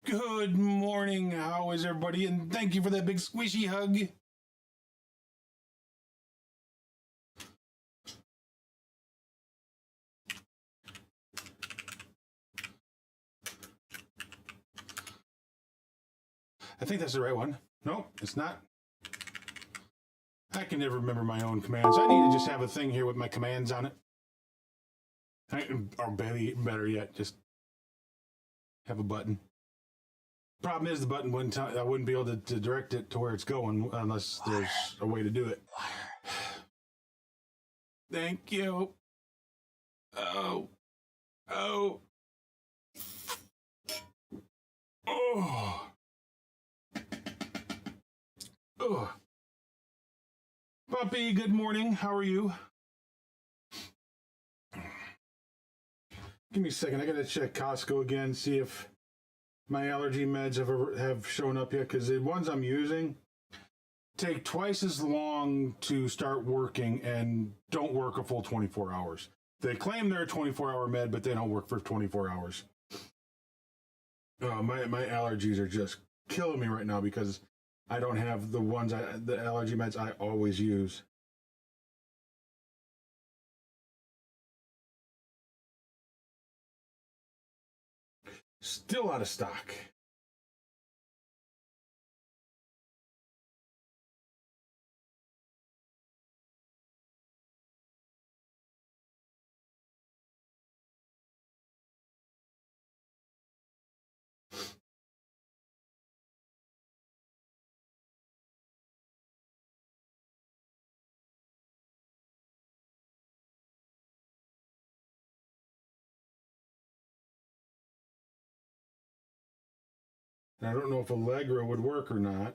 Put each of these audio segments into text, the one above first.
Good morning. How is everybody? And thank you for that big squishy hug. I think that's the right one. No, it's not. I can never remember my own commands. I need to just have a thing here with my commands on it. Or better yet, just have a button. Problem is, the button wouldn't. I wouldn't be able to direct it to where it's going unless there's a way to do it. Thank you. Oh. Oh. Oh. Oh. Puppy, good morning. How are you? Give me a second. I gotta check Costco again, see if my allergy meds have shown up yet, because the ones I'm using take twice as long to start working and don't work a full 24 hours. They claim they're a 24-hour med, but they don't work for 24 hours. My allergies are just killing me right now because I don't have the allergy meds I always use. Still out of stock. And I don't know if Allegra would work or not.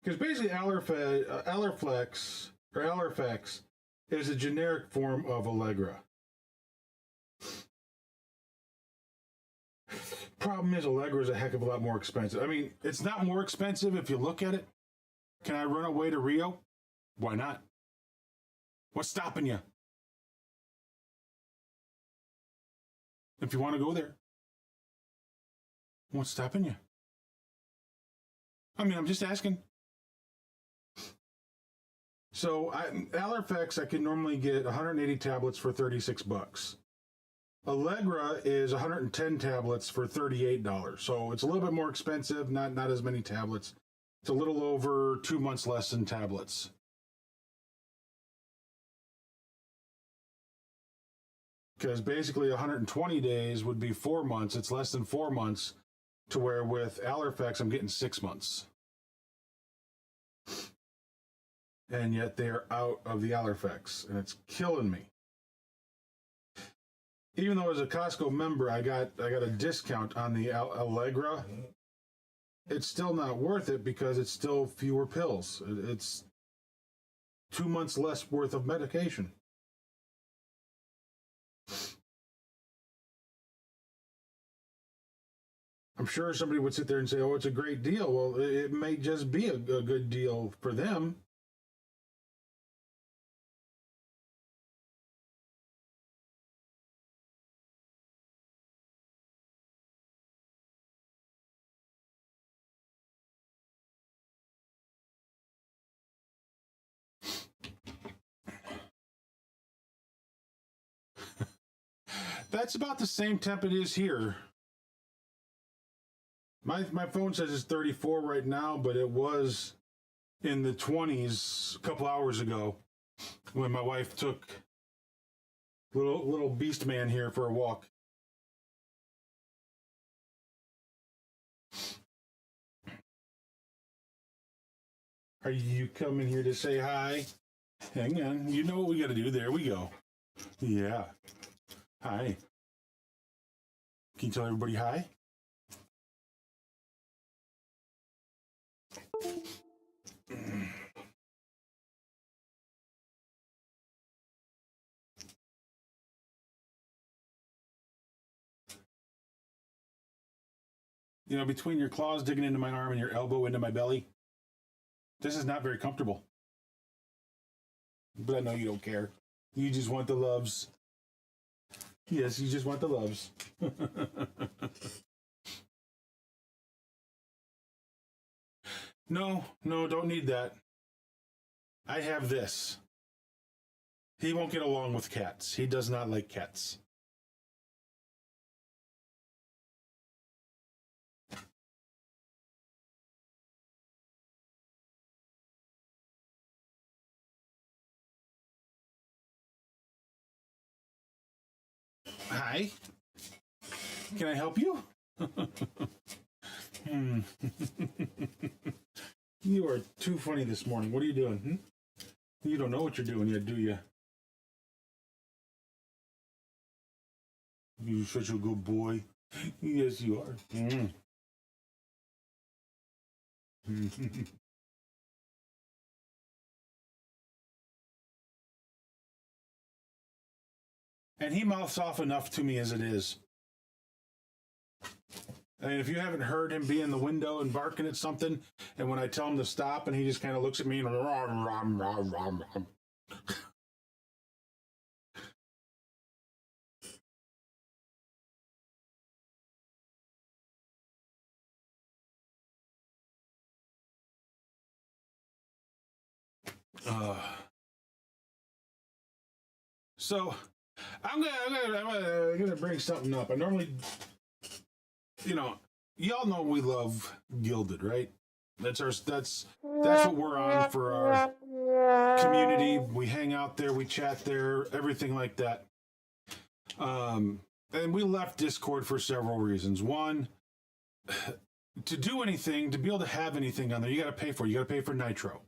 Because basically Allerflex or Allerfex is a generic form of Allegra. Problem is, Allegra is a heck of a lot more expensive. I mean, it's not more expensive if you look at it. Can I run away to Rio? Why not? What's stopping you? If you want to go there. What's stopping you? I mean, I'm just asking. So, Allerfex, I can normally get 180 tablets for $36. Allegra is 110 tablets for $38. So it's a little bit more expensive, not as many tablets. It's a little over 2 months less than tablets. Because basically 120 days would be 4 months. It's less than 4 months, to where with Allerfex, I'm getting 6 months. And yet they're out of the Allerfex, and it's killing me. Even though as a Costco member, I got a discount on the Allegra, it's still not worth it because it's still fewer pills. It's 2 months less worth of medication. I'm sure somebody would sit there and say, oh, it's a great deal. Well, it may just be a good deal for them. That's about the same temp it is here. My phone says it's 34 right now, but it was in the 20s a couple hours ago when my wife took little beast man here for a walk. Are you coming here to say hi? Hang on. You know what we got to do. There we go. Yeah. Hi. Can you tell everybody hi? You know, between your claws digging into my arm and your elbow into my belly, this is not very comfortable. But I know you don't care. You just want the loves. Yes, you just want the loves. No, no, don't need that. I have this. He won't get along with cats. He does not like cats. Hi. Can I help you? Hmm. You are too funny this morning. What are you doing? You don't know what you're doing yet, do you? You're such a good boy. Yes, you are. Mm. And he mouths off enough to me as it is. I mean, if you haven't heard him be in the window and barking at something, and when I tell him to stop, and he just kind of looks at me and rom, rom, rom, rom, rom. So I'm gonna bring something up. I normally, y'all know we love Gilded, right? That's what we're on for our community. We hang out there, we chat there, everything like that. And we left Discord for several reasons. One, to do anything, to be able to have anything on there, you got to pay for it. You got to pay for Nitro.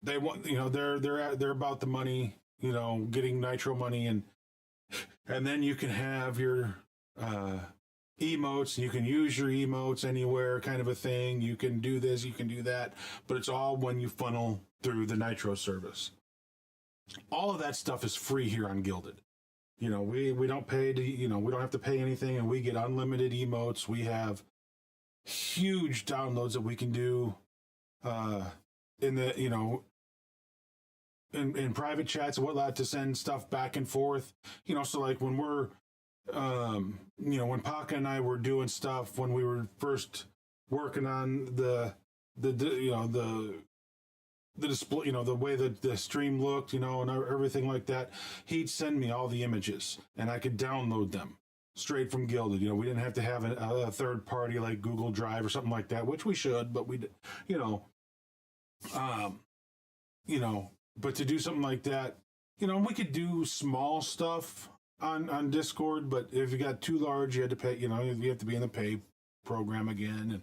They want, they're about the money, getting Nitro money, and then you can have your emotes. You can use your emotes anywhere, kind of a thing. You can do this, you can do that, but it's all when you funnel through the Nitro service. All of that stuff is free here on Gilded. We don't pay to, we don't have to pay anything, and we get unlimited emotes. We have huge downloads that we can do in the, in private chats and whatnot, to send stuff back and forth. So like when we're, when Paka and I were doing stuff, when we were first working on the display, the way that the stream looked, and everything like that, he'd send me all the images and I could download them straight from Gilded. We didn't have to have a third party like Google Drive or something like that, which we should, but but to do something like that, we could do small stuff on Discord, but if you got too large, you had to pay, you have to be in the pay program again.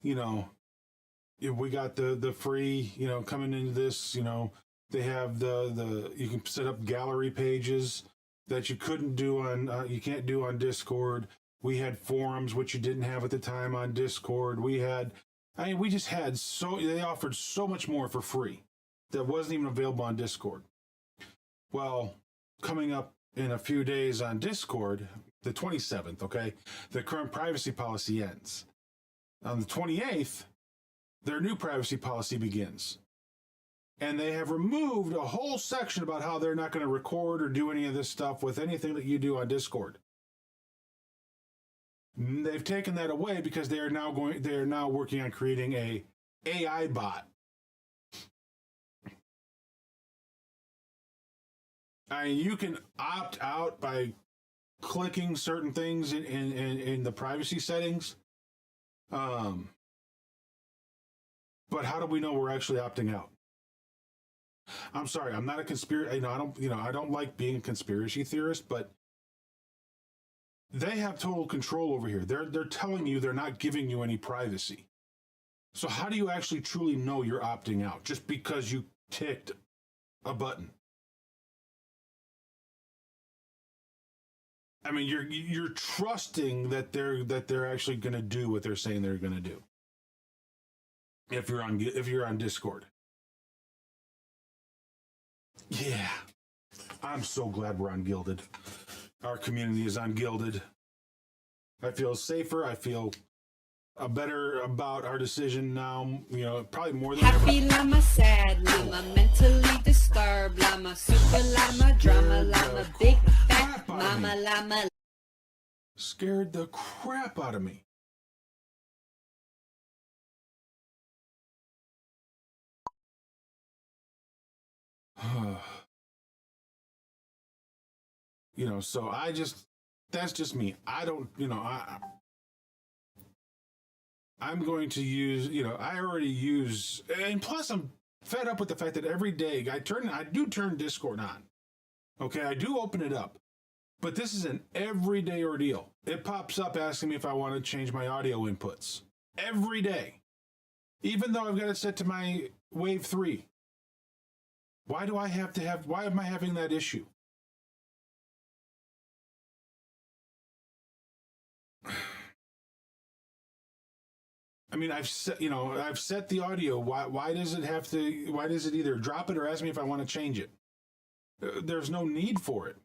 And, if we got the free, coming into this, they have you can set up gallery pages that you couldn't do you can't do on Discord. We had forums, which you didn't have at the time on Discord. We just had they offered so much more for free that wasn't even available on Discord. Well, coming up in a few days on Discord, the 27th, okay, the current privacy policy ends. On the 28th, their new privacy policy begins. And they have removed a whole section about how they're not going to record or do any of this stuff with anything that you do on Discord. They've taken that away because they are now working on creating a AI bot. You can opt out by clicking certain things in the privacy settings. But how do we know we're actually opting out? I'm sorry, I'm not a conspiracy. I don't like being a conspiracy theorist, but they have total control over here. They're telling you they're not giving you any privacy. So how do you actually truly know you're opting out just because you ticked a button? I mean, you're trusting that they're actually going to do what they're saying they're going to do. If you're on Discord. Yeah. I'm so glad we're on Gilded. Our community is on Gilded. I feel safer. I feel better about our decision now. Probably more than happy llama, sad llama, mentally disturbed llama, super llama, drama llama, big fat mama llama. Scared the crap out of me. So that's just me. I don't, I'm going to use, I already use, and plus I'm fed up with the fact that every day I do turn Discord on. Okay, I do open it up, but this is an everyday ordeal. It pops up asking me if I want to change my audio inputs every day, even though I've got it set to my Wave 3. Why am I having that issue? I mean, I've set the audio. Why does it either drop it or ask me if I want to change it? There's no need for it.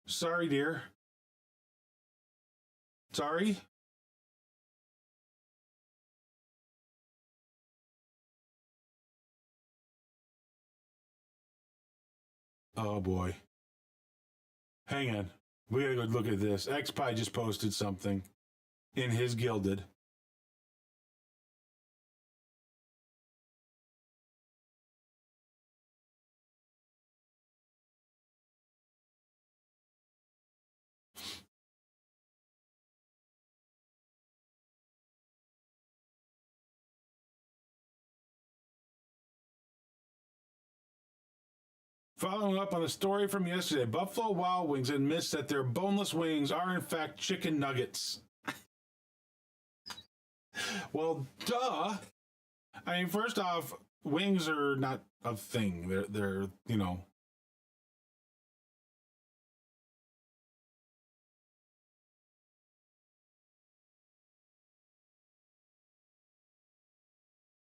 Sorry, dear. Sorry. Oh boy. Hang on. We gotta go look at this. XPie just posted something in his Gilded. Following up on a story from yesterday, Buffalo Wild Wings admits that their boneless wings are in fact chicken nuggets. Well, duh. I mean, first off, wings are not a thing. They're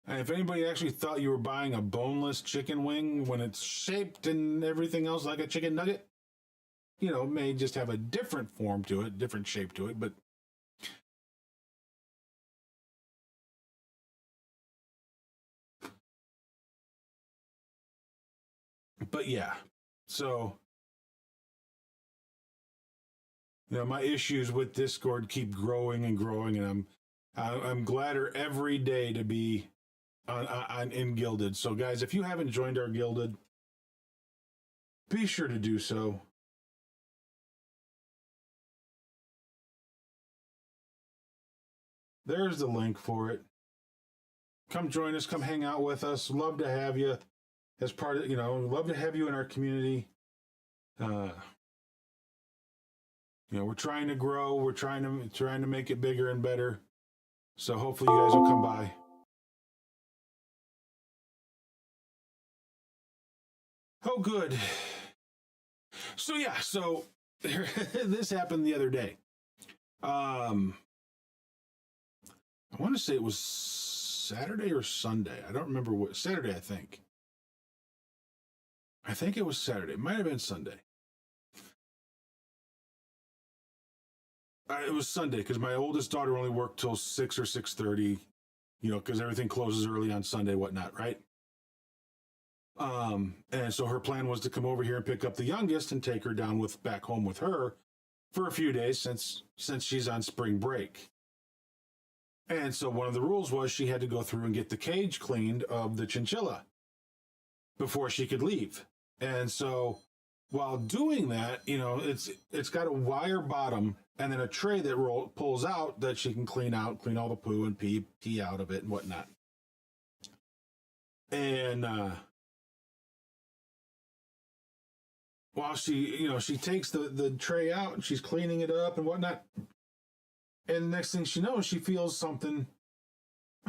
And if anybody actually thought you were buying a boneless chicken wing when it's shaped and everything else like a chicken nugget, it may just have a different form to it, different shape to it, but yeah. So, my issues with Discord keep growing and growing, and I'm gladder every day to be on in Gilded. So guys, if you haven't joined our Gilded, be sure to do so. There's the link for it. Come join us, come hang out with us. Love to have you as part of, love to have you in our community. We're trying to grow, we're trying to make it bigger and better. So hopefully you guys will come by. Oh, good. So yeah, this happened the other day. I want to say it was Saturday or Sunday. I don't remember what. Saturday, I think. I think it was Saturday. It might have been Sunday. It was Sunday because my oldest daughter only worked till 6 or 6:30. Because everything closes early on Sunday, whatnot, right? And so her plan was to come over here and pick up the youngest and take her down back home with her for a few days since she's on spring break. And so one of the rules was she had to go through and get the cage cleaned of the chinchilla before she could leave. And so while doing that, it's got a wire bottom and then a tray that pulls out that she can clean all the poo and pee out of it and whatnot. And while she takes the tray out and she's cleaning it up and whatnot, and the next thing she knows, she feels something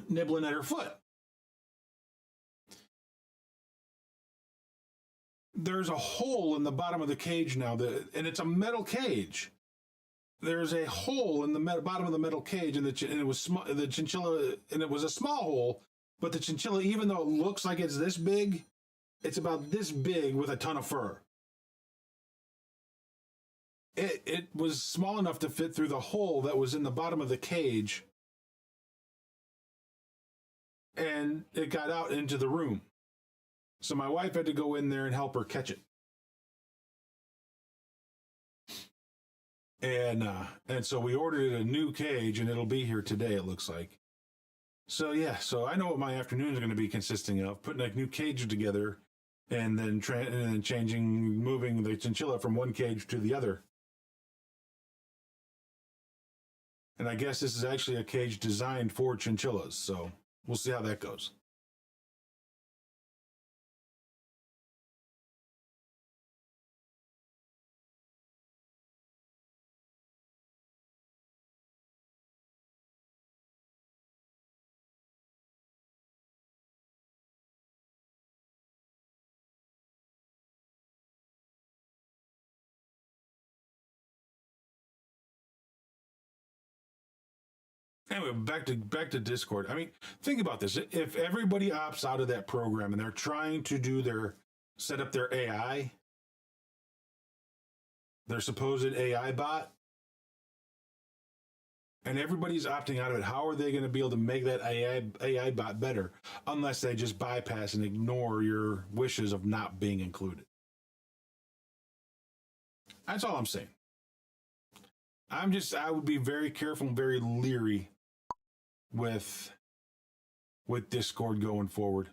nibbling at her foot. There's a hole in the bottom of the cage now, and it's a metal cage. There's a hole in the bottom of the metal cage, and it was the chinchilla, and it was a small hole, but the chinchilla, even though it looks like it's this big, it's about this big with a ton of fur. It was small enough to fit through the hole that was in the bottom of the cage, and it got out into the room. So my wife had to go in there and help her catch it. And so we ordered a new cage, and it'll be here today, it looks like. So yeah, so I know what my afternoons are going to be consisting of: putting a new cage together, and then moving the chinchilla from one cage to the other. And I guess this is actually a cage designed for chinchillas, so we'll see how that goes. Anyway, back to Discord. I mean, think about this. If everybody opts out of that program and they're trying to set up their AI, their supposed AI bot, and everybody's opting out of it, how are they going to be able to make that AI bot better unless they just bypass and ignore your wishes of not being included? That's all I'm saying. I would be very careful and very leery with Discord going forward.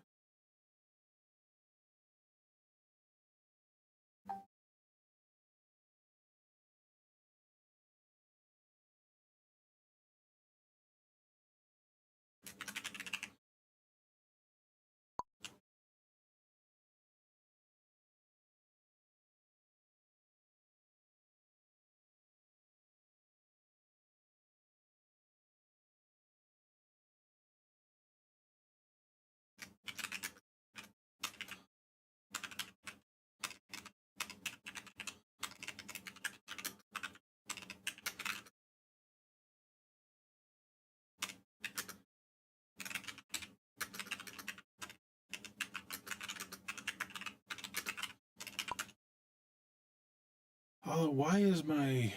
Oh, why is my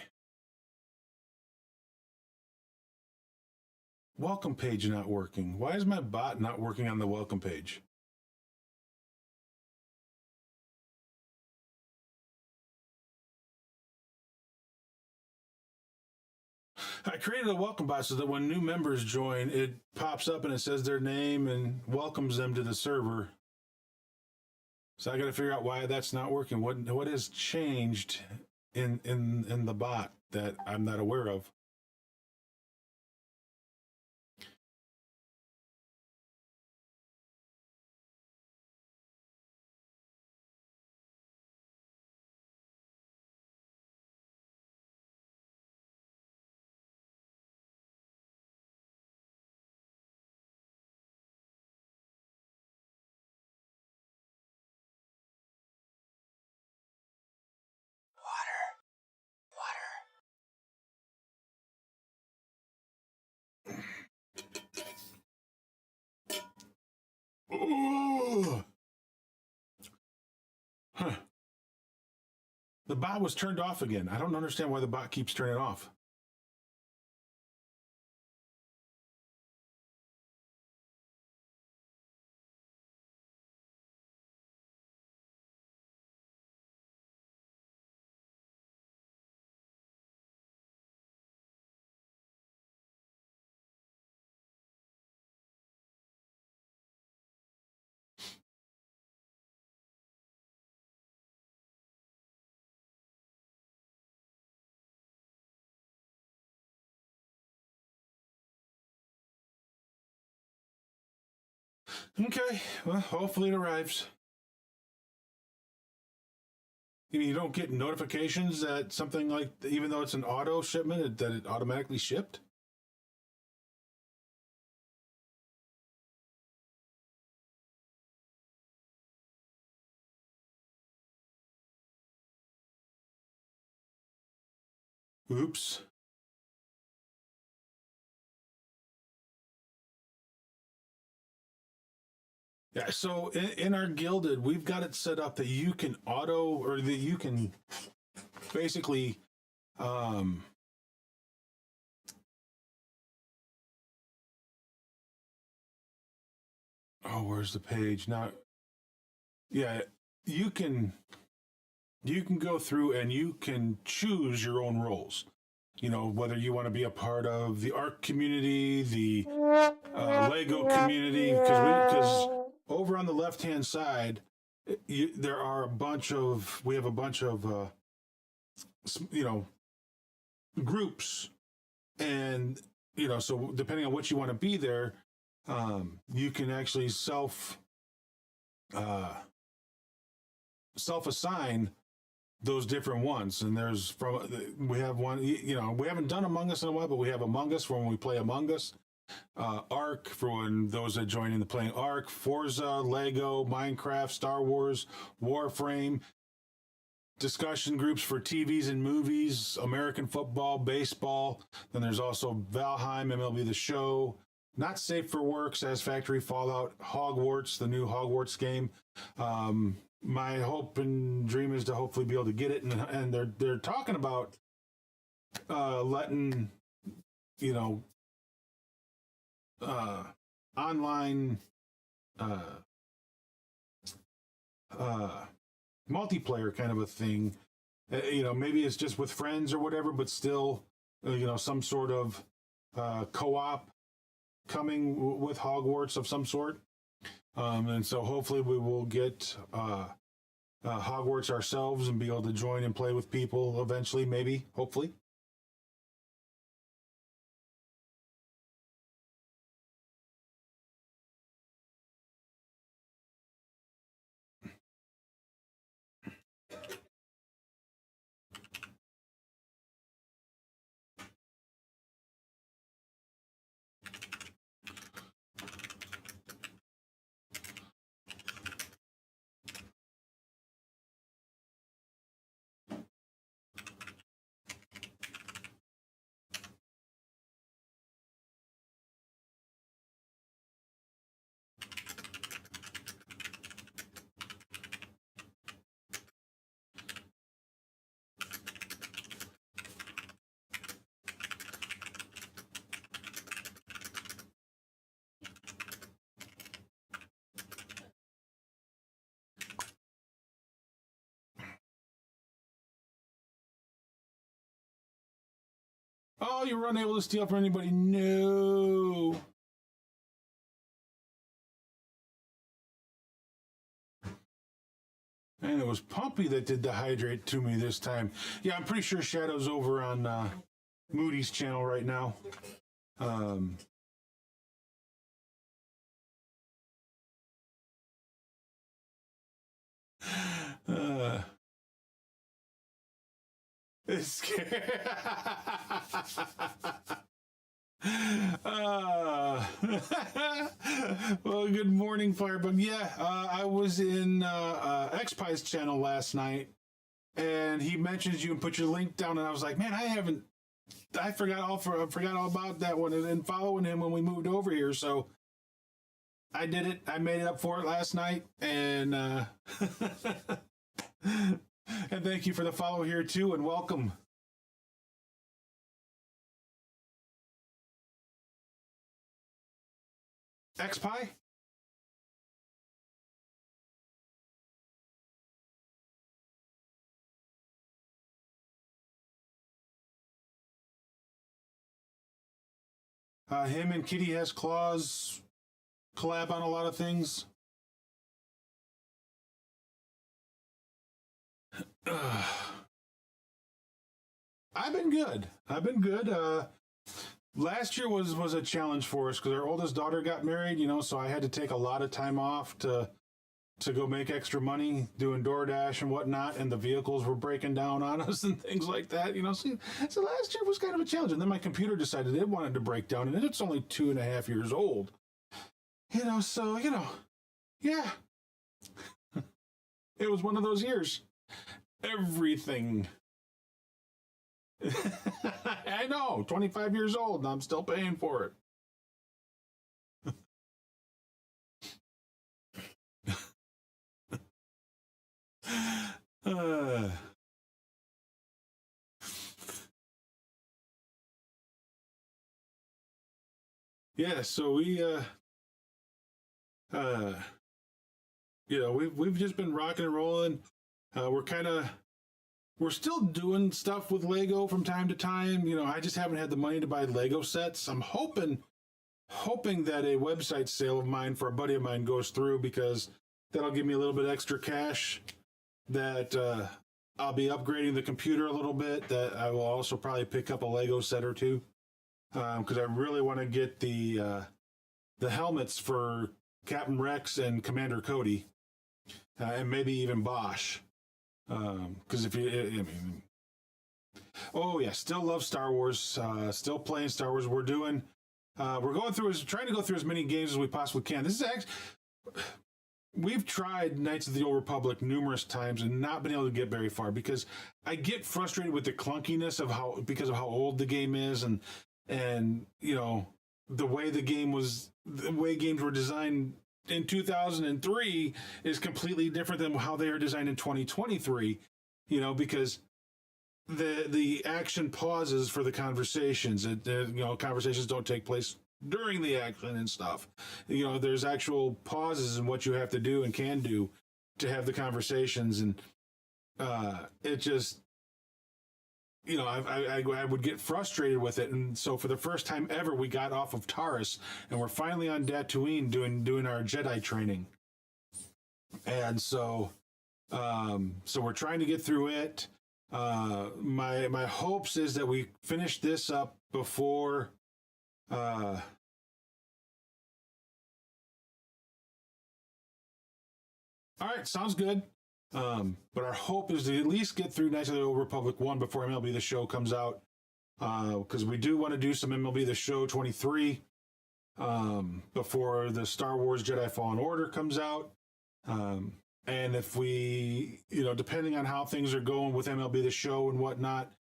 welcome page not working? Why is my bot not working on the welcome page? I created a welcome bot so that when new members join, it pops up and it says their name and welcomes them to the server. So I got to figure out why that's not working. What has changed in the bot that I'm not aware of? Ooh. Huh. The bot was turned off again. I don't understand why the bot keeps turning off. Okay, well, hopefully it arrives. You don't get notifications that something like, even though it's an auto shipment, that it automatically shipped? Oops. Yeah, so in our Gilded, we've got it set up that you can that you can basically oh, where's the page? Now, yeah, you can go through and you can choose your own roles. You know, whether you want to be a part of the ARC community, the Lego community, because over on the left hand side, there are a bunch of we have a bunch of you know, groups, and you know, so depending on what you want to be there, you can actually self assign those different ones. And there's we have one, you know, we haven't done Among Us in a while, but we have Among Us for when we play Among Us, Ark for when those that join in the playing Ark, Forza, Lego, Minecraft, Star Wars, Warframe, discussion groups for TVs and movies, American football, baseball. Then there's also Valheim, MLB The Show, Not Safe for Work, Satisfactory, Fallout, Hogwarts, the new Hogwarts game. My hope and dream is to hopefully be able to get it, and they're talking about letting, you know, online multiplayer kind of a thing. You know, maybe it's just with friends or whatever, but still, you know, some sort of co-op coming with Hogwarts of some sort. And so hopefully we will get Hogwarts ourselves and be able to join and play with people eventually, maybe, hopefully. Oh, you were unable to steal from anybody? No. And it was Pumpy that did the hydrate to me this time. Yeah, I'm pretty sure Shadow's over on Moody's channel right now. It's scary. Well, good morning, Firebug. Yeah, I was in XPie's channel last night, and he mentions you and put your link down, and I was like, man, I forgot all about that one, and following him when we moved over here, so I did it. I made it up for it last night, and and thank you for the follow here too, and welcome. XPie? Him and Kitty Has Claws collab on a lot of things. I've been good. Last year was a challenge for us because our oldest daughter got married, you know, so I had to take a lot of time off to go make extra money doing DoorDash and whatnot, and the vehicles were breaking down on us and things like that, you know. So last year was kind of a challenge, and then my computer decided it wanted to break down, and it's only 2.5 years old, you know. So yeah, it was one of those years. Everything. I know, 25 years old, and I'm still paying for it. Yeah, so we you know, we've just been rocking and rolling. We're kind of we're still doing stuff with Lego from time to time. You know, I just haven't had the money to buy Lego sets. I'm hoping that a website sale of mine for a buddy of mine goes through, because that'll give me a little bit extra cash that I'll be upgrading the computer a little bit. That I will also probably pick up a Lego set or two, because I really want to get the helmets for Captain Rex and Commander Cody, and maybe even Bosch. Because if you, I mean, oh yeah, still love Star Wars. Still playing Star Wars. We're going through, trying to go through as many games as we possibly can. This is actually, we've tried Knights of the Old Republic numerous times and not been able to get very far, because I get frustrated with the clunkiness of because of how old the game is, and you know, the way games were designed in 2003 is completely different than how they are designed in 2023. You know, because the action pauses for the conversations. You know, conversations don't take place during the action and stuff. You know, there's actual pauses in what you have to do and can do to have the conversations, and it just, you know, I would get frustrated with it. And so for the first time ever, we got off of Taurus and we're finally on Dantooine doing our Jedi training. And so we're trying to get through it. My hopes is that we finish this up before all right, sounds good. But our hope is to at least get through Knights of the Old Republic 1 before MLB The Show comes out. Because we do want to do some MLB The Show 23 before the Star Wars Jedi Fallen Order comes out. And if we, you know, depending on how things are going with MLB The Show and whatnot,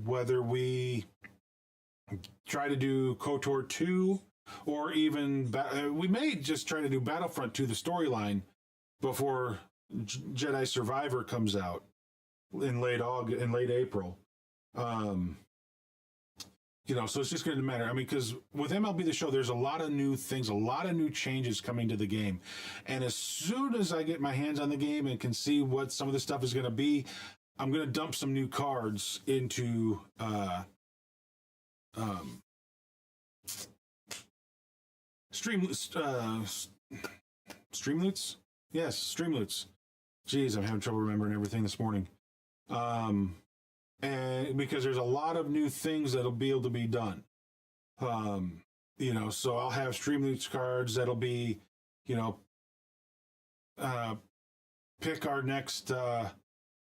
whether we try to do KOTOR 2, or even we may just try to do Battlefront 2, the storyline, before Jedi Survivor comes out in late April. You know, so it's just going to matter. I mean, because with MLB The Show, there's a lot of new things, a lot of new changes coming to the game. And as soon as I get my hands on the game and can see what some of the stuff is going to be, I'm going to dump some new cards into Streamloots? Yes, Streamloots. Jeez, I'm having trouble remembering everything this morning. And because there's a lot of new things that'll be able to be done. You know, so I'll have Streamloots cards that'll be, you know, pick our next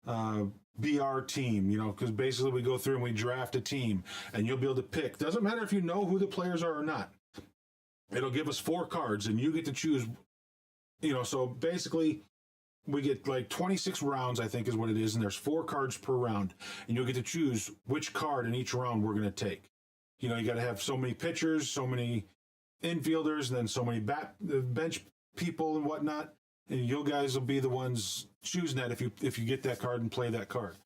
BR team, you know, because basically we go through and we draft a team, and you'll be able to pick. Doesn't matter if you know who the players are or not. It'll give us 4 cards, and you get to choose, you know, so basically we get like 26 rounds, I think is what it is, and there's 4 cards per round, and you'll get to choose which card in each round we're going to take. You know, you got to have so many pitchers, so many infielders, and then so many bench people and whatnot, and you guys will be the ones choosing that if you get that card and play that card.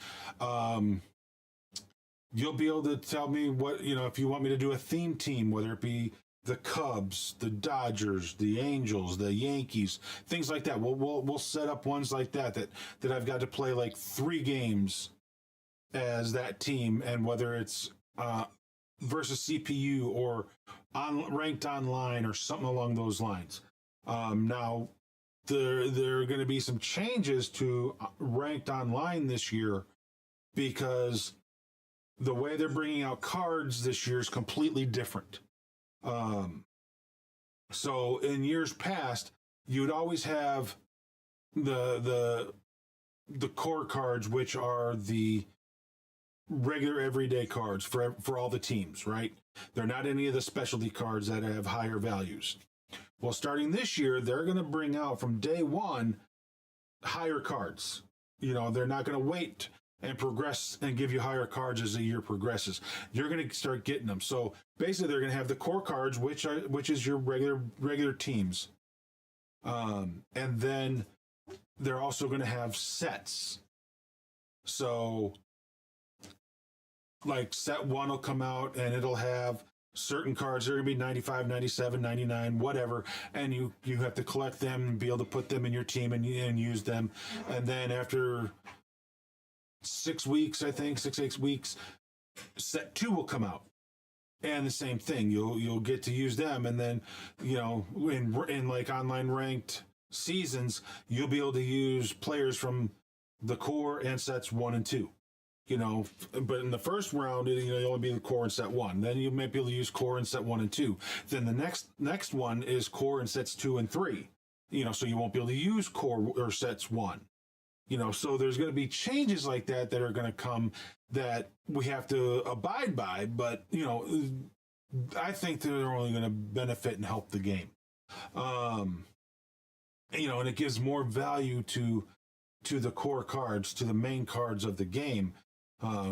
You'll be able to tell me what, you know, if you want me to do a theme team, whether it be the Cubs, the Dodgers, the Angels, the Yankees, things like that. We'll set up ones like that I've got to play like 3 games as that team, and whether it's versus CPU or ranked online or something along those lines. Now, there are going to be some changes to ranked online this year, because the way they're bringing out cards this year is completely different. So in years past, you'd always have the core cards, which are the regular everyday cards for all the teams, right? They're not any of the specialty cards that have higher values. Well, starting this year, they're going to bring out from day one higher cards. You know, they're not going to wait and progress and give you higher cards as the year progresses. You're going to start getting them. So basically, they're going to have the core cards, which is your regular teams, and then they're also going to have sets. So, like set 1 will come out and it'll have certain cards. They're going to be 95, 97, 99, whatever, and you have to collect them and be able to put them in your team and use them. And then after 6 weeks, I think 6 8 weeks, set 2 will come out, and the same thing. You'll get to use them, and then in like online ranked seasons, you'll be able to use players from the core and sets 1 and 2. But in the first round, you'll only be the core in set 1. Then you might be able to use core in set 1 and 2. Then the next one is core in sets 2 and 3. So you won't be able to use core or sets 1. So there's going to be changes like that are going to come that we have to abide by. But I think they're only going to benefit and help the game. And it gives more value to the core cards, to the main cards of the game.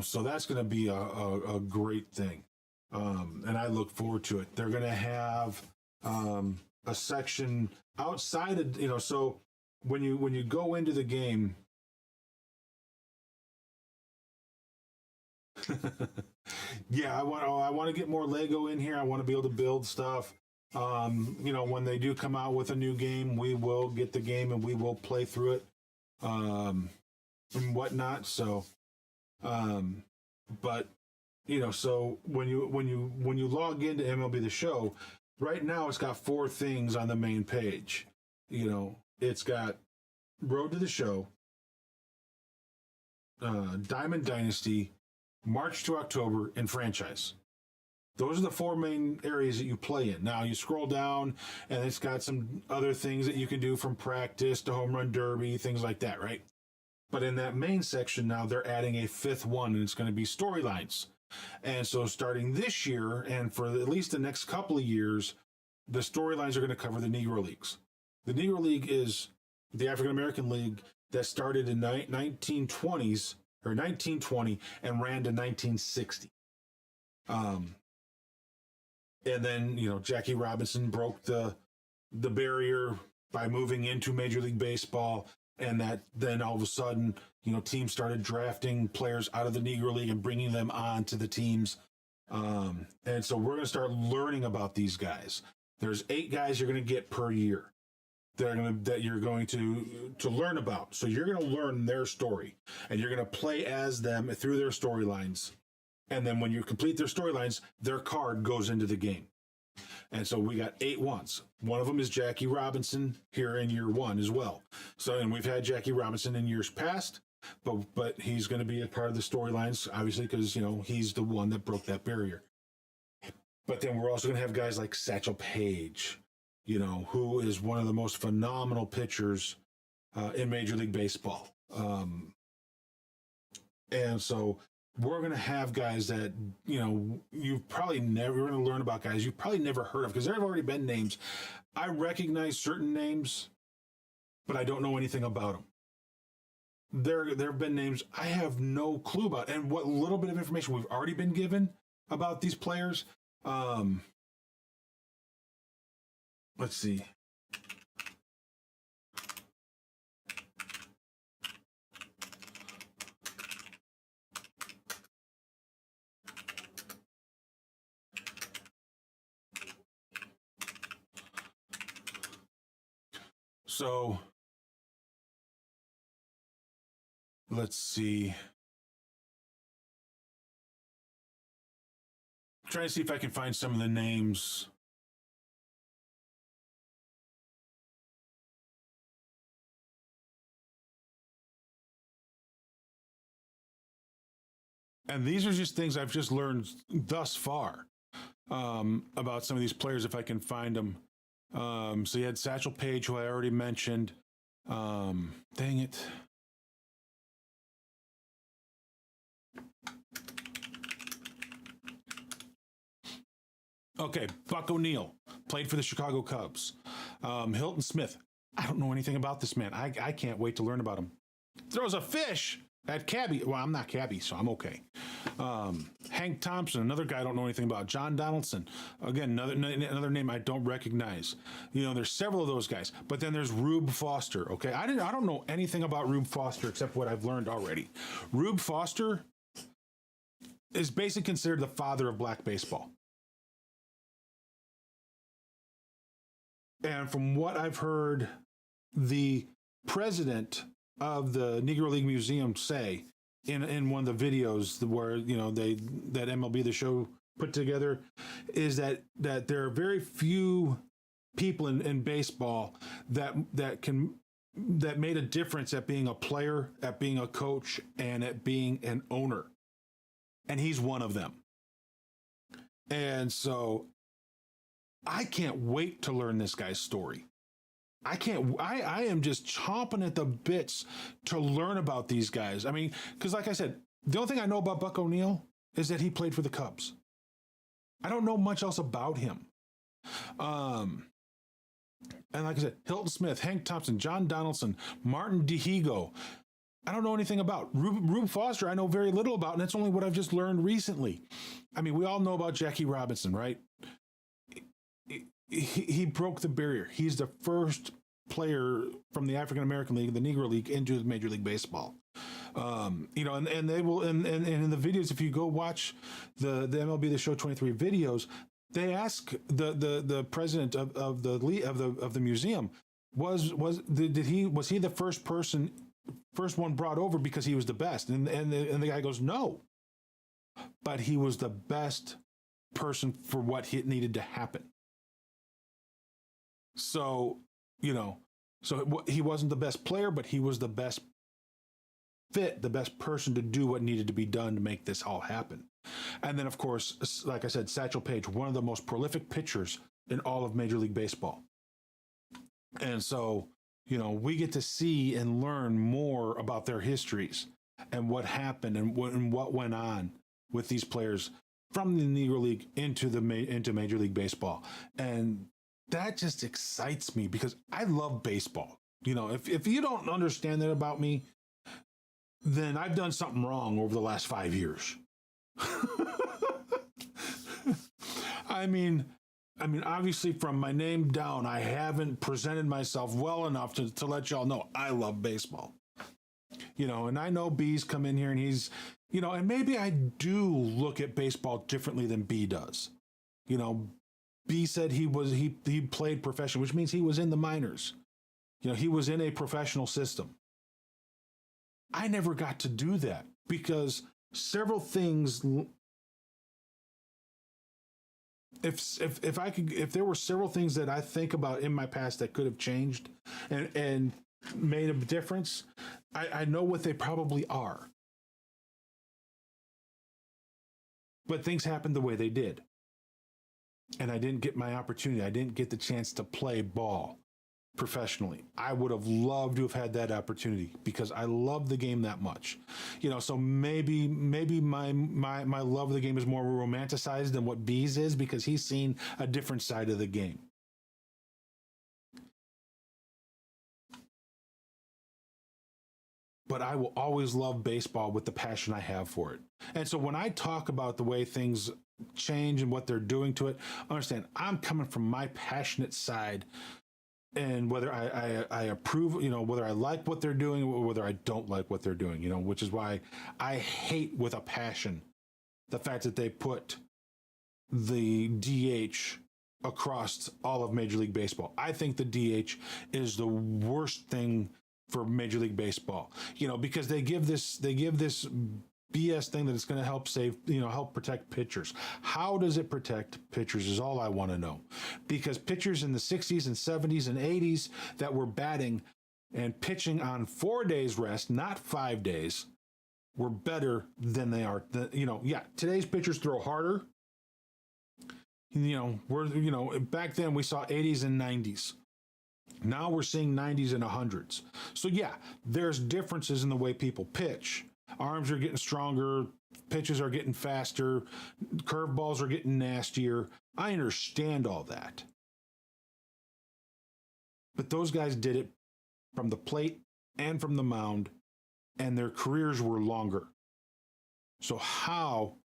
So that's going to be a great thing. And I look forward to it. They're going to have a section outside of, so when you go into the game, yeah, I want to get more Lego in here. I want to be able to build stuff. When they do come out with a new game, we will get the game and we will play through it, and whatnot. So, but so when you log into MLB The Show, right now it's got 4 things on the main page. It's got Road to the Show, Diamond Dynasty, March to October, and Franchise. Those are the 4 main areas that you play in. Now you scroll down and it's got some other things that you can do, from practice to home run derby, things like that, right? But in that main section now, they're adding a 5th one, and it's going to be storylines. And so starting this year, and for at least the next couple of years, the storylines are going to cover the Negro Leagues. The Negro League is the African American League that started in 1920s or 1920 and ran to 1960. And then, Jackie Robinson broke the barrier by moving into Major League Baseball. And that then all of a sudden, teams started drafting players out of the Negro League and bringing them on to the teams. And so we're going to start learning about these guys. There's 8 guys you're going to get per year that you're going to learn about. So you're going to learn their story, and you're going to play as them through their storylines. And then when you complete their storylines, their card goes into the game. And so we got 8 ones. One of them is Jackie Robinson here in year 1 as well. So, and we've had Jackie Robinson in years past, but he's going to be a part of the storylines, obviously, because, he's the one that broke that barrier. But then we're also going to have guys like Satchel Paige, who is one of the most phenomenal pitchers in Major League Baseball. And so we're going to have guys that, you've probably never, we're going to learn about guys you've probably never heard of, because there have already been names. I recognize certain names, but I don't know anything about them. There have been names I have no clue about. And what little bit of information we've already been given about these players. Let's see. So let's see. I'm trying to see if I can find some of the names. And these are just things I've just learned thus far about some of these players, if I can find them. So you had Satchel Paige, who I already mentioned. Dang it. Okay, Buck O'Neil played for the Chicago Cubs. Hilton Smith. I don't know anything about this man. I can't wait to learn about him. Throws a fish at cabbie. Well, I'm not cabbie, so I'm okay. Hank Thompson, another guy I don't know anything about. John Donaldson, again, another name I don't recognize. There's several of those guys. But then there's Rube Foster. Okay, I don't know anything about Rube Foster except what I've learned already. Rube Foster is basically considered the father of black baseball. And from what I've heard, the president of the Negro League Museum say, in one of the videos where that MLB The Show put together, is that there are very few people in baseball that made a difference at being a player, at being a coach, and at being an owner. And he's one of them. And so I can't wait to learn this guy's story. I am just chomping at the bits to learn about these guys. I mean, because like I said, the only thing I know about Buck O'Neil is that he played for the Cubs. I don't know much else about him. And like I said, Hilton Smith, Hank Thompson, John Donaldson, Martin Dihigo, I don't know anything about. Rube Foster, I know very little about, and that's only what I've just learned recently. I mean, we all know about Jackie Robinson, right? He broke the barrier. He's the first player from the African American League, the Negro League, into Major League Baseball. And they will, and in the videos, if you go watch the MLB The Show 23 videos, they ask the president of the museum, was he the first one brought over because he was the best? And the guy goes, no, but he was the best person for what needed to happen. So, he wasn't the best player, but he was the best fit, the best person to do what needed to be done to make this all happen. And then, of course, like I said, Satchel Paige, one of the most prolific pitchers in all of Major League Baseball. And so, we get to see and learn more about their histories and what happened and what went on with these players from the Negro League into Major League Baseball. And that just excites me because I love baseball. If you don't understand that about me, then I've done something wrong over the last 5 years. I mean, obviously from my name down, I haven't presented myself well enough to let y'all know I love baseball. And I know B's come in here and he's, and maybe I do look at baseball differently than B does. B said he played professional, which means he was in the minors. He was in a professional system. I never got to do that because several things. If there were several things that I think about in my past that could have changed and made a difference, I know what they probably are. But things happened the way they did. And I didn't get my opportunity. I didn't get the chance to play ball professionally. I would have loved to have had that opportunity because I love the game that much. So maybe my love of the game is more romanticized than what B's is because he's seen a different side of the game. But I will always love baseball with the passion I have for it. And so when I talk about the way things change and what they're doing to it, understand I'm coming from my passionate side, and whether I approve, whether I like what they're doing or whether I don't like what they're doing, which is why I hate with a passion the fact that they put the DH across all of Major League Baseball. I think the DH is the worst thing for Major League Baseball, because they give this BS thing that it's going to help help protect pitchers. How does it protect pitchers is all I want to know. Because pitchers in the 60s and 70s and 80s that were batting and pitching on 4 days rest, not 5 days, were better than they are. Today's pitchers throw harder. Back then we saw 80s and 90s. Now we're seeing 90s and 100s. So there's differences in the way people pitch. Arms are getting stronger, pitches are getting faster, curveballs are getting nastier. I understand all that. But those guys did it from the plate and from the mound, and their careers were longer. So how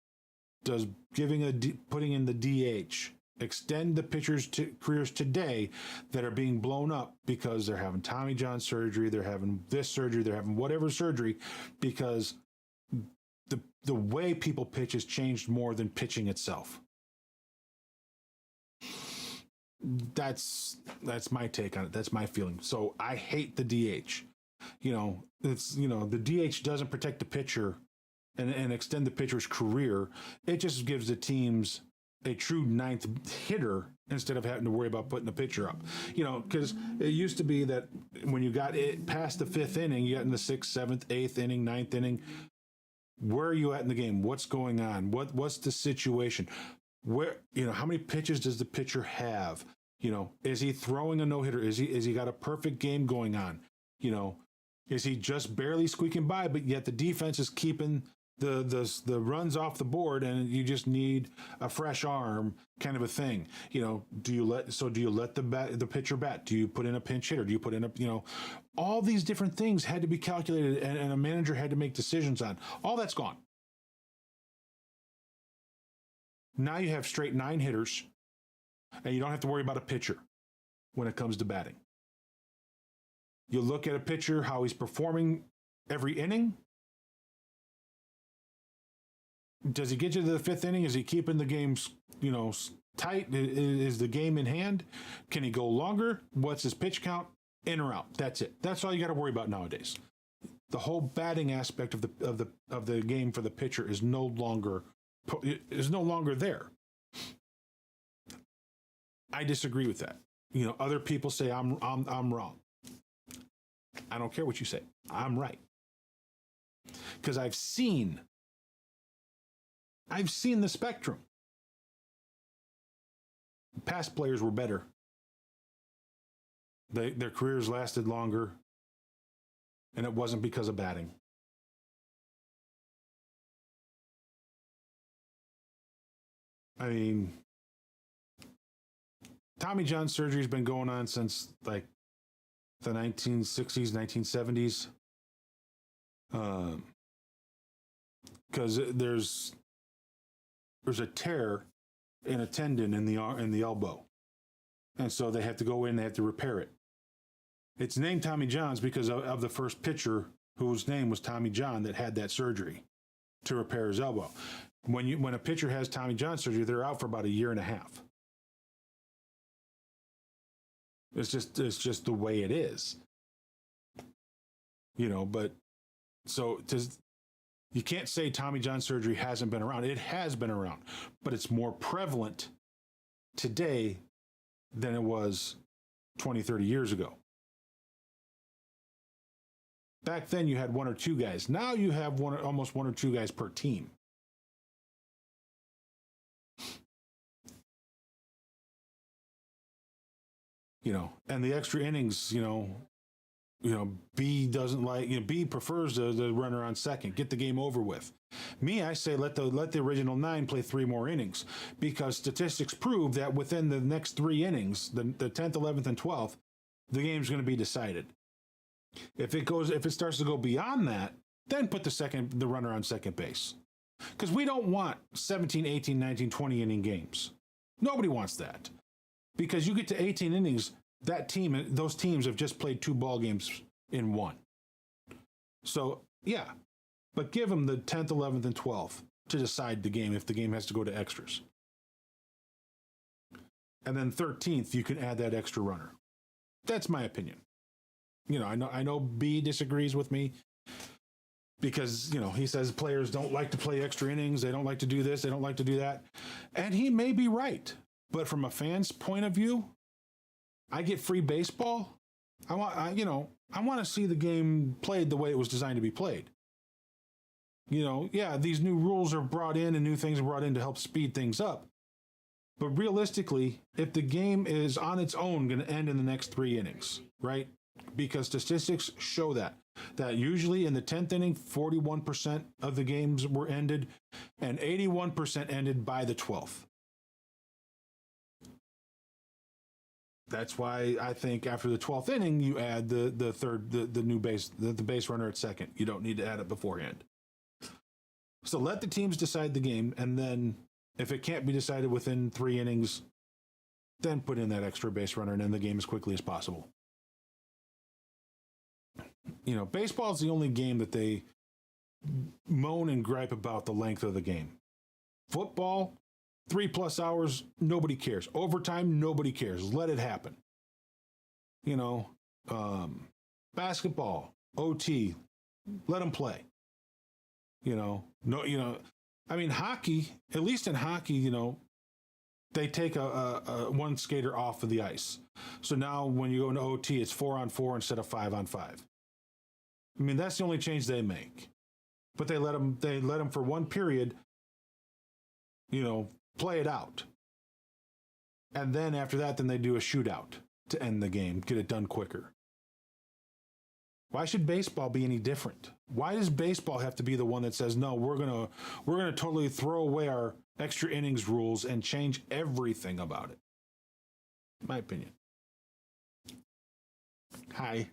does putting in the DH extend the pitchers' careers today that are being blown up because they're having Tommy John surgery, they're having this surgery, they're having whatever surgery, because the way people pitch has changed more than pitching itself. That's my take on it. That's my feeling. So I hate the DH. The DH doesn't protect the pitcher and extend the pitcher's career. It just gives the teams a true ninth hitter instead of having to worry about putting the pitcher up. Because it used to be that when you got it past the fifth inning, you got in the sixth, seventh, eighth inning, ninth inning. Where are you at in the game? What's going on? What's the situation? Where, how many pitches does the pitcher have? Is he throwing a no-hitter? Is he got a perfect game going on? Is he just barely squeaking by, but yet the defense is keeping the runs off the board, and you just need a fresh arm, kind of a thing. Do you let the pitcher bat? Do you put in a pinch hitter? Do you put in all these different things had to be calculated, and a manager had to make decisions on. All that's gone. Now you have straight 9 hitters, and you don't have to worry about a pitcher when it comes to batting. You look at a pitcher, how he's performing every inning. Does he get you to the fifth inning? Is he keeping the games, tight? Is the game in hand? Can he go longer? What's his pitch count? In or out? That's it. That's all you got to worry about nowadays. The whole batting aspect of the game for the pitcher is no longer there. I disagree with that. Other people say I'm wrong. I don't care what you say. I'm right. Because I've seen the spectrum. Past players were better. Their careers lasted longer, and it wasn't because of batting. I mean, Tommy John surgery has been going on since like the 1960s, 1970s. Because there's a tear in a tendon in the elbow, and so they have to go in. They have to repair it. It's named Tommy John's because of the first pitcher whose name was Tommy John that had that surgery to repair his elbow. When a pitcher has Tommy John surgery, they're out for about a year and a half. It's just the way it is. But so you can't say Tommy John surgery hasn't been around. It has been around, but it's more prevalent today than it was 20, 30 years ago. Back then you had 1 or 2 guys. Now you have almost 1 or 2 guys per team. And the extra innings, B doesn't like, B prefers the runner on second, get the game over with. Me, I say let the original 9 play 3 more innings, because statistics prove that within the next 3 innings, the 10th, 11th, and 12th, the game's going to be decided. If it starts to go beyond that, then put the runner on second base. Because we don't want 17, 18, 19, 20 inning games. Nobody wants that. Because you get to 18 innings, those teams have just played 2 ball games in 1. So, yeah. But give them the 10th, 11th, and 12th to decide the game if the game has to go to extras. And then 13th, you can add that extra runner. That's my opinion. I know B disagrees with me because, he says players don't like to play extra innings. They don't like to do this. They don't like to do that. And he may be right. But from a fan's point of view, I get free baseball. I want to see the game played the way it was designed to be played. These new rules are brought in and new things are brought in to help speed things up. But realistically, if the game is on its own going to end in the next 3 innings, right? Because statistics show that usually in the 10th inning, 41% of the games were ended and 81% ended by the 12th. That's why I think after the 12th inning, you add the new base, the base runner at second. You don't need to add it beforehand. So let the teams decide the game, and then if it can't be decided within 3 innings, then put in that extra base runner and end the game as quickly as possible. Baseball is the only game that they moan and gripe about the length of the game. Football, 3+ hours, nobody cares. Overtime, nobody cares. Let it happen. Basketball, OT, let them play. I mean, hockey, at least in hockey, they take a one skater off of the ice. So now when you go into OT, it's 4-on-4 instead of 5-on-5. I mean, that's the only change they make. But they let them for one period, play it out. And then after that, then they do a shootout to end the game, get it done quicker. Why should baseball be any different? Why does baseball have to be the one that says, no, we're gonna totally throw away our extra innings rules and change everything about it? My opinion. Hi.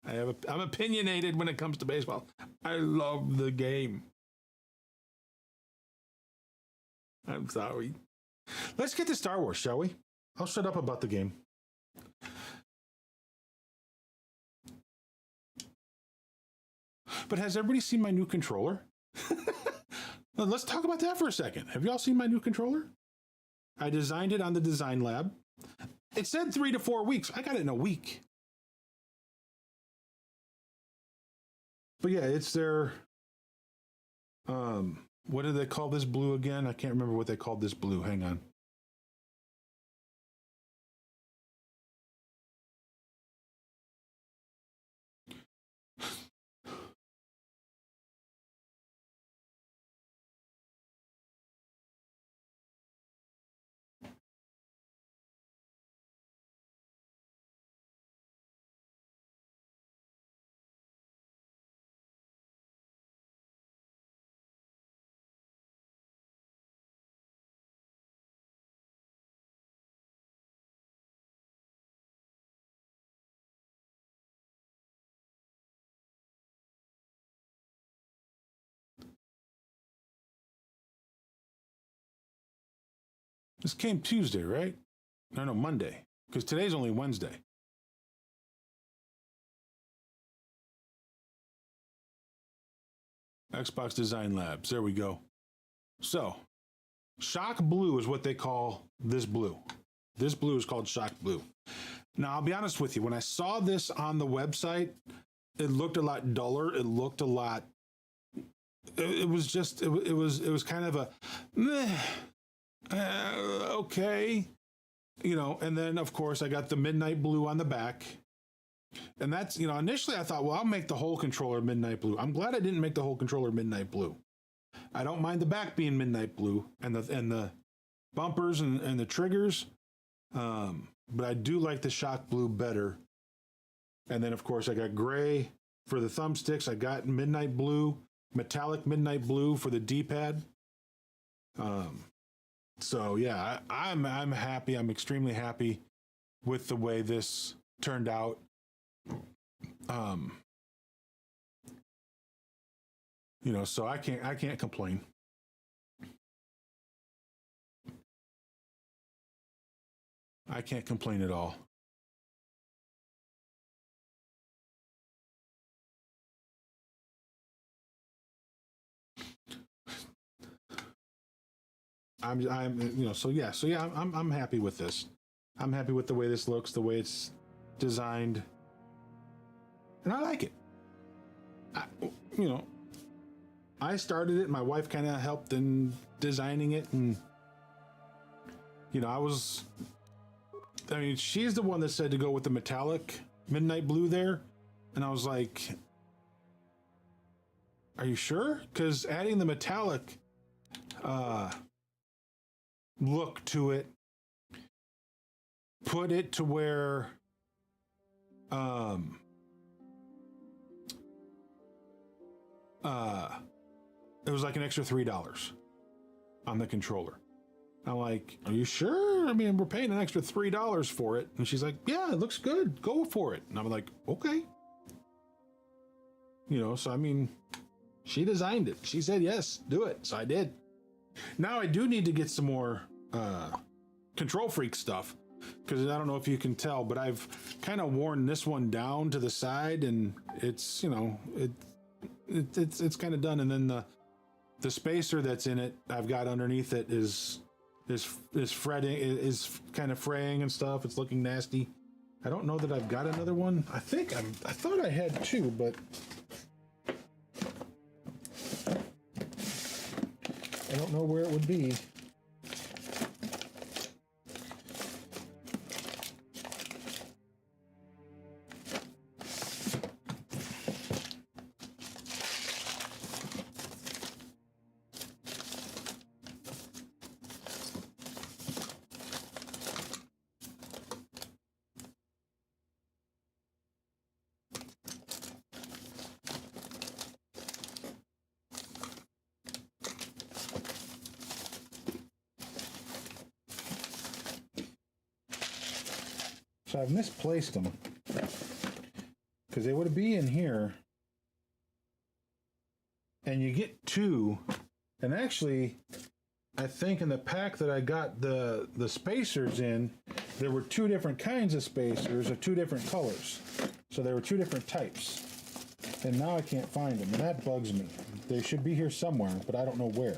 I'm opinionated when it comes to baseball. I love the game. I'm sorry. Let's get to Star Wars, shall we? I'll shut up about the game. But has everybody seen my new controller? Let's talk about that for a second. Have y'all seen my new controller? I designed it on the design lab. It said 3 to 4 weeks. I got it in a week. But yeah, it's their, what do they call this blue again? I can't remember what they called this blue. Hang on. This came Tuesday, right? No, Monday. Because today's only Wednesday. Xbox Design Labs. There we go. So, Shock Blue is what they call this blue. This blue is called Shock Blue. Now, I'll be honest with you. When I saw this on the website, it looked a lot duller. It looked a lot... It was kind of a... Meh. Okay, and then of course I got the midnight blue on the back, and that's, initially I thought, well, I'll make the whole controller midnight blue. I'm glad I didn't make the whole controller midnight blue. I don't mind the back being midnight blue and the bumpers and the triggers, but I do like the Shock Blue better. And then of course I got gray for the thumbsticks. I got midnight blue, metallic midnight blue for the D-pad. So yeah, I'm happy. I'm extremely happy with the way this turned out. So I can't complain. I can't complain at all. I'm happy with this. I'm happy with the way this looks, the way it's designed, and I like it. I started it. My wife kind of helped in designing it, and she's the one that said to go with the metallic midnight blue there, and I was like, "Are you sure?" Because adding the metallic look to it, put it to where it was like an extra $3 on the controller. I'm like, are you sure? I mean, we're paying an extra $3 for it. And she's like, yeah, it looks good. Go for it. And I'm like, okay. So I mean, she designed it. She said, yes, do it. So I did. Now I do need to get some more Control Freak stuff, because I don't know if you can tell, but I've kind of worn this one down to the side, and it's it's kind of done. And then the spacer that's in it, I've got underneath it is fretting, is kind of fraying and stuff. It's looking nasty. I don't know that I've got another one. I thought I had two, but I don't know where it would be. So I've misplaced them because they would be in here, and you get two. And actually, I think in the pack that I got the spacers in, there were two different kinds of spacers of two different colors. So there were two different types, and now I can't find them, and that bugs me. They should be here somewhere, but I don't know where.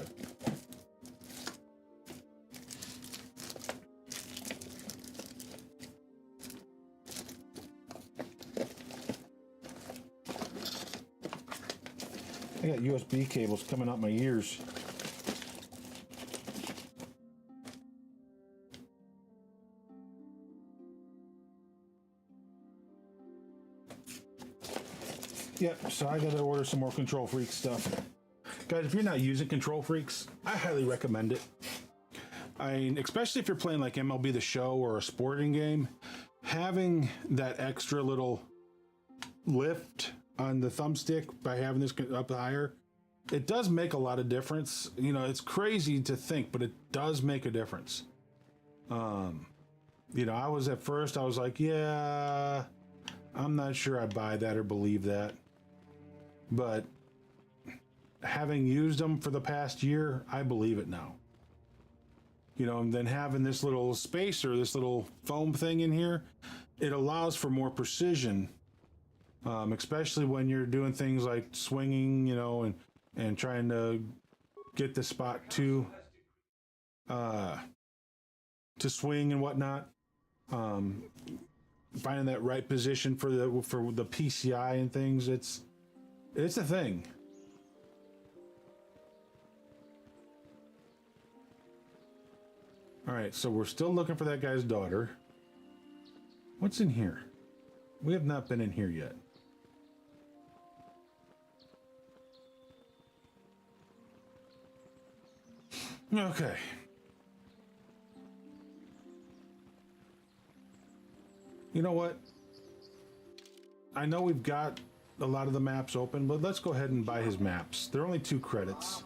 I got USB cables coming out my ears. Yep, so I gotta order some more Control Freak stuff. Guys, if you're not using Control Freaks, I highly recommend it. I mean, especially if you're playing like MLB The Show or a sporting game, having that extra little lift on the thumbstick by having this up higher, it does make a lot of difference. You know, it's crazy to think, but it does make a difference. You know, I was like, yeah, I'm not sure I buy that or believe that. But having used them for the past year, I believe it now. You know, and then having this little spacer, this little foam thing in here, it allows for more precision. Especially when you're doing things like swinging, you know, and trying to get the spot to swing and whatnot. Finding that right position for the PCI and things, it's a thing. All right, so we're still looking for that guy's daughter. What's in here? We have not been in here yet. Okay. You know what? I know we've got a lot of the maps open, but let's go ahead and buy his maps. They're only 2 credits.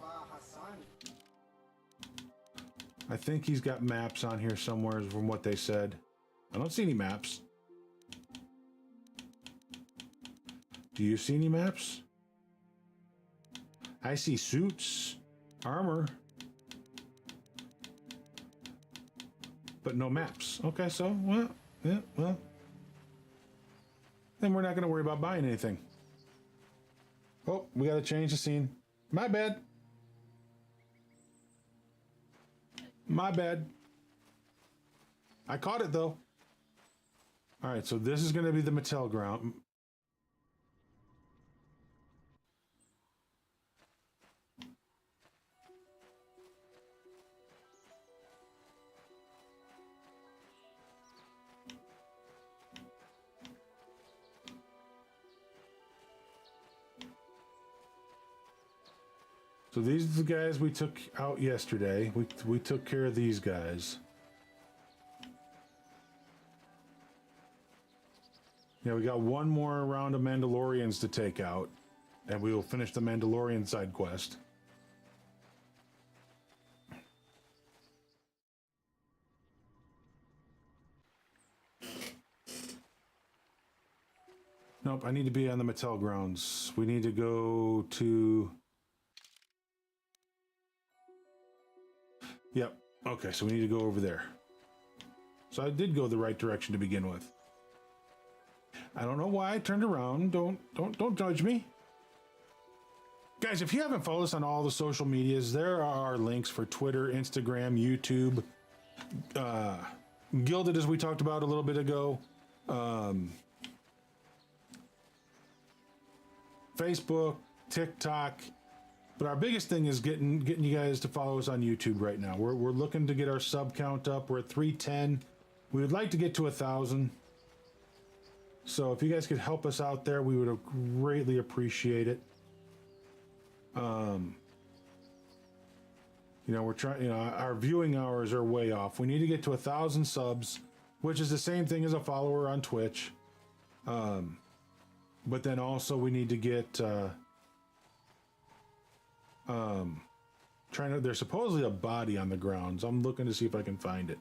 I think he's got maps on here somewhere from what they said. I don't see any maps. Do you see any maps? I see suits, armor, but no maps. Okay, so, well, yeah, well. Then we're not going to worry about buying anything. Oh, we got to change the scene. My bad. My bad. I caught it, though. All right, so this is going to be the Mattel ground. So these are the guys we took out yesterday. We took care of these guys. Yeah, we got one more round of Mandalorians to take out, and we will finish the Mandalorian side quest. Nope, I need to be on the Mattel grounds. We need to go to... Yep. Okay, so we need to go over there. So I did go the right direction to begin with. I don't know why I turned around. Don't judge me. Guys, if you haven't followed us on all the social medias, there are links for Twitter, Instagram, YouTube, Gilded, as we talked about a little bit ago, Facebook, TikTok, But our biggest thing is getting you guys to follow us on YouTube right now. We're looking to get our sub count up. We're at 310. We would like to get to 1,000. So if you guys could help us out there, we would greatly appreciate it. You know, we're trying. You know, our viewing hours are way off. We need to get to 1,000 subs, which is the same thing as a follower on Twitch. But then also we need to get. There's supposedly a body on the grounds. I'm looking to see if I can find it.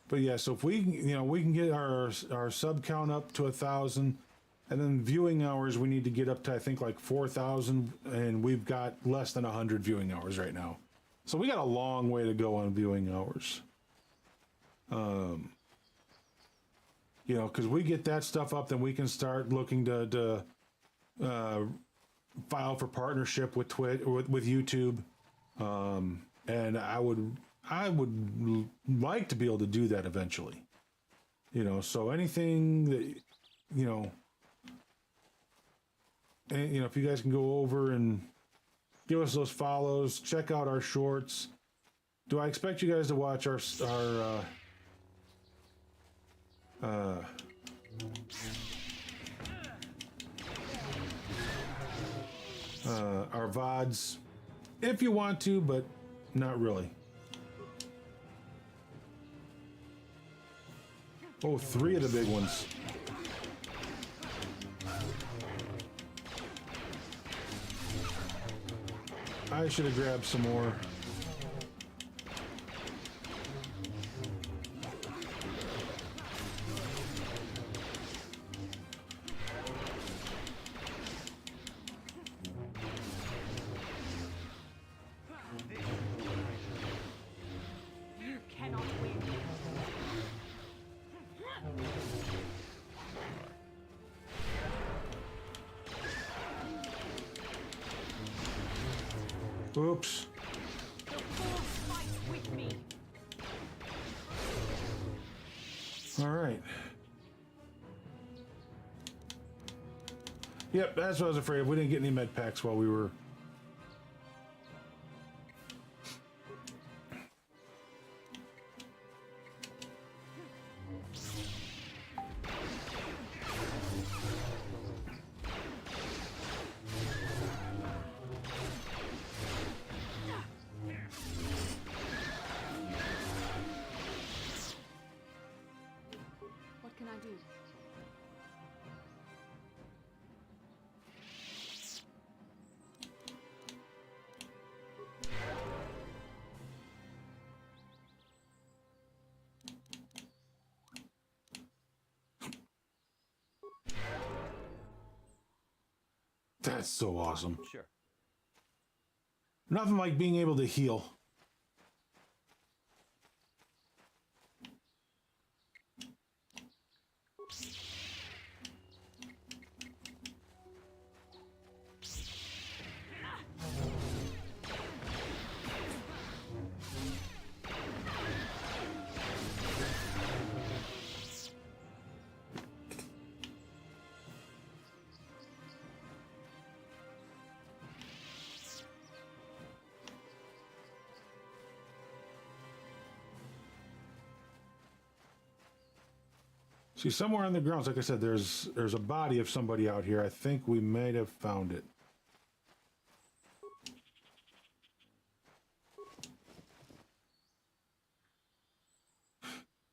But yeah, so if we can get our sub count up to 1,000, and then viewing hours we need to get up to I think like 4,000, and we've got less than 100 viewing hours right now. So we got a long way to go on viewing hours. You know, because we get that stuff up, then we can start looking to file for partnership with with YouTube, and I would like to be able to do that eventually. You know, so anything that, you know, and, you know, if you guys can go over and give us those follows, check out our shorts. Do I expect you guys to watch our VODs? If you want to, but not really. Oh, 3 of the big ones. I should have grabbed some more. Oops. All right. Yep, that's what I was afraid of. We didn't get any med packs while we were... What can I do? That's so awesome. Sure. Nothing like being able to heal. See, somewhere on the grounds, like I said, there's a body of somebody out here. I think we might have found it.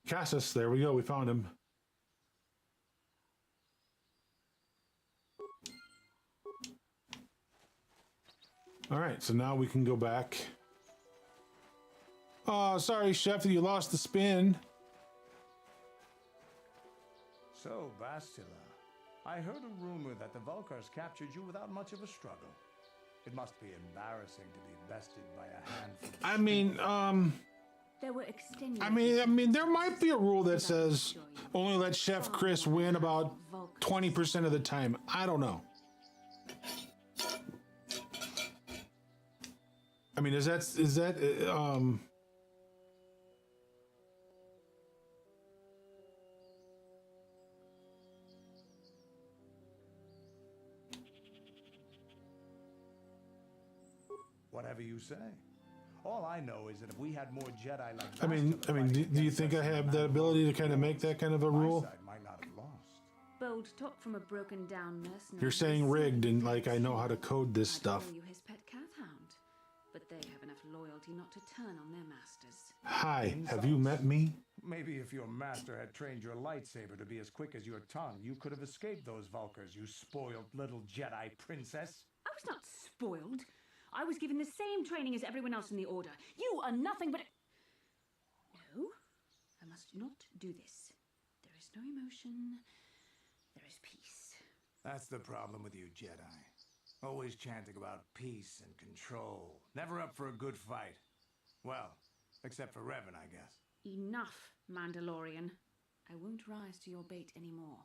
Cassis, there we go. We found him. All right, so now we can go back. Oh, sorry, Chef, you lost the spin. So, Bastila, I heard a rumor that the Vulkars captured you without much of a struggle. It must be embarrassing to be bested by a handful of... I mean, There were extenuating. I mean, there might be a rule that says only let Chef Chris win about 20% of the time. I don't know. I mean, is that Whatever you say. All I know is that if we had more Jedi like I mean, do you think I have that ability to kind of make that kind of a rule? My side might not have lost. Bold talk from a broken down mercenary. You're saying rigged and like I know how to code this stuff. I'd call you his pet cat-hound, but they have enough loyalty not to turn on their masters. Hi, have you met me? Maybe if your master had trained your lightsaber to be as quick as your tongue, you could have escaped those Vulkars, you spoiled little Jedi princess. I was not spoiled. I was given the same training as everyone else in the Order. You are nothing but... No, I must not do this. There is no emotion. There is peace. That's the problem with you Jedi. Always chanting about peace and control. Never up for a good fight. Well, except for Revan, I guess. Enough, Mandalorian. I won't rise to your bait anymore.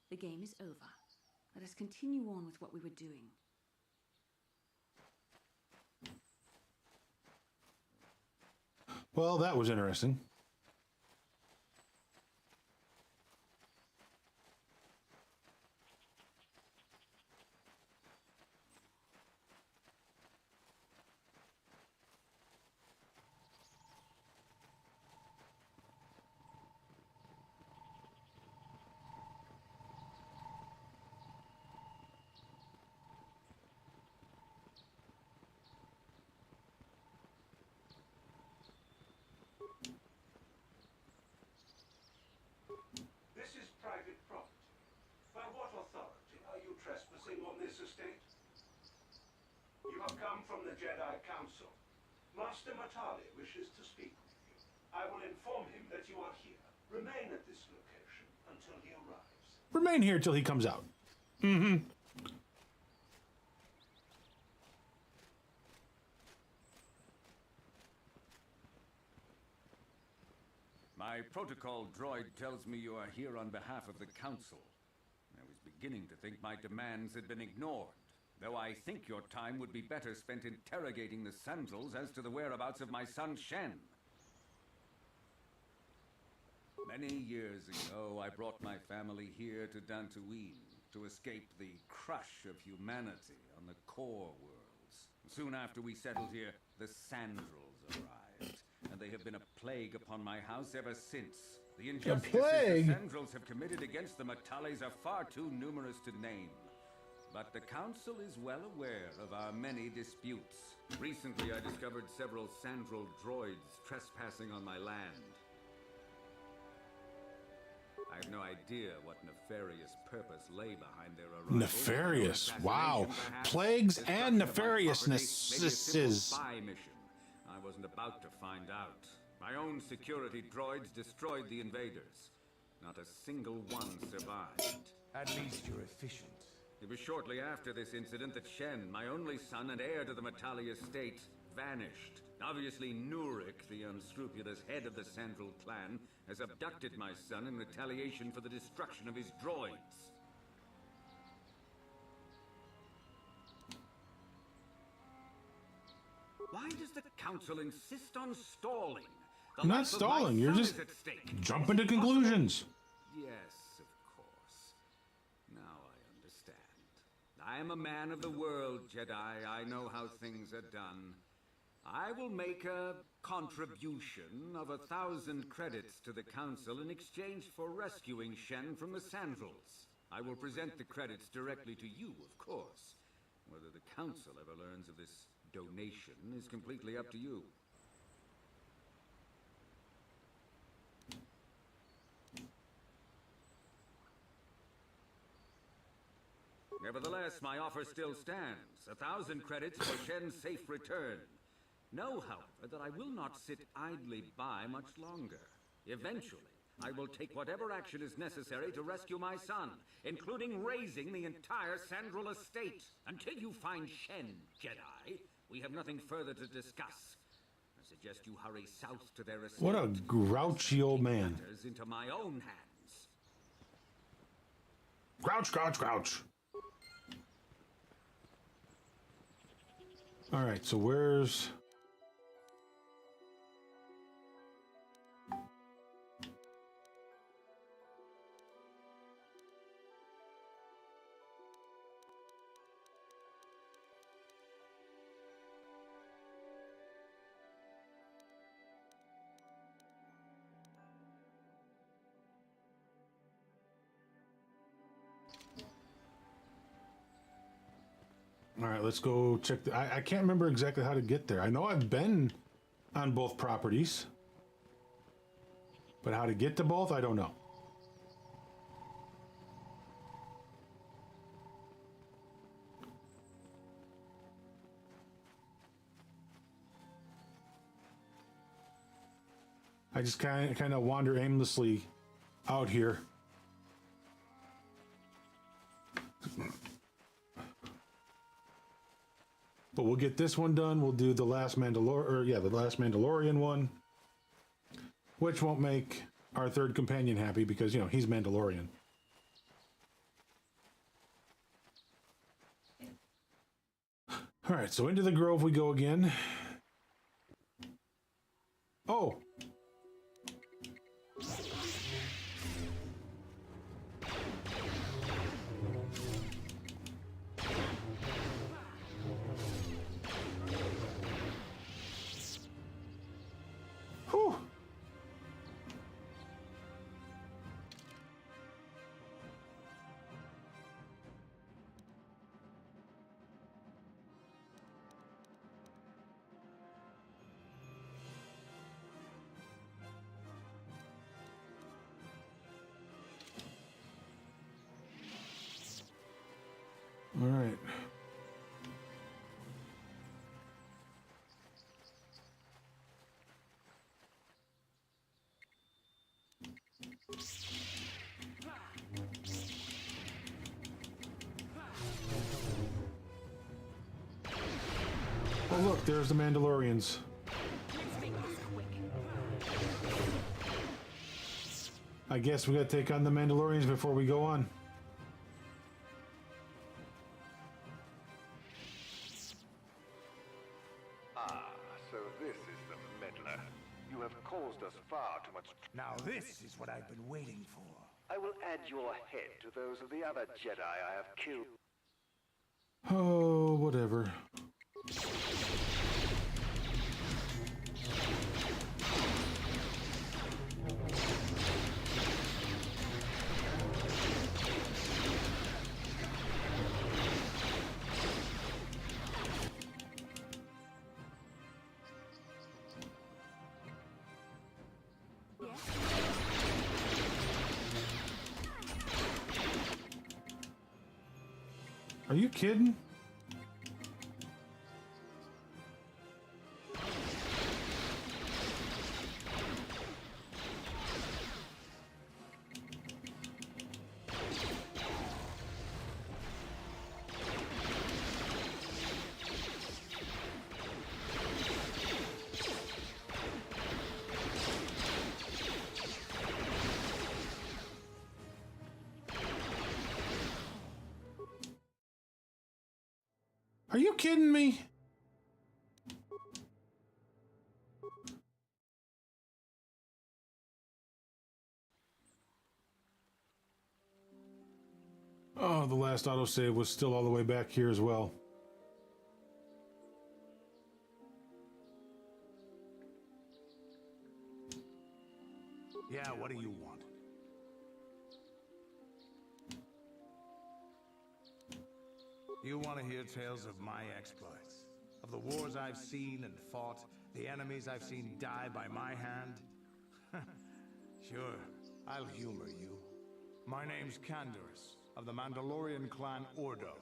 The game is over. Let us continue on with what we were doing. Well, that was interesting. This is private property. By what authority are you trespassing on this estate? You have come from the Jedi Council. Master Matali wishes to speak with you. I will inform him that you are here. Remain at this location until he arrives. Remain here till he comes out. Mm-hmm. My protocol droid tells me you are here on behalf of the Council. I was beginning to think my demands had been ignored, though I think your time would be better spent interrogating the Sandals as to the whereabouts of my son Shen. Many years ago, I brought my family here to Dantooine to escape the crush of humanity on the core worlds. Soon after we settled here, the Sandals arrived, and they have been a plague upon my house ever since. The injustices plague? the Sandals have committed against the Matales are far too numerous to name. But the Council is well aware of our many disputes. Recently, I discovered several Sandral droids trespassing on my land. I have no idea what nefarious purpose lay behind their arrival. Nefarious. Wow. Assassination, perhaps. Plagues Destruction and of my nefariousness. property, maybe a simple spy mission. I wasn't about to find out. My own security droids destroyed the invaders. Not a single one survived. At least you're efficient. It was shortly after this incident that Shen, my only son and heir to the Matali estate, vanished. Obviously, Nurik, the unscrupulous head of the Sandral clan, has abducted my son in retaliation for the destruction of his droids. Why does the Council insist on stalling? The I'm not life of my stalling, you're son just is at stake. jumping to conclusions. Yes, of course. Now I understand. I am a man of the world, Jedi. I know how things are done. I will make a contribution of 1,000 credits to the Council in exchange for rescuing Shen from the Sandals. I will present the credits directly to you, of course. Whether the Council ever learns of this donation is completely up to you. Nevertheless, my offer still stands. 1,000 credits for Shen's safe return. Know, however, that I will not sit idly by much longer. Eventually, I will take whatever action is necessary to rescue my son, including raising the entire Sandral estate. Until you find Shen, Jedi, we have nothing further to discuss. I suggest you hurry south to their estate. What a grouchy old man. Matters into my own hands. Grouch, grouch, grouch. All right, so where's... All right, let's go check the... I can't remember exactly how to get there. I know I've been on both properties, but how to get to both, I don't know. I just kind of wander aimlessly out here. But we'll get this one done. We'll do the last the last Mandalorian one, which won't make our third companion happy because, you know, he's Mandalorian. All right, so into the grove we go again. Oh. Whew. All right. Oh, look, there's the Mandalorians. Let's make this quick. I guess we gotta take on the Mandalorians before we go on. So this is the meddler. You have caused us far too much. Now this is what I've been waiting for. I will add your head to those of the other Jedi I have killed. Oh, whatever. Are you kidding? Are you kidding me? Oh, the last autosave was still all the way back here as well. Yeah, what do you want? You want to hear tales of my exploits, of the wars I've seen and fought, the enemies I've seen die by my hand? Sure, I'll humor you. My name's Canderous, of the Mandalorian clan Ordo.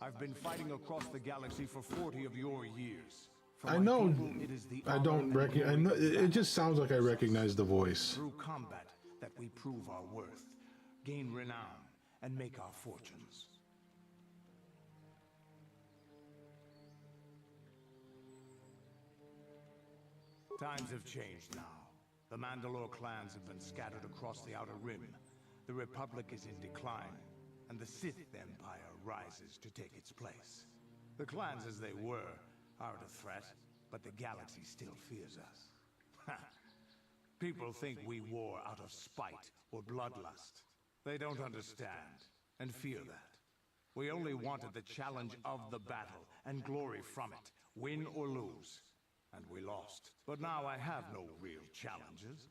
I've been fighting across the galaxy for 40 of your years. For I my know. people, it is the I honor don't and recognize. I glory know, to it just sounds like I recognize the voice. through combat that we prove our worth, gain renown, and make our fortunes. Times have changed now. The Mandalore clans have been scattered across the Outer Rim. The Republic is in decline, and the Sith Empire rises to take its place. The clans as they were aren't a threat, but the galaxy still fears us. People think we war out of spite or bloodlust. They don't understand, and fear that. We only wanted the challenge of the battle, and glory from it, win or lose. And we lost. But now I have no real challenges.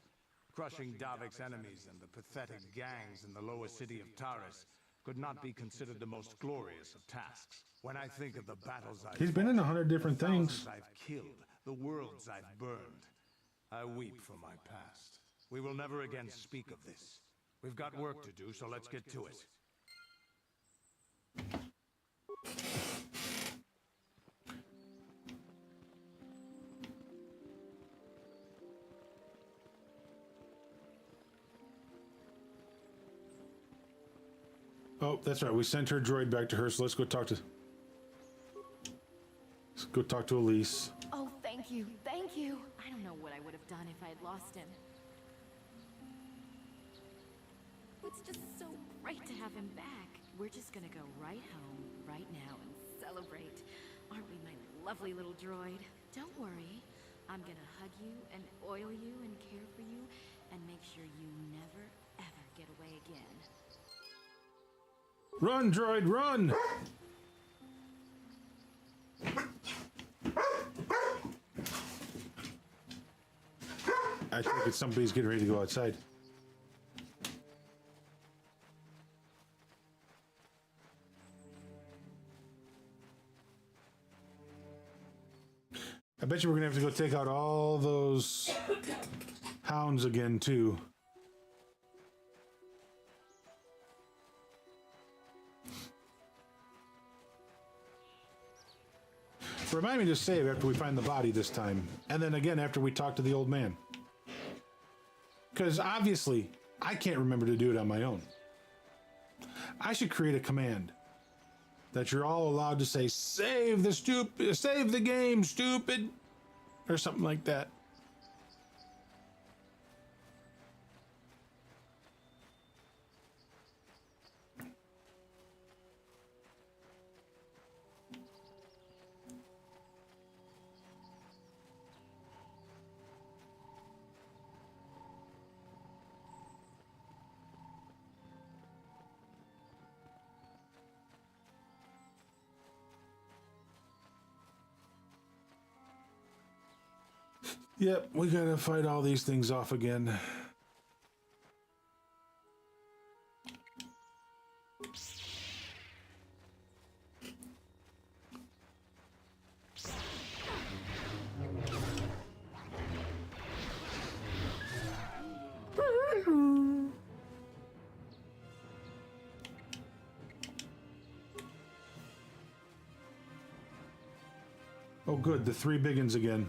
Crushing Davik's enemies and the pathetic gangs in the lower city of Taris could not be considered the most glorious of tasks. When I think of the battles I've He's been in 100 different the things. thousands I've killed, the worlds I've burned, I weep for my past. We will never again speak of this. We've got work to do, so let's get to it. Oh, that's right. We sent her droid back to her, so let's go talk to Elise. Oh, thank you, thank you. I don't know what I would have done if I had lost him. It's just so great to have him back. We're just gonna go right home, right now, and celebrate. Aren't we, my lovely little droid? Don't worry. I'm gonna hug you and oil you and care for you and make sure you never, ever get away again. Run, droid, run! I think it's somebody's getting ready to go outside. I bet you we're gonna have to go take out all those hounds again, too. Remind me to save after we find the body this time. And then again after we talk to the old man. Because obviously, I can't remember to do it on my own. I should create a command that you're all allowed to say, save the game, stupid, or something like that. Yep, we gotta fight all these things off again. Oh good, the three big ones again.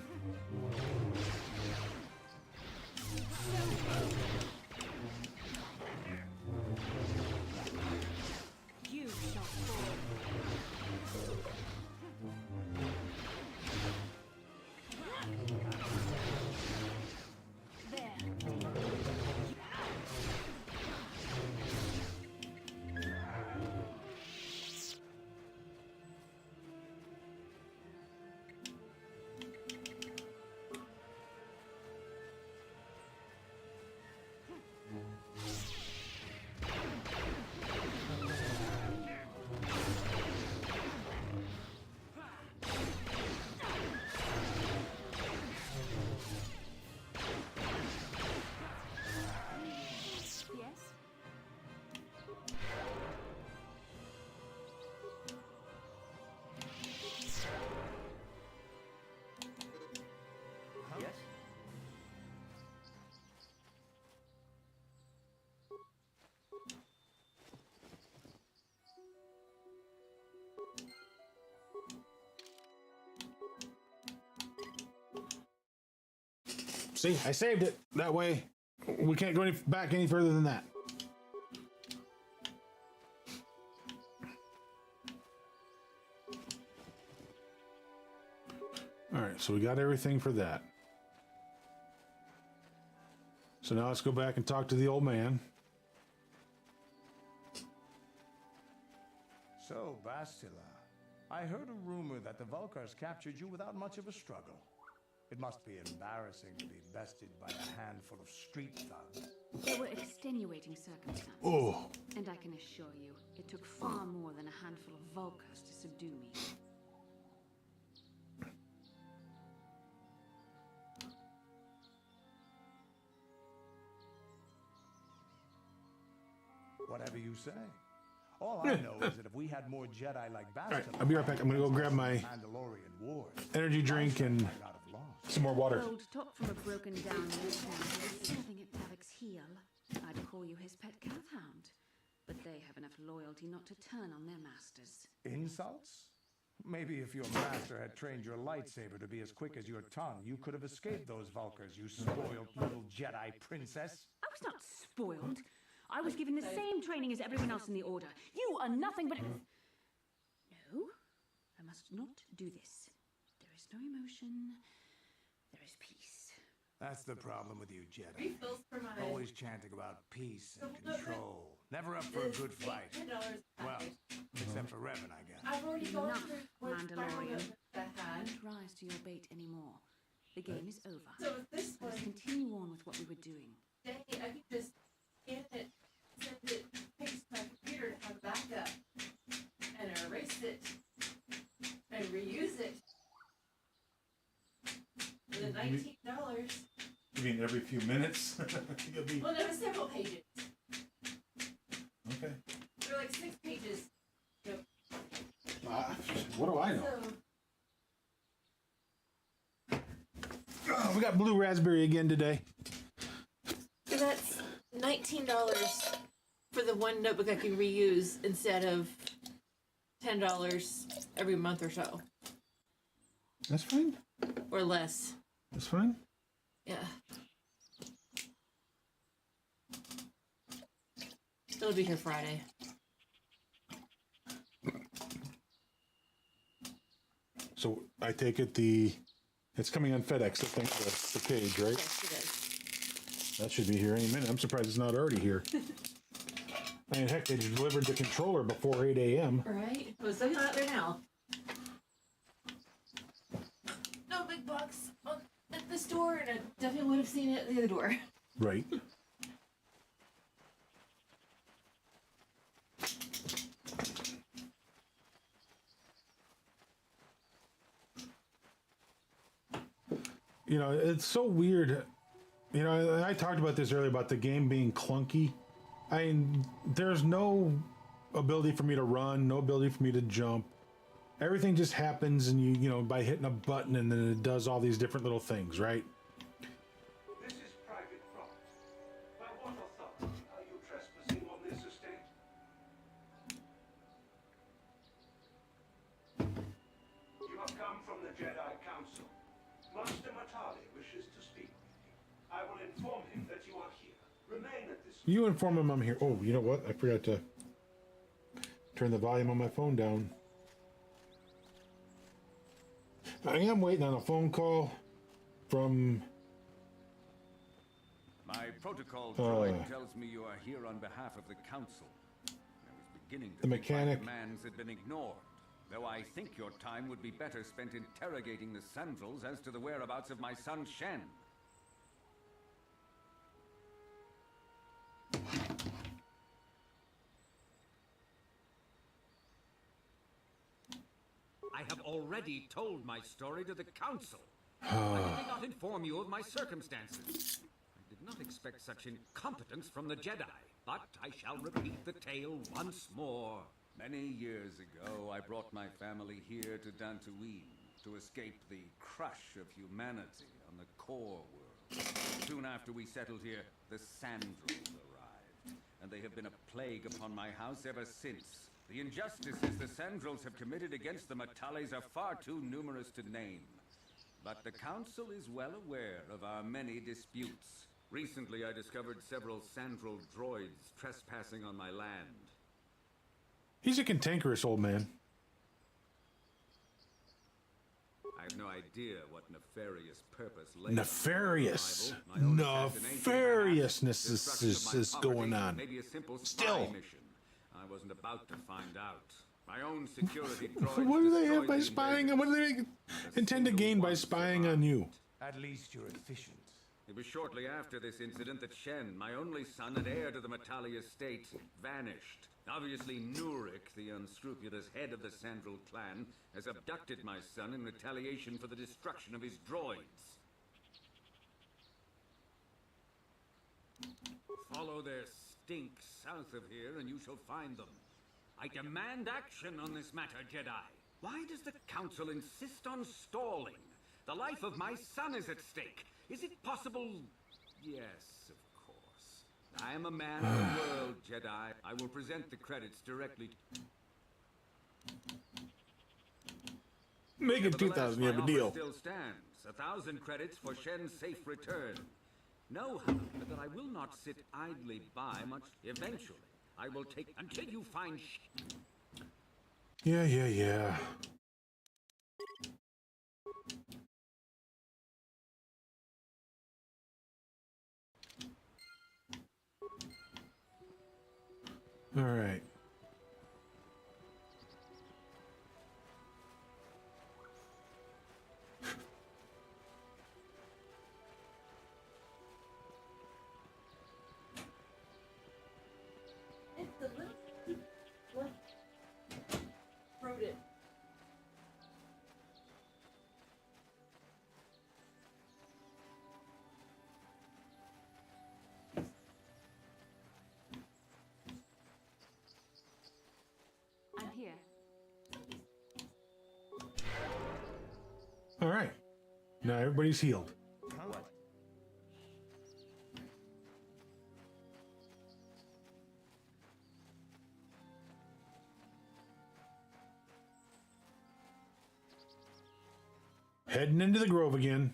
You shall fall. There. Yes? Yes? See, I saved it. That way, we can't go back any further than that. All right, so we got everything for that. So now let's go back and talk to the old man. So, Bastila, I heard a rumor that the Vulkars captured you without much of a struggle. It must be embarrassing to be bested by a handful of street thugs. There were extenuating circumstances. Oh. And I can assure you, it took far more than a handful of Vulkars to subdue me. Whatever you say. All I know is that if we had more Jedi like Bastila... Alright, I'll be right back. I'm gonna go grab my Mandalorian Wars, energy drink and might not have lost. some more water. Old top from a broken down lieutenant who was serving at Davic's heel. I'd call you his pet calfhound. But they have enough loyalty not to turn on their masters. Insults? Maybe if your master had trained your lightsaber to be as quick as your tongue, you could have escaped those Vulkars, you spoiled little Jedi princess. I was not spoiled. I was given the same training as everyone else in the Order. You are nothing but... No, I must not do this. There is no emotion. There is peace. That's the problem with you, Jedi. Always chanting about peace and control. Never up for a good fight. Well, except for Revan, I guess. I've already gone Enough, through Mandalorian. that had. Don't rise to your bait anymore. The game is over. So with this Let one, us continue on with what we were doing. dang it, I could just scan it, send it, paste to my computer to have backup, and erase it, and reuse it. For the $19. You mean every few minutes? You'll be... Well, there were several pages. Okay. There were like 6 pages. Yep. What do I know? So, Oh, we got blue raspberry again today. so that's $19 for the one notebook I can reuse instead of $10 every month or so, That's fine. or less. That's fine. Yeah. It'll be here Friday. So I take it it's coming on FedEx, I think, the cage, right? Yes, it is. That should be here any minute. I'm surprised it's not already here. I mean, heck, they delivered the controller before 8 a.m. Right? Well, it's still out there now. No big box at the store, and I definitely would have seen it at the other door. Right. You know, it's so weird. You know, I talked about this earlier about the game being clunky. I mean, there's no ability for me to run, no ability for me to jump. Everything just happens, and you know, by hitting a button, and then it does all these different little things, right? This is private property. By what authority are you trespassing on this estate? You have come from the Jedi Council. Master Matali wishes to speak with you. I will inform him that you are here. Remain at this... You inform him I'm here. Oh, you know what? I forgot to turn the volume on my phone down. I am waiting on a phone call from... My protocol droid tells me you are here on behalf of the Council. I was beginning to The think my mechanic. demands had been ignored. Though I think your time would be better spent interrogating the Sandrels as to the whereabouts of my son Shen. I have already told my story to the Council. I did not inform you of my circumstances. I did not expect such incompetence from the Jedi, but I shall repeat the tale once more. Many years ago, I brought my family here to Dantooine to escape the crush of humanity on the core world. Soon after we settled here, the Sandrels arrived, and they have been a plague upon my house ever since. The injustices the Sandrels have committed against the Matales are far too numerous to name. But the Council is well aware of our many disputes. Recently, I discovered several Sandrel droids trespassing on my land. He's a cantankerous old man. I have no idea what nefarious purpose lay Nefarious. my own assassination, Nefariousness destruction of my is going property, on. maybe a simple spy Still. mission. I wasn't about to find out. My own security droids What do they have destroyed by the spying? invaders. What do they intend to gain by spying on you? At least you're efficient. It was shortly after this incident that Shen, my only son and heir to the Matali estate, vanished. Obviously, Nurik, the unscrupulous head of the Sandral clan, has abducted my son in retaliation for the destruction of his droids. Follow their stink south of here and you shall find them. I demand action on this matter, Jedi. Why does the Council insist on stalling? The life of my son is at stake. Is it possible? Yes, of course. I am a man of the world, Jedi. I will present the credits directly to... Make it 2,000, you have a deal. Still stands. 1,000 credits for Shen's safe return. Know, however, that I will not sit idly by much. Eventually, I will take until you find. Yeah. All right. It's the little what wrote it. I'm here. All right. Now everybody's healed. Heading into the grove again.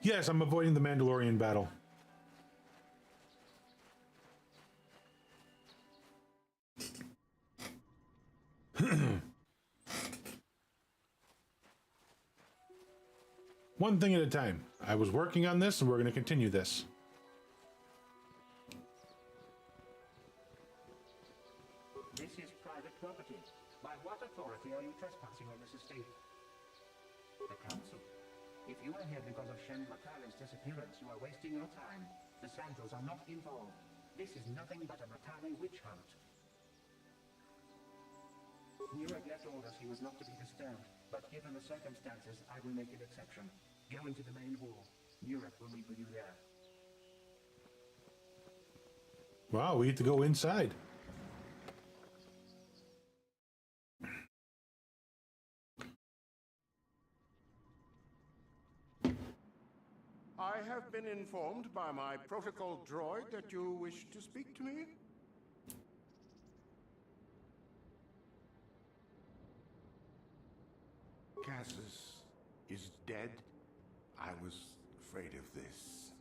Yes, I'm avoiding the Mandalorian battle. One thing at a time. I was working on this, and we're going to continue this. This is private property. By what authority are you trespassing on this estate? The Council. If you are here because of Shen Matali's disappearance, you are wasting your time. The Sandrals are not involved. This is nothing but a Matali witch hunt. Nurek left orders he was not to be disturbed, but given the circumstances, I will make an exception. Go into the main hall. Nurek will meet with you there. Wow, we get to go inside. I have been informed by my protocol droid that you wish to speak to me. Cassius is dead? I was afraid of this.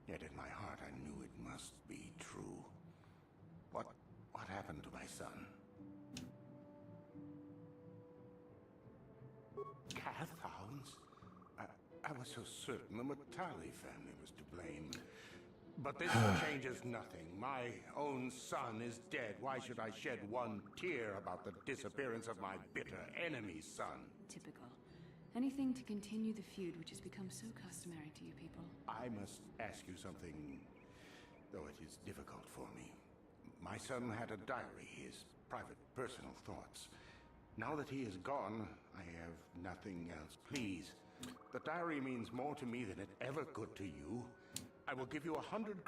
Yet in my heart I knew it must be true. What happened to my son? Cath hounds? I was so certain the Matali family was to blame. But this changes nothing. My own son is dead. Why should I shed one tear about the disappearance of my bitter enemy's son? Typical. Anything to continue the feud which has become so customary to you people. I must ask you something, though it is difficult for me. My son had a diary, his private, personal thoughts. Now that he is gone, I have nothing else. Please, the diary means more to me than it ever could to you. I will give you 100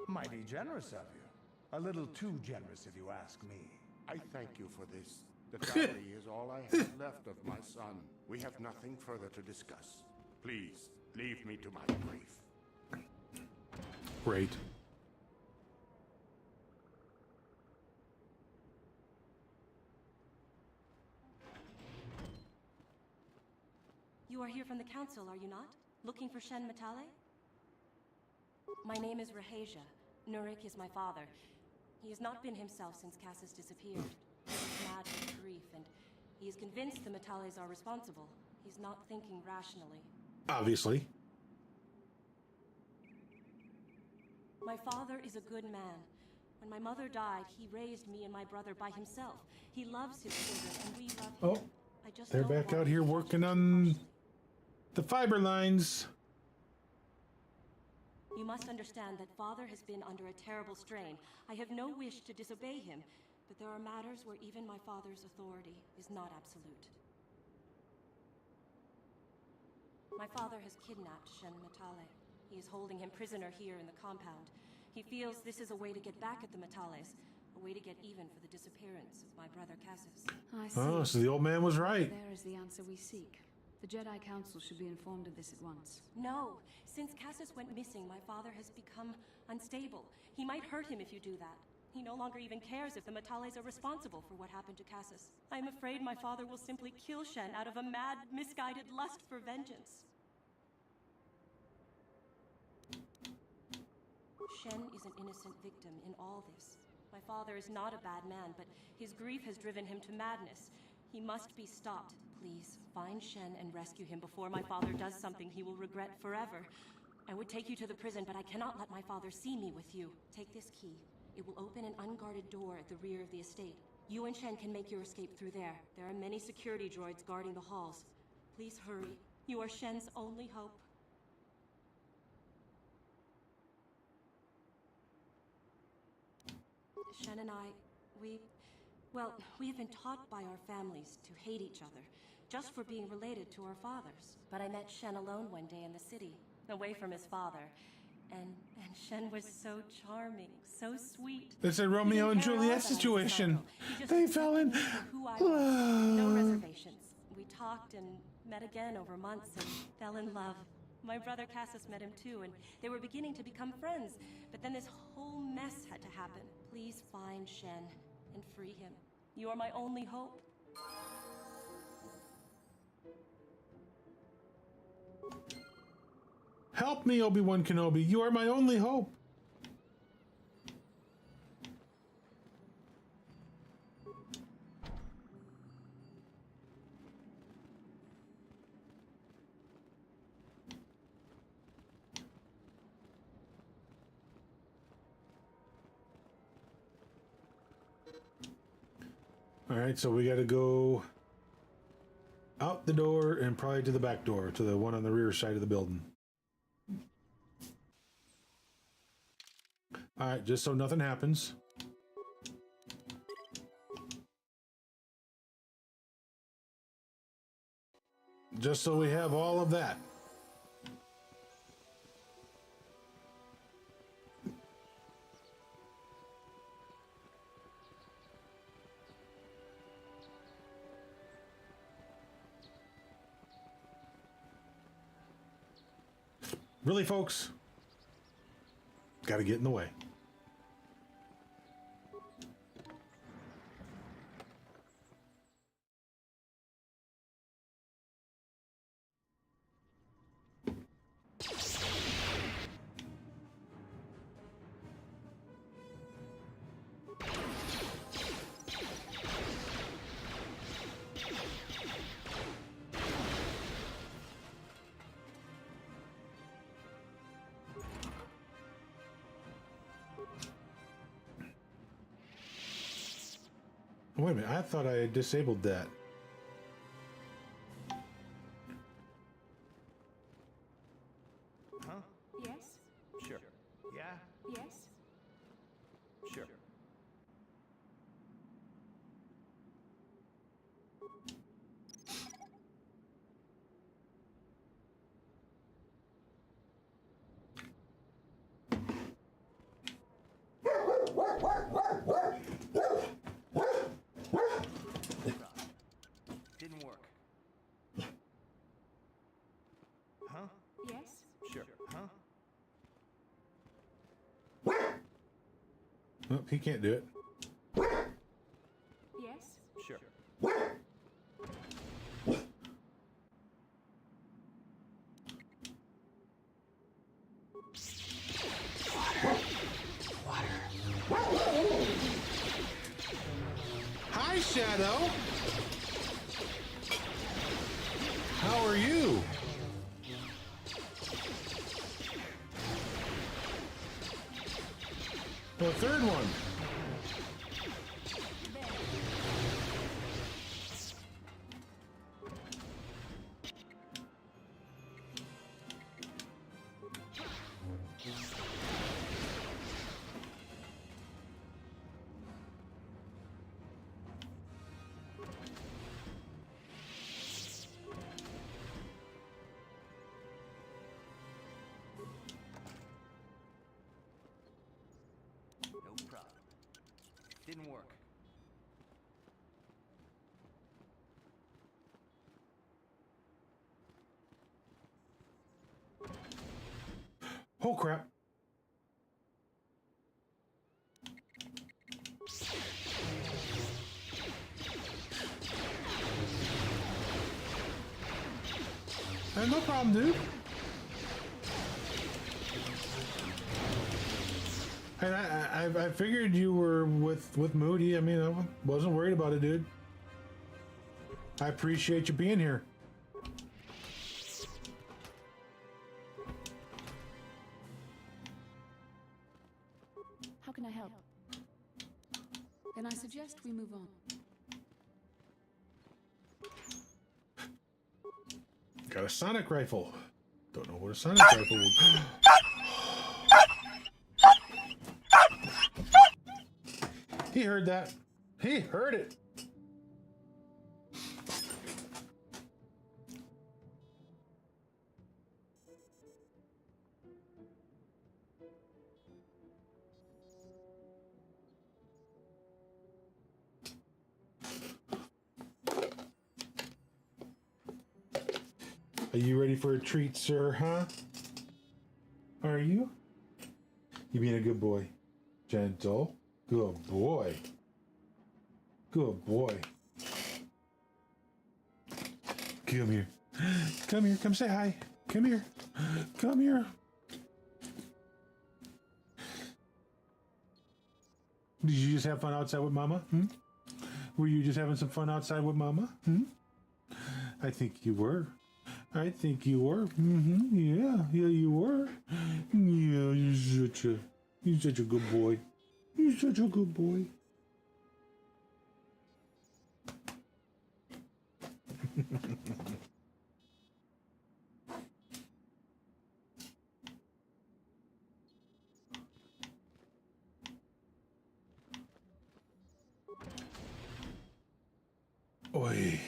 Mighty generous of you. A little too generous, if you ask me. I thank you for this. The diary is all I have left of my son. We have nothing further to discuss. Please, Leave me to my grief. Great. You are here from the council, are you not? Looking for Shen Matale? My name is Rahasia. Nurik is my father. He has not been himself since Cassis disappeared. He is mad with grief, and he is convinced the Matales are responsible. He's not thinking rationally. Obviously. My father is a good man. When my mother died, he raised me and my brother by himself. He loves his children, and we love him. Oh, I just they're don't back want out to here judge working him on harshly. the fiber lines. You must understand that Father has been under a terrible strain. I have no wish to disobey him, but there are matters where even my father's authority is not absolute. My father has kidnapped Shen Matale. He is holding him prisoner here in the compound. He feels this is a way to get back at the Matales, a way to get even for the disappearance of my brother Cassis. I see. Oh, so the old man was right. There is the answer we seek. The Jedi Council should be informed of this at once. No! Since Cassis went missing, my father has become unstable. He might hurt him if you do that. He no longer even cares if the Matales are responsible for what happened to Cassis. I am afraid my father will simply kill Shen out of a mad, misguided lust for vengeance. Shen is an innocent victim in all this. My father is not a bad man, but his grief has driven him to madness. He must be stopped. Please, find Shen and rescue him before my father does something he will regret forever. I would take you to the prison, but I cannot let my father see me with you. Take this key. It will open an unguarded door at the rear of the estate. You and Shen can make your escape through there. There are many security droids guarding the halls. Please hurry. You are Shen's only hope. Shen and I, we have been taught by our families to hate each other, just for being related to our fathers. But I met Shen alone one day in the city, away from his father. And Shen was so charming, so sweet. It's a Romeo and Juliet situation. They fell in love. love. No reservations. We talked and met again over months and fell in love. My brother Cassis met him too, and they were beginning to become friends. But then this whole mess had to happen. Please find Shen and free him. You are my only hope. Help me, Obi-Wan Kenobi. You are my only hope. All right, so we got to go out the door and probably to the back door, to the one on the rear side of the building. All right, just so nothing happens. Just so we have all of that. Really, folks? Got to get in the way. Wait a minute, I thought I had disabled that. Huh? Yes? Sure. Yeah? Yes? Sure. Didn't work. Huh? Yes? Nope, he can't do it. Yes? Sure. Hi, Shadow. How are you? The third one. No problem. Didn't work. Oh, crap. No problem, dude. And I figured you were with Moody. I mean, I wasn't worried about it, dude. I appreciate you being here. How can I help? Then I suggest we move on. Got a sonic rifle. Don't know what a sonic rifle will do. He heard that. He heard it. Are you ready for a treat, sir, huh? Are you? You being a good boy. Gentle. Good boy. Good boy. Come here. Come here. Come say hi. Come here. Come here. Did you just have fun outside with Mama? Were you just having some fun outside with Mama? I think you were. I think you were. Yeah, you were. Yeah, you're such a good boy. You're such a good boy. Oi.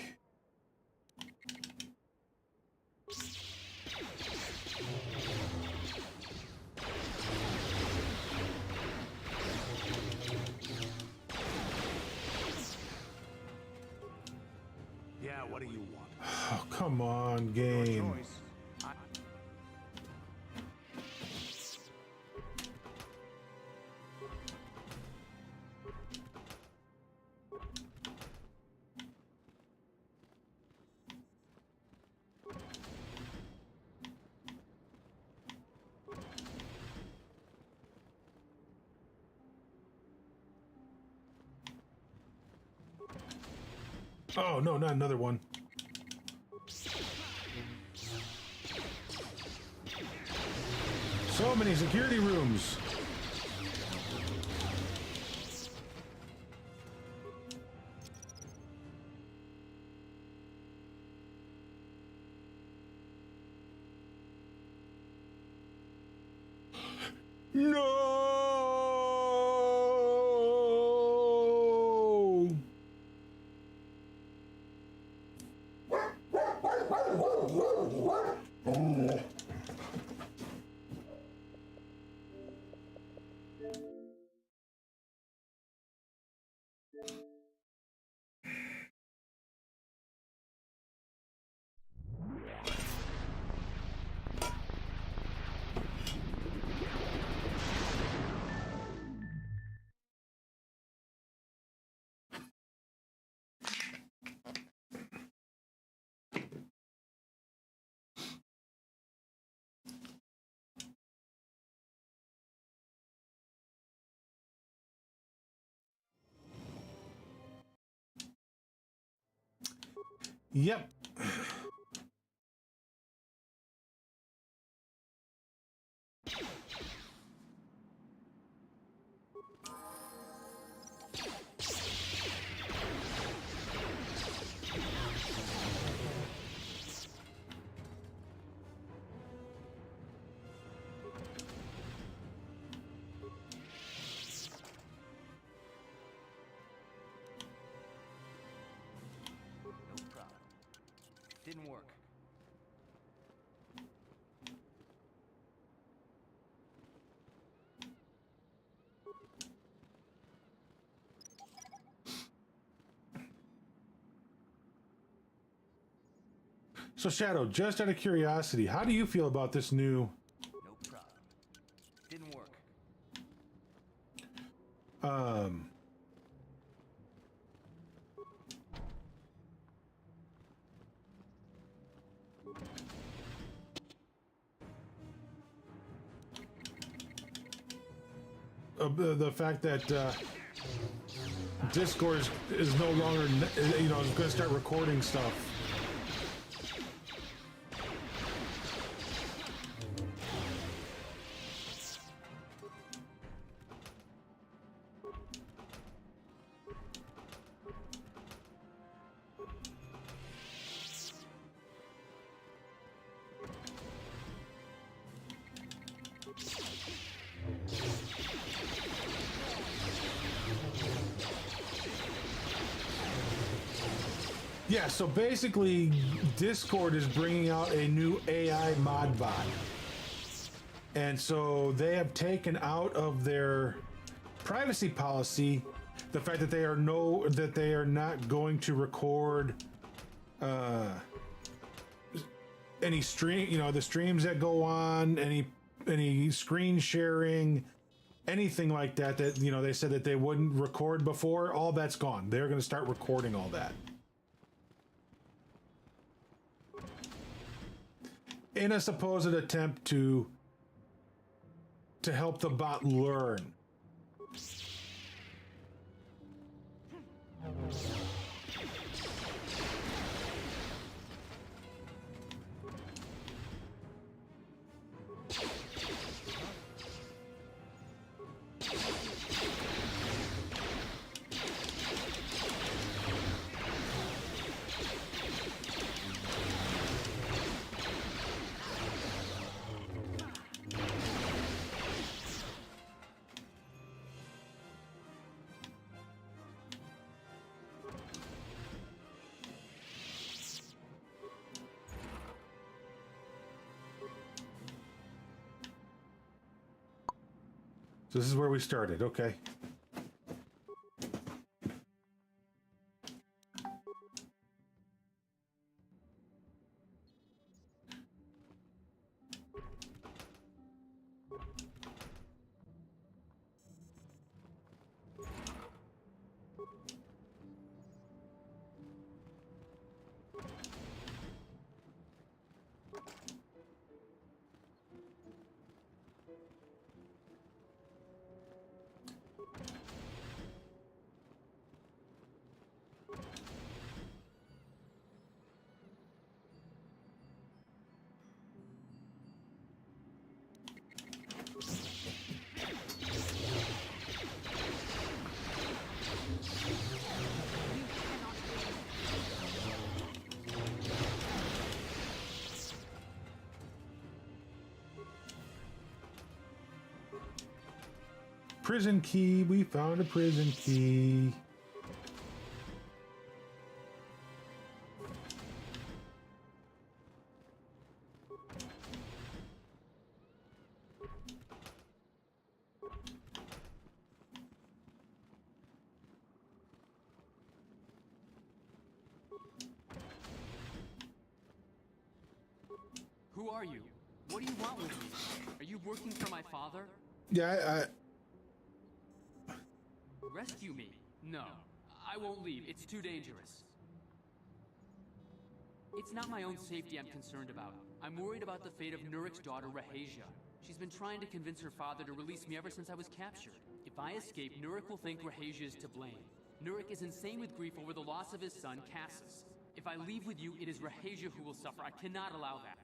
Yeah, what do you want? Oh, come on, Your game. choice. Oh, no, not another one. So many security rooms. No! Yep. No problem. Didn't work. So Shadow, just out of curiosity, how do you feel about this new No problem. Didn't work. the fact that Discord is no longer, you know, is going to start recording stuff. Yeah, so basically, Discord is bringing out a new AI mod bot. And so they have taken out of their privacy policy the fact that they are not going to record any stream, you know, the streams that go on, any screen sharing, anything like that, that, you know, they said that they wouldn't record before. All that's gone. They're going to start recording all that. In a supposed attempt to help the bot learn. So this is where we started, okay. Prison key, we found a prison key. Who are you? What do you want with me? Are you working for my father? Yeah, Rescue me? No. I won't leave. It's too dangerous. It's not my own safety I'm concerned about. I'm worried about the fate of Nurik's daughter, Rahasia. She's been trying to convince her father to release me ever since I was captured. If I escape, Nurik will think Rahasia is to blame. Nurik is insane with grief over the loss of his son, Cassus. If I leave with you, it is Rahasia who will suffer. I cannot allow that.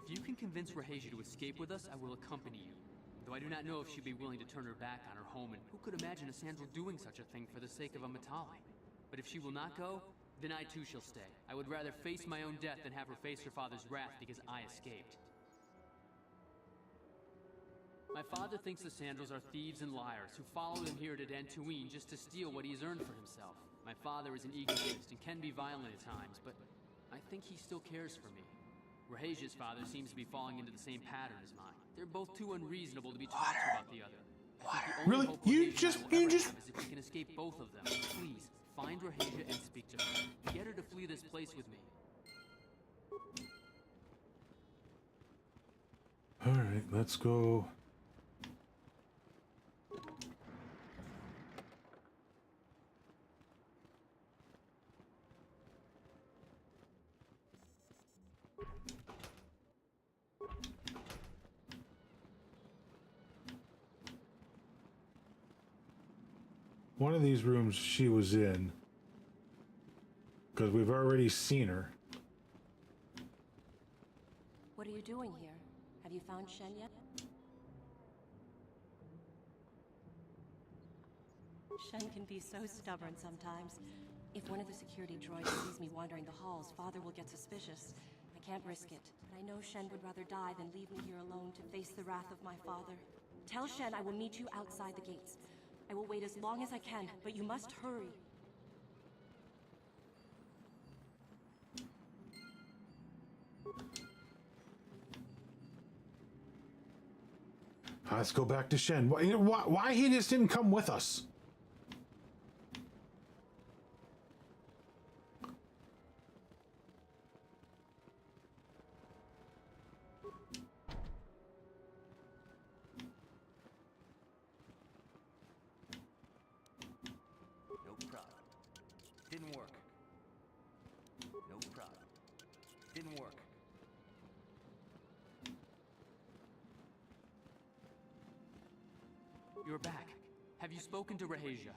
If you can convince Rahasia to escape with us, I will accompany you. Though I do not know if she'd be willing to turn her back on her home, and who could imagine a Sandral doing such a thing for the sake of a Matali? But if she will not go, then I too shall stay. I would rather face my own death than have her face her father's wrath because I escaped. My father thinks the Sandrals are thieves and liars who followed him here to Dantooine just to steal what he has earned for himself. My father is an egotist and can be violent at times, but I think he still cares for me. Rahasia's father seems to be falling into the same pattern as mine. They're both too unreasonable to be talked to about the other. Really? You just is if we can escape both of them. Please, find Rahasia and speak to her. Get her to flee this place with me. Alright, let's go. One of these rooms she was in, because we've already seen her. What are you doing here? Have you found Shen yet? Shen can be so stubborn sometimes. If one of the security droids sees me wandering the halls, Father will get suspicious. I can't risk it, but I know Shen would rather die than leave me here alone to face the wrath of my father. Tell Shen I will meet you outside the gates. I will wait as long as I can, but you must hurry. Let's go back to Shen. Why he just didn't come with us? No problem. Didn't work. No problem. Didn't work. You're back. Have you spoken to Rahasia?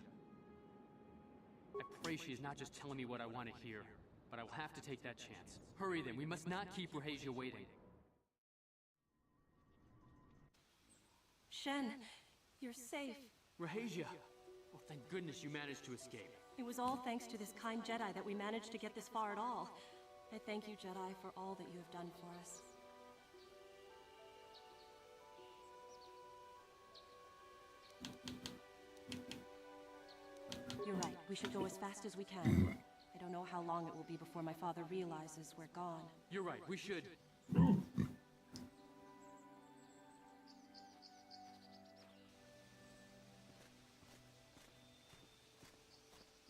I pray she is not just telling me what I want to hear, but I will have to take that chance. Hurry then, we must not keep Rahasia waiting. Shen, you're safe. Rahasia! Oh, thank goodness you managed to escape. It was all thanks to this kind Jedi that we managed to get this far at all. I thank you, Jedi, for all that you have done for us. You're right. We should go as fast as we can. I don't know how long it will be before my father realizes we're gone. You're right, we should.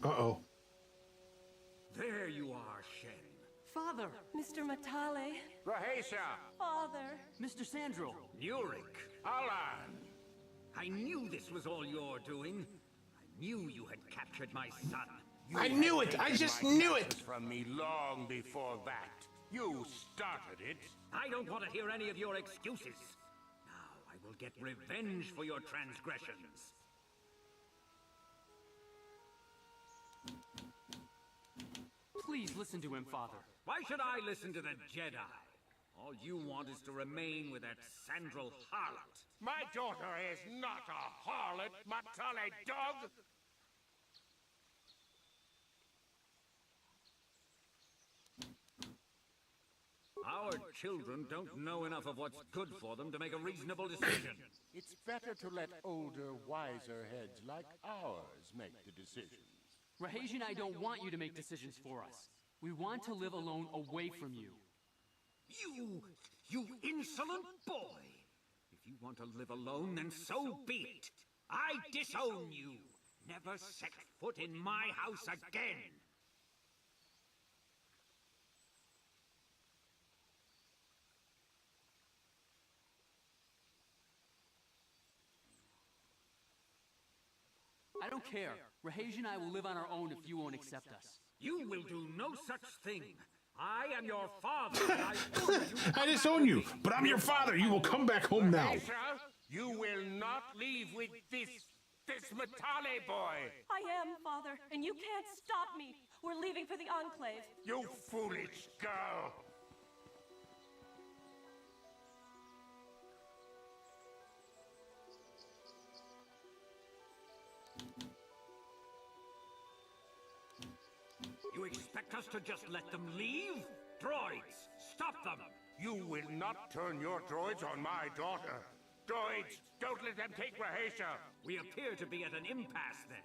Uh-oh. There you are, Shen. Father! Mr. Matale. Rahasia! Father! Mr. Sandral! Nurik! Alan! I knew this was all your doing. I knew you had captured my son. I knew it! I just knew it! From me long before that. You started it. I don't want to hear any of your excuses. Now I will get revenge for your transgressions. Please listen to him, Father. Why should I listen to the Jedi? All you want is to remain with that Sandral harlot. My daughter is not a harlot, Matale dog! Our children don't know enough of what's good for them to make a reasonable decision. It's better to let older, wiser heads like ours make the decisions. Rahasia and I don't want you to make decisions for us. We want to live alone away from you. You insolent boy! If you want to live alone, then so be it. I disown you. Never set foot in my house again. I don't care. Rahasia and I will live on our own if you won't accept us. You will do no such thing. I am your father. And I order you to I disown you, but I'm your father. You will come back home now. You will not leave with this this Matale boy! I am, Father, and you can't stop me. We're leaving for the Enclave. You foolish girl! You expect us to just let them leave? Droids, stop them! You will not turn your droids on my daughter. Droids, don't let them take Rahasia. We appear to be at an impasse then.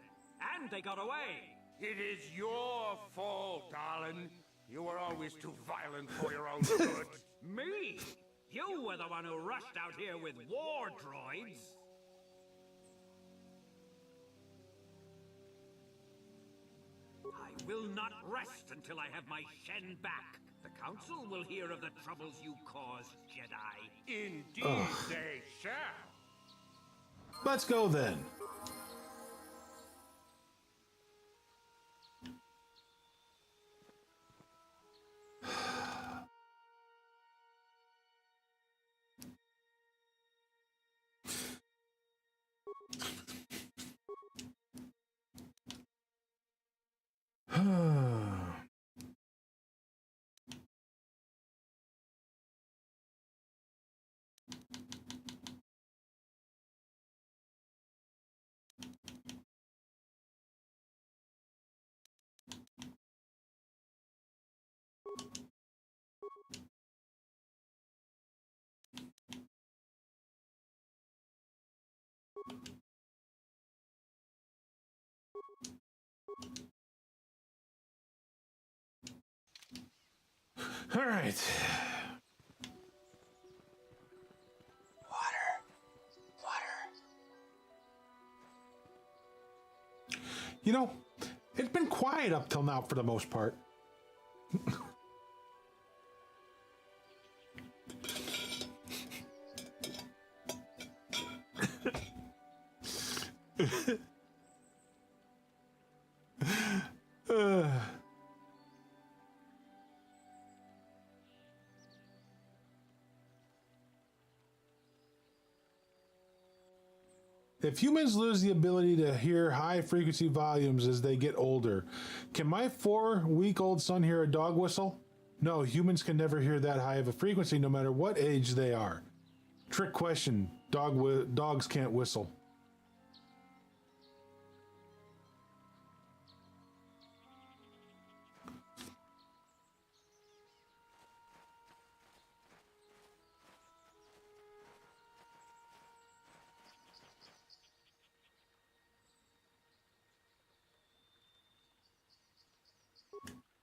And they got away. It is your fault, darling. You were always too violent for your own good. Me? You were the one who rushed out here with war droids. I will not rest until I have my Shen back. The Council will hear of the troubles you caused, Jedi. Indeed they shall. Let's go then. All right. You know, it's been quiet up till now for the most part. If humans lose the ability to hear high frequency volumes as they get older, can my 4-week-old son hear a dog whistle? No, humans can never hear that high of a frequency no matter what age they are. Trick question. Dogs can't whistle.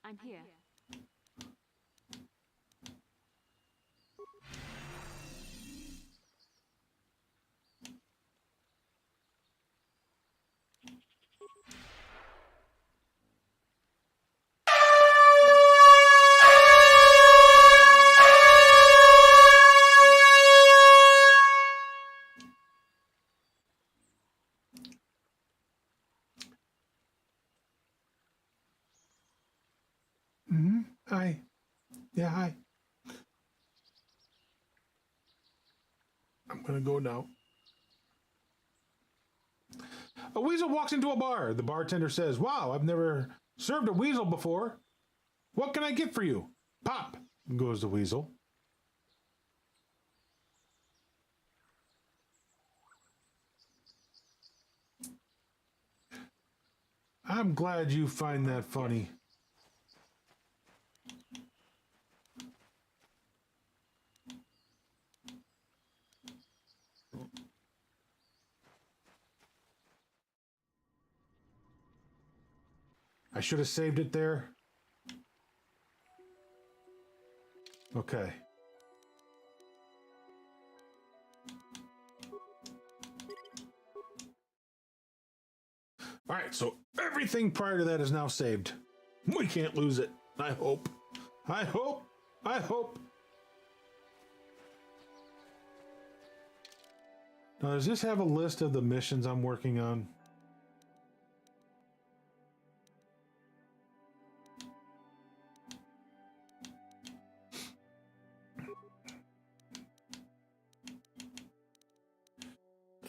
I'm here. Hi. Yeah, hi. I'm gonna go now. A weasel walks into a bar. The bartender says, "Wow, I've never served a weasel before. What can I get for you?" "Pop," goes the weasel. I'm glad you find that funny. I should have saved it there. Okay. All right, so everything prior to that is now saved. We can't lose it. I hope. I hope. I hope. Now, does this have a list of the missions I'm working on?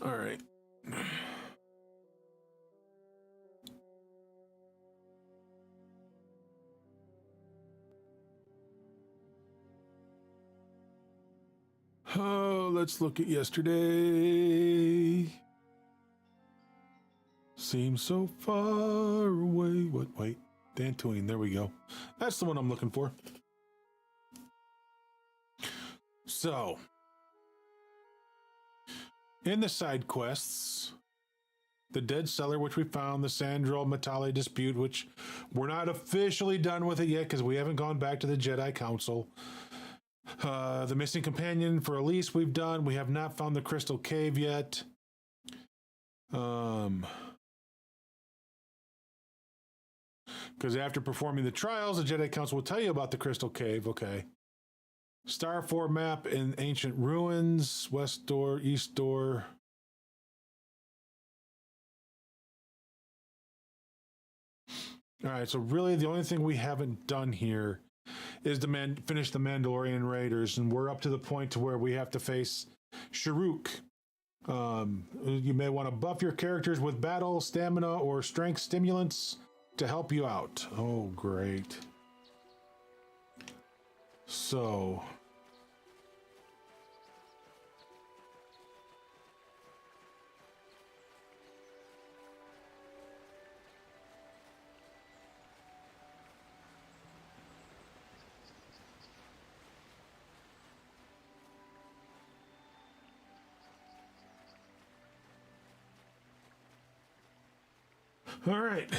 All right. let's look at yesterday. Seems so far away. What? Wait. Dantooine. There we go. That's the one I'm looking for. So, in the side quests, the Dead Cellar, which we found, the Sandral Matale dispute, which we're not officially done with it yet because we haven't gone back to the Jedi Council. The Missing Companion for Elise we've done. We have not found the Crystal Cave yet. Because after performing the trials, the Jedi Council will tell you about the Crystal Cave. Okay. Star 4 map in Ancient Ruins. West door, East door. All right, so really the only thing we haven't done here is finish the Mandalorian Raiders, and we're up to the point to where we have to face Sharuk. You may want to buff your characters with battle, stamina, or strength stimulants to help you out. Oh, great. So... All right.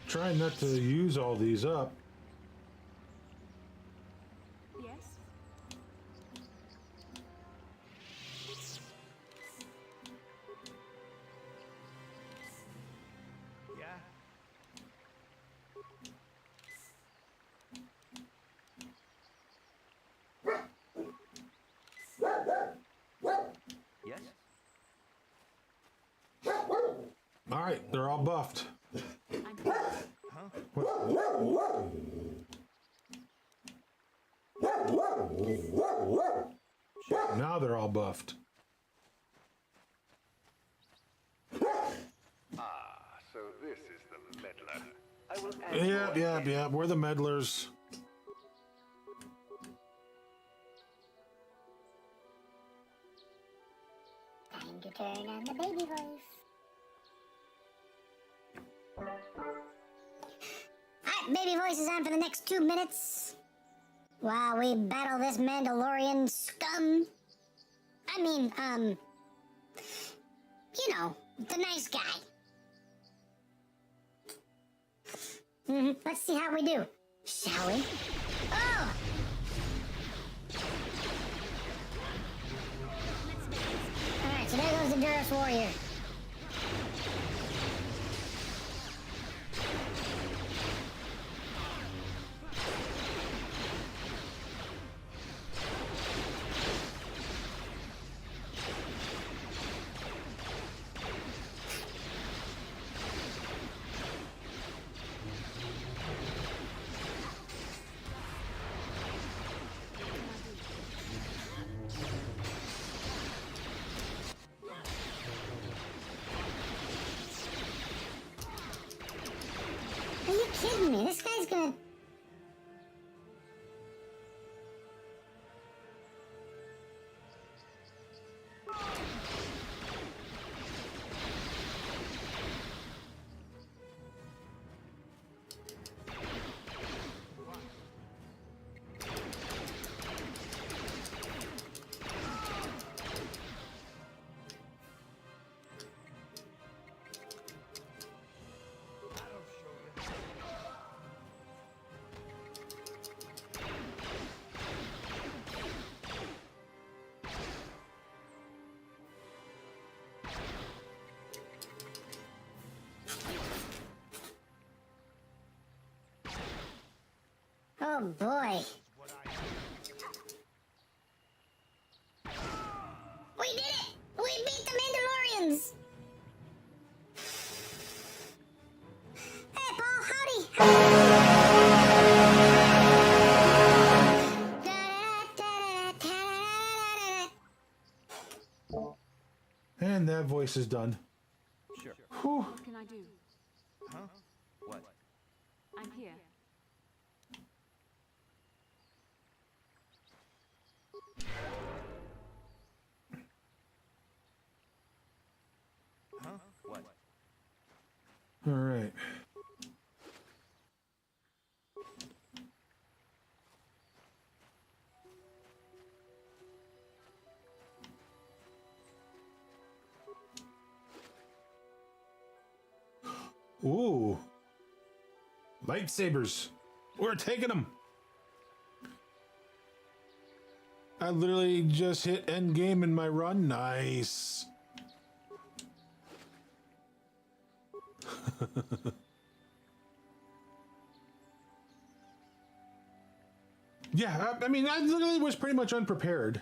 Try not to use all these up. Yes? Yeah? Yes? All right, they're all buffed. Now they're all buffed. So this is the meddler. I will add Yeah. We're the meddlers. Time to turn on the baby voice. Alright, baby voice is on for the next 2 minutes. While we battle this Mandalorian scum. I mean, you know, the nice guy. Let's see how we do, shall we? Oh! Alright, so there goes the Durus Warrior. Are you kidding me? This guy's gonna... Oh boy. We did it! We beat the Mandalorians! Hey, Paul, howdy! And that voice is done. Sure. Whew. What can I do? Huh? What? I'm here. Huh? What? All right. Ooh. Lightsabers. We're taking them. I literally just hit end game in my run. Nice. Yeah, I mean, I literally was pretty much unprepared.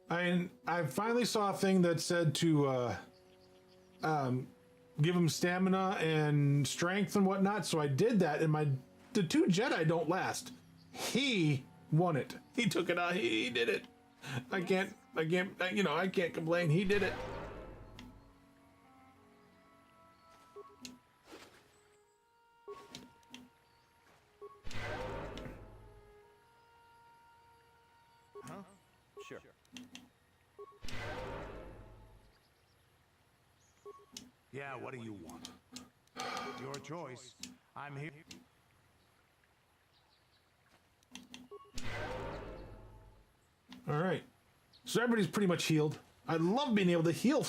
I finally saw a thing that said to give him stamina and strength and whatnot, so I did that, and the two Jedi don't last. He won it. He took it out. He did it. I can't complain. He did it. Huh? Sure. Yeah, what do you want? Your choice. I'm here. All right. So everybody's pretty much healed. I love being able to heal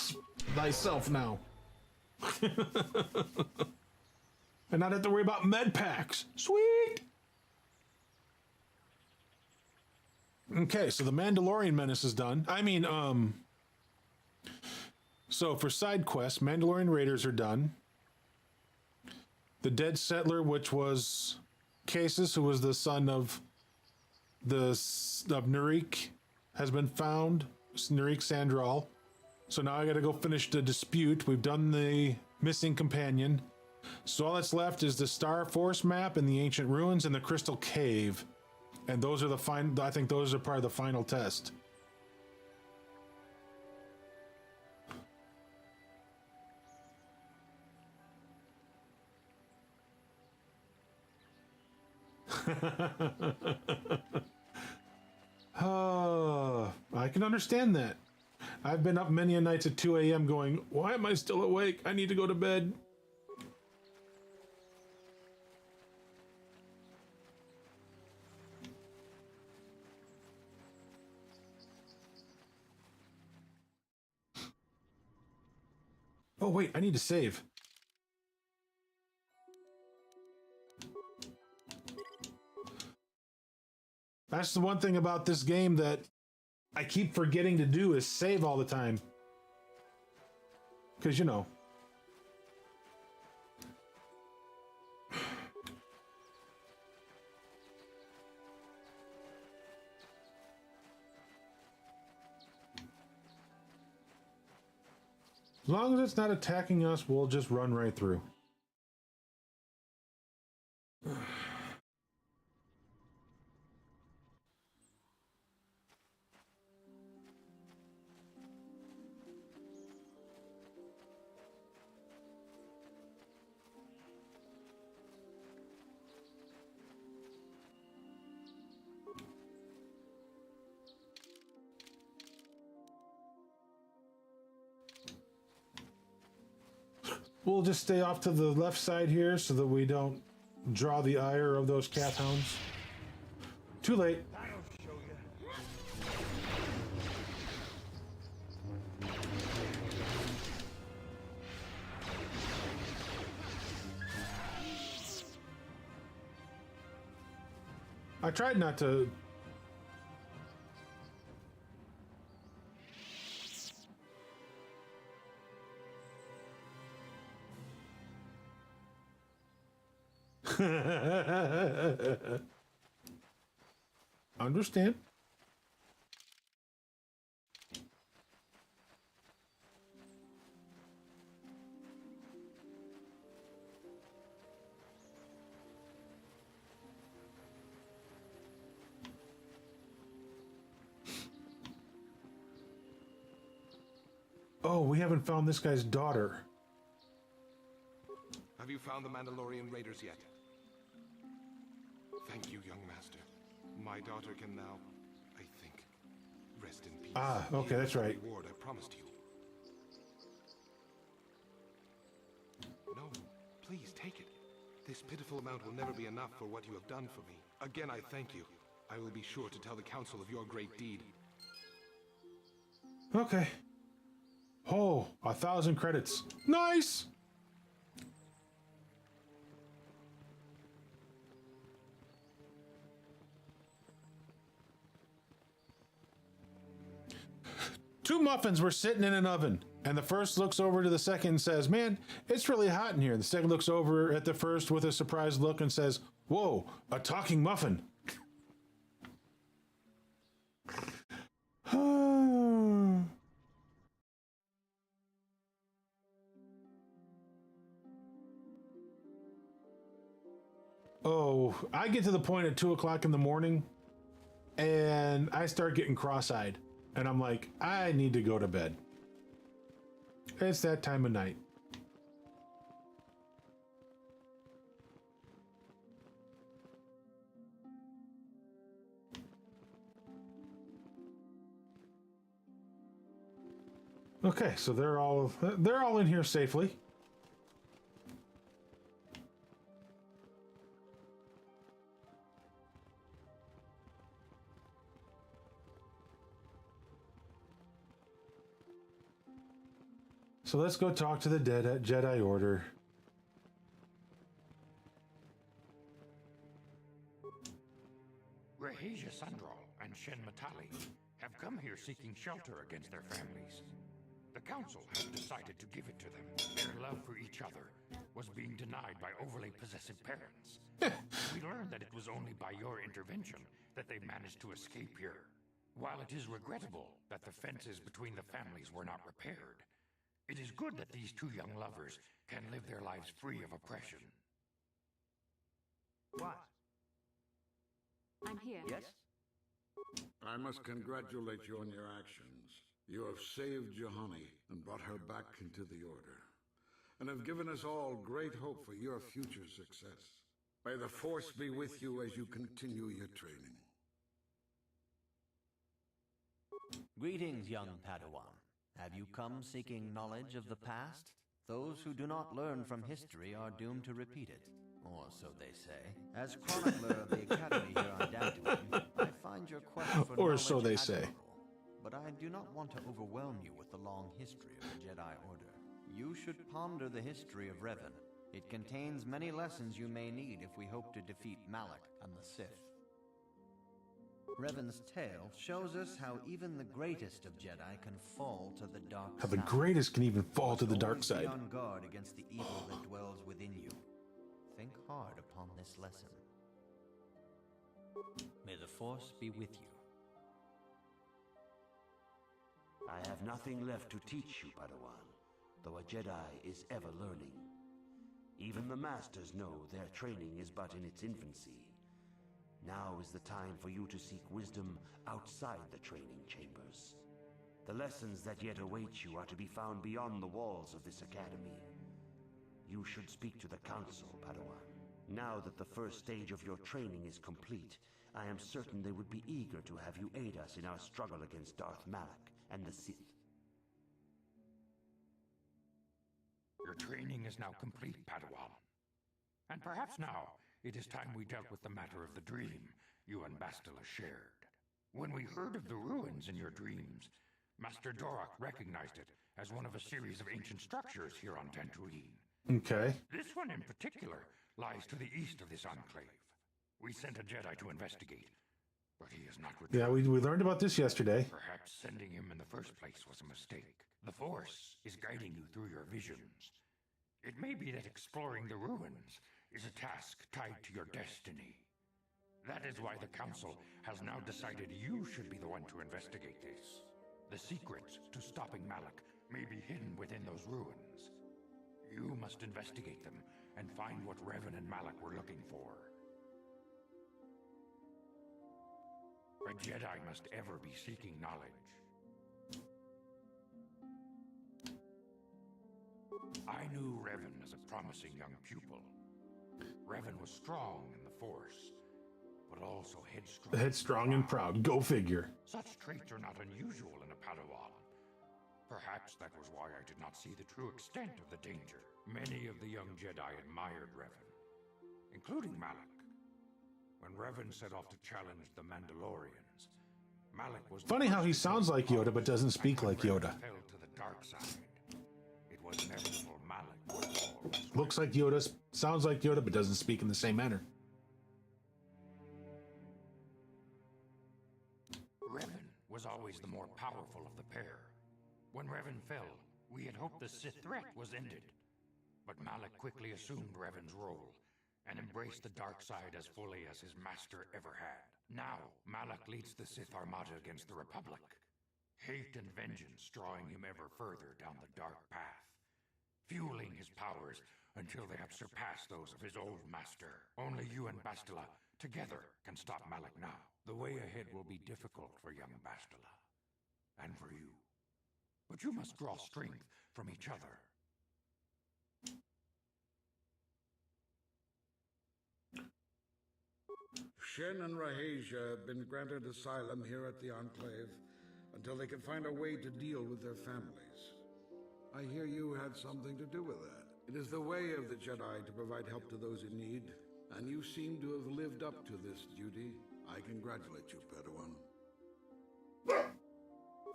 thyself now. And not have to worry about med packs. Sweet. Okay, so the Mandalorian Menace is done. So for side quests, Mandalorian Raiders are done. The Dead Settler, which was Casus, who was the son of Narik, has been found. Narik Sandral. So now I gotta go finish the dispute. We've done the missing companion. So all that's left is the Star Force map and the ancient ruins and the Crystal Cave. And those are I think those are part of the final test. Oh, I can understand that. I've been up many a nights at 2 a.m. going, why am I still awake? I need to go to bed. Oh, wait, I need to save. That's the one thing about this game that I keep forgetting to do is save all the time. Because, you know. As long as it's not attacking us, we'll just run right through. We'll just stay off to the left side here so that we don't draw the ire of those cat hounds. Too late. I tried not to. Understand? Oh, we haven't found this guy's daughter. Have you found the Mandalorian raiders yet? Thank you, young master. My daughter can now, I think, rest in peace. Ah, okay, Here that's is the right. reward I promised you. No, please take it. This pitiful amount will never be enough for what you have done for me. Again, I thank you. I will be sure to tell the council of your great deed. Okay. Oh, 1,000 credits. Nice! Two muffins were sitting in an oven, and the first looks over to the second and says, "Man, it's really hot in here." The second looks over at the first with a surprised look and says, "Whoa, a talking muffin." Oh, I get to the point at 2 o'clock in the morning and I start getting cross-eyed and I'm like, I need to go to bed. It's that time of night. Okay, so they're all in here safely. So let's go talk to the Jedi Order. Raheja Sandral and Shen Matali have come here seeking shelter against their families. The council has decided to give it to them. Their love for each other was being denied by overly possessive parents. We learned that it was only by your intervention that they managed to escape here. While it is regrettable that the fences between the families were not repaired, it is good that these two young lovers can live their lives free of oppression. What? I'm here. Yes? I must congratulate you on your actions. You have saved Johanny and brought her back into the Order, and have given us all great hope for your future success. May the Force be with you as you continue your training. Greetings, young Padawan. Have you come seeking knowledge of the past? Those who do not learn from history are doomed to repeat it. Or so they say. As chronicler of the Academy here on Dantooine, I find your quest for Or knowledge so they say. admirable, but I do not want to overwhelm you with the long history of the Jedi Order. You should ponder the history of Revan. It contains many lessons you may need if we hope to defeat Malak and the Sith. Revan's tale shows us how even the greatest of Jedi can fall to the dark How side. the greatest can even fall to the dark Always side. be on guard against the evil that dwells within you. Think hard upon this lesson. May the Force be with you. I have nothing left to teach you, Padawan, though a Jedi is ever learning. Even the Masters know their training is but in its infancy. Now is the time for you to seek wisdom outside the training chambers. The lessons that yet await you are to be found beyond the walls of this academy. You should speak to the Council, Padawan. Now that the first stage of your training is complete, I am certain they would be eager to have you aid us in our struggle against Darth Malak and the Sith. Your training is now complete, Padawan. And perhaps now it is time we dealt with the matter of the dream you and Bastila shared. When we heard of the ruins in your dreams, Master Dorak recognized it as one of a series of ancient structures here on Dantooine. Okay. This one in particular lies to the east of this enclave. We sent a Jedi to investigate, but he has not returned. Yeah, we learned about this yesterday. Perhaps sending him in the first place was a mistake. The Force is guiding you through your visions. It may be that exploring the ruins is a task tied to your destiny. That is why the Council has now decided you should be the one to investigate this. The secrets to stopping Malak may be hidden within those ruins. You must investigate them and find what Revan and Malak were looking for. A Jedi must ever be seeking knowledge. I knew Revan as a promising young pupil. Revan was strong in the Force, but also headstrong. Headstrong and proud. Go figure. Such traits are not unusual in a Padawan. Perhaps that was why I did not see the true extent of the danger. Many of the young Jedi admired Revan, including Malak. When Revan set off to challenge the Mandalorians, Malak was Funny how he sounds like Yoda but doesn't speak like Yoda. fell to the dark side. It was inevitable Malak would fall. Looks like Yoda, sounds like Yoda, but doesn't speak in the same manner. Revan was always the more powerful of the pair. When Revan fell, we had hoped the Sith threat was ended. But Malak quickly assumed Revan's role and embraced the dark side as fully as his master ever had. Now, Malak leads the Sith Armada against the Republic. Hate and vengeance drawing him ever further down the dark path, fueling his powers until they have surpassed those of his old master. Only you and Bastila together can stop Malak now. The way ahead will be difficult for young Bastila, and for you. But you must draw strength from each other. Shen and Rahesia have been granted asylum here at the Enclave until they can find a way to deal with their families. I hear you had something to do with that. It is the way of the Jedi to provide help to those in need, and you seem to have lived up to this duty. I congratulate you, Padawan.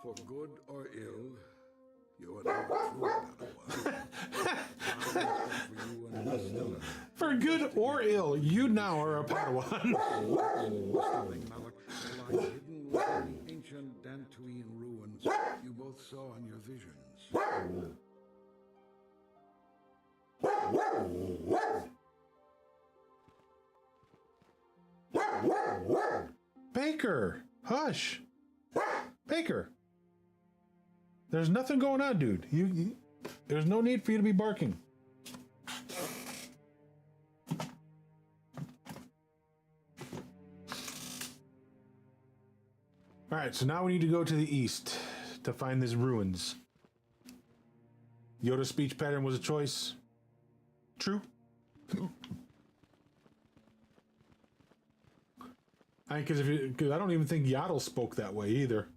For good or ill, you are now a true Padawan. For good or ill, you now are a Padawan. Hidden within the ancient Dantooine ruins you both saw in your visions. Baker, hush. Baker. There's nothing going on, dude. There's no need for you to be barking. All right, so now we need to go to the east to find these ruins. Yoda's speech pattern was a choice. True. Because I don't even think Yaddle spoke that way either.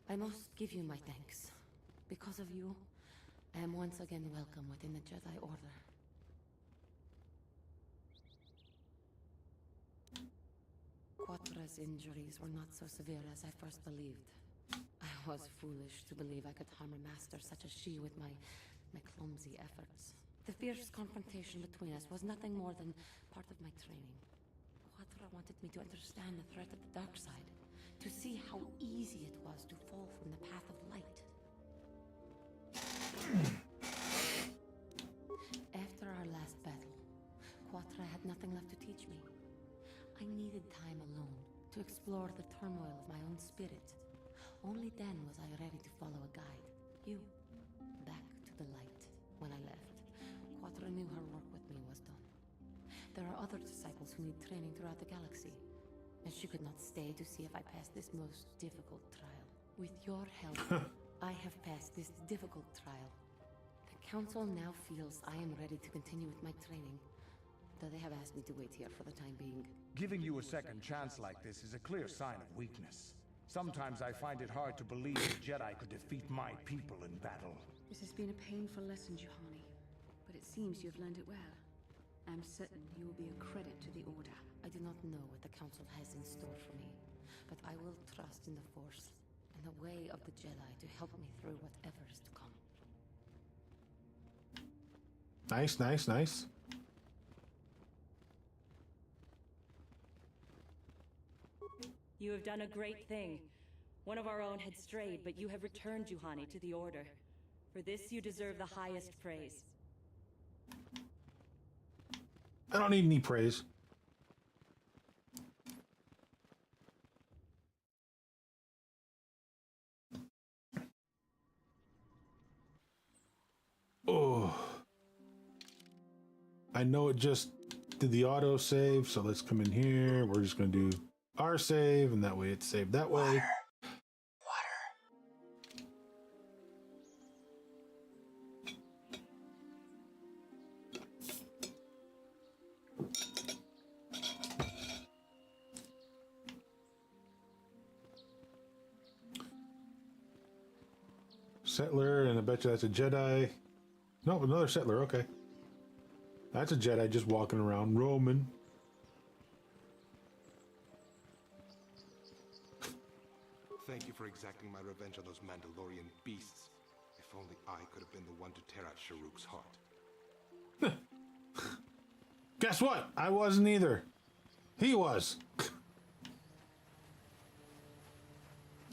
I must give you my thanks. Because of you, I am once again welcome within the Jedi Order. Quattra's injuries were not so severe as I first believed. I was foolish to believe I could harm a master such as she with my clumsy efforts. The fierce confrontation between us was nothing more than part of my training. Quattra wanted me to understand the threat of the dark side, to see how easy it was to fall from the path of light. After our last battle, Quattra had nothing left to teach me. I needed time alone to explore the turmoil of my own spirit. Only then was I ready to follow a guide. You. Back to the light. When I left, Quattra knew her work with me was done. There are other disciples who need training throughout the galaxy, and she could not stay to see if I passed this most difficult trial. With your help, I have passed this difficult trial. The Council now feels I am ready to continue with my training, though they have asked me to wait here for the time being. Giving you a second chance like this is a clear sign of weakness. Sometimes I find it hard to believe the Jedi could defeat my people in battle. This has been a painful lesson, Juhani, but it seems you have learned it well. I'm certain you will be a credit to the Order. I do not know what the Council has in store for me, but I will trust in the Force and the way of the Jedi to help me through whatever is to come. Nice, nice, nice. You have done a great thing. One of our own had strayed, but you have returned Juhani to the Order. For this, you deserve the highest praise. I don't need any praise. Oh. I know it just did the auto save, so let's come in here. We're just going to do our save, and that way it's saved that way. Settler, and I bet you that's a Jedi. No, another settler, okay. That's a Jedi just walking around, roaming. Thank you for exacting my revenge on those Mandalorian beasts. If only I could have been the one to tear out Sharuk's heart. Guess what? I wasn't either. He was.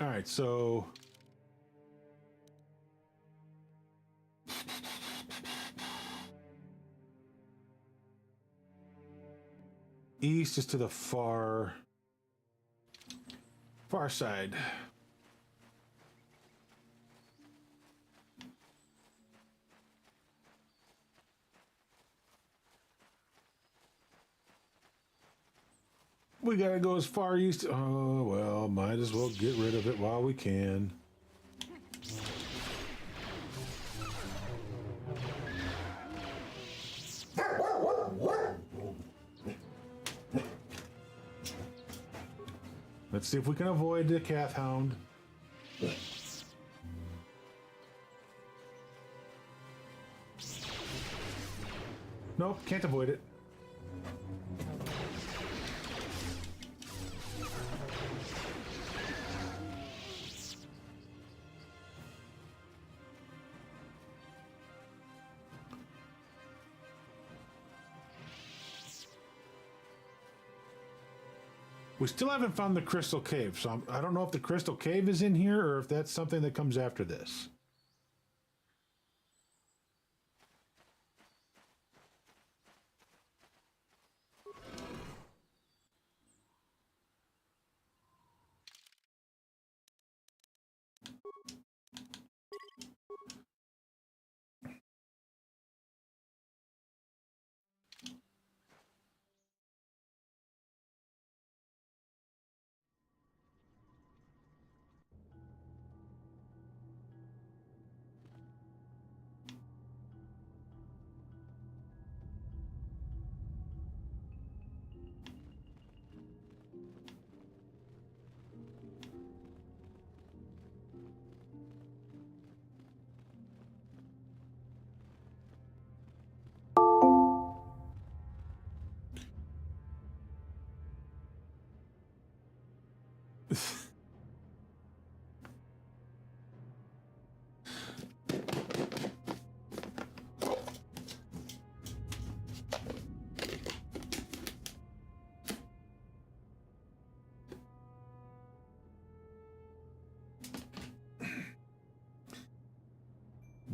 All right, so... East is to the far side. We gotta go as far east. Oh, well, might as well get rid of it while we can. Let's see if we can avoid the calf hound. Nope, can't avoid it. We still haven't found the crystal cave, so I don't know if the crystal cave is in here or if that's something that comes after this.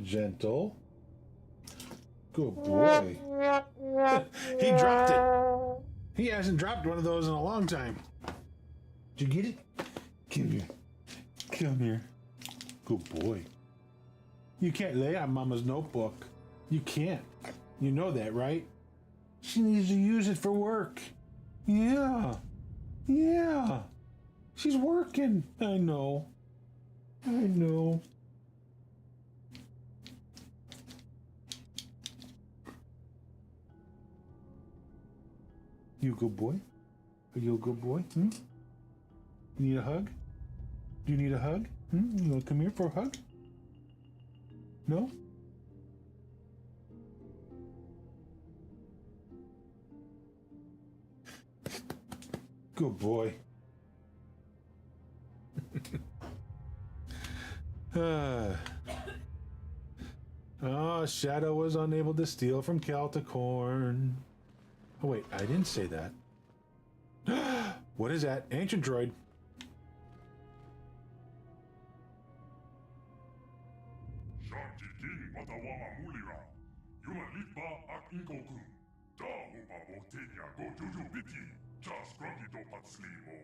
Gentle. Good boy. He dropped it. He hasn't dropped one of those in a long time. Did you get it? Come here. Come here. Good boy. You can't lay on Mama's notebook. You can't. You know that, right? She needs to use it for work. Yeah. Yeah. She's working. I know. I know. You a good boy? Are you a good boy? You need a hug? Do you need a hug? You want to come here for a hug? No? Good boy. Oh, Shadow was unable to steal from Calticorn. Oh, wait, I didn't say that. What is that? Ancient droid. Skarji King Watawama Mulira. Yuma Litba Ak Inkokun. Da Hupa Botenya Go Juju Biti. Ja Scruggy Dopat Slimo.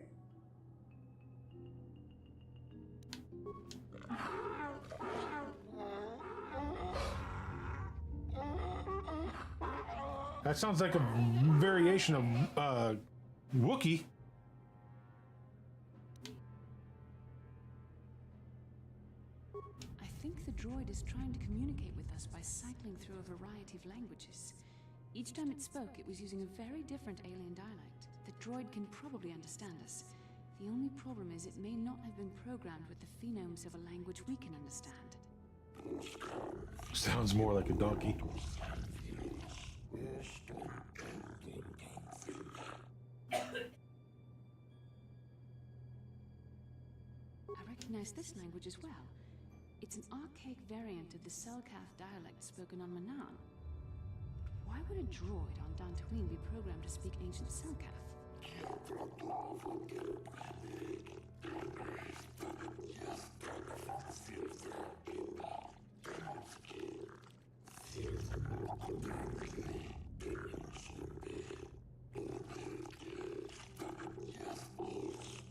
That sounds like a variation of Wookiee. I think the droid is trying to communicate with us by cycling through a variety of languages. Each time it spoke, it was using a very different alien dialect. The droid can probably understand us. The only problem is it may not have been programmed with the phonemes of a language we can understand. Sounds more like a donkey. I recognize this language as well. It's an archaic variant of the Selkath dialect spoken on Manaan. Why would a droid on Dantooine be programmed to speak ancient Selkath?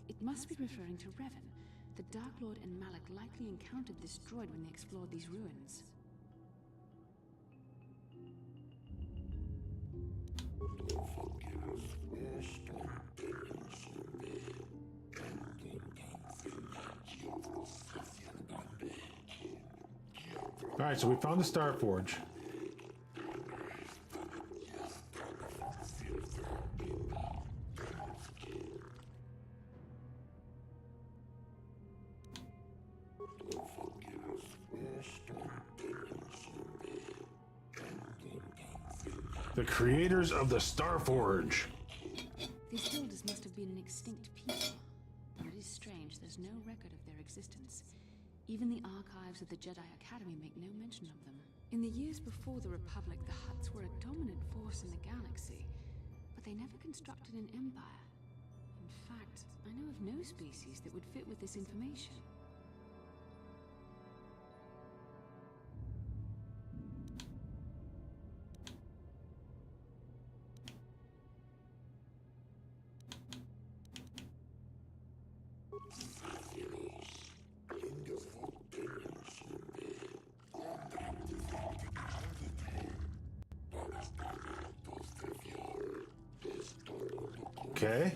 It must be referring to Revan. The Dark Lord and Malak likely encountered this droid when they explored these ruins. Alright, so we found the Star Forge. The creators of the Star Forge. These builders must have been an extinct people. But it is strange, there's no record of their existence. Even the archives of the Jedi Academy make no mention of them. In the years before the Republic, the Hutts were a dominant force in the galaxy, but they never constructed an empire. In fact, I know of no species that would fit with this information. Okay.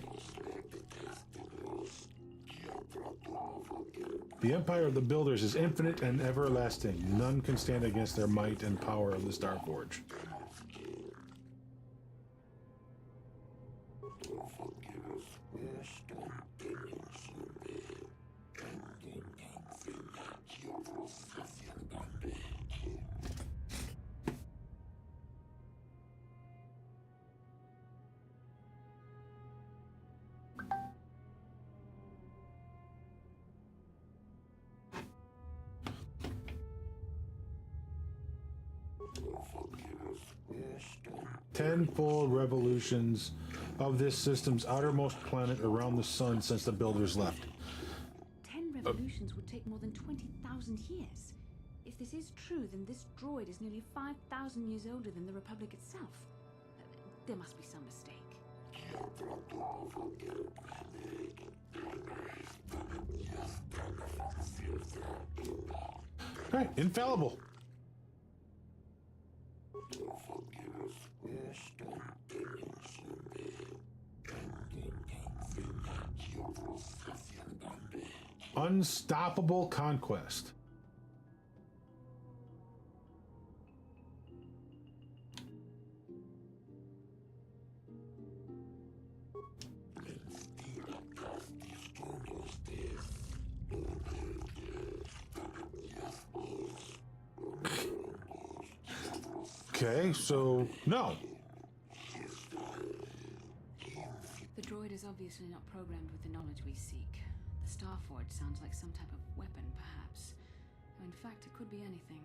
The empire of the builders is infinite and everlasting. None can stand against their might and power of the Star Forge. Tenfold revolutions of this system's outermost planet around the sun since the builders left. 10 revolutions would take more than 20,000 years. If this is true, then this droid is nearly 5,000 years older than the Republic itself. There must be some mistake. Right, infallible. Unstoppable conquest. Okay, so no. The droid is obviously not programmed with the knowledge we seek. The Star Forge sounds like some type of weapon, perhaps. Though in fact, it could be anything.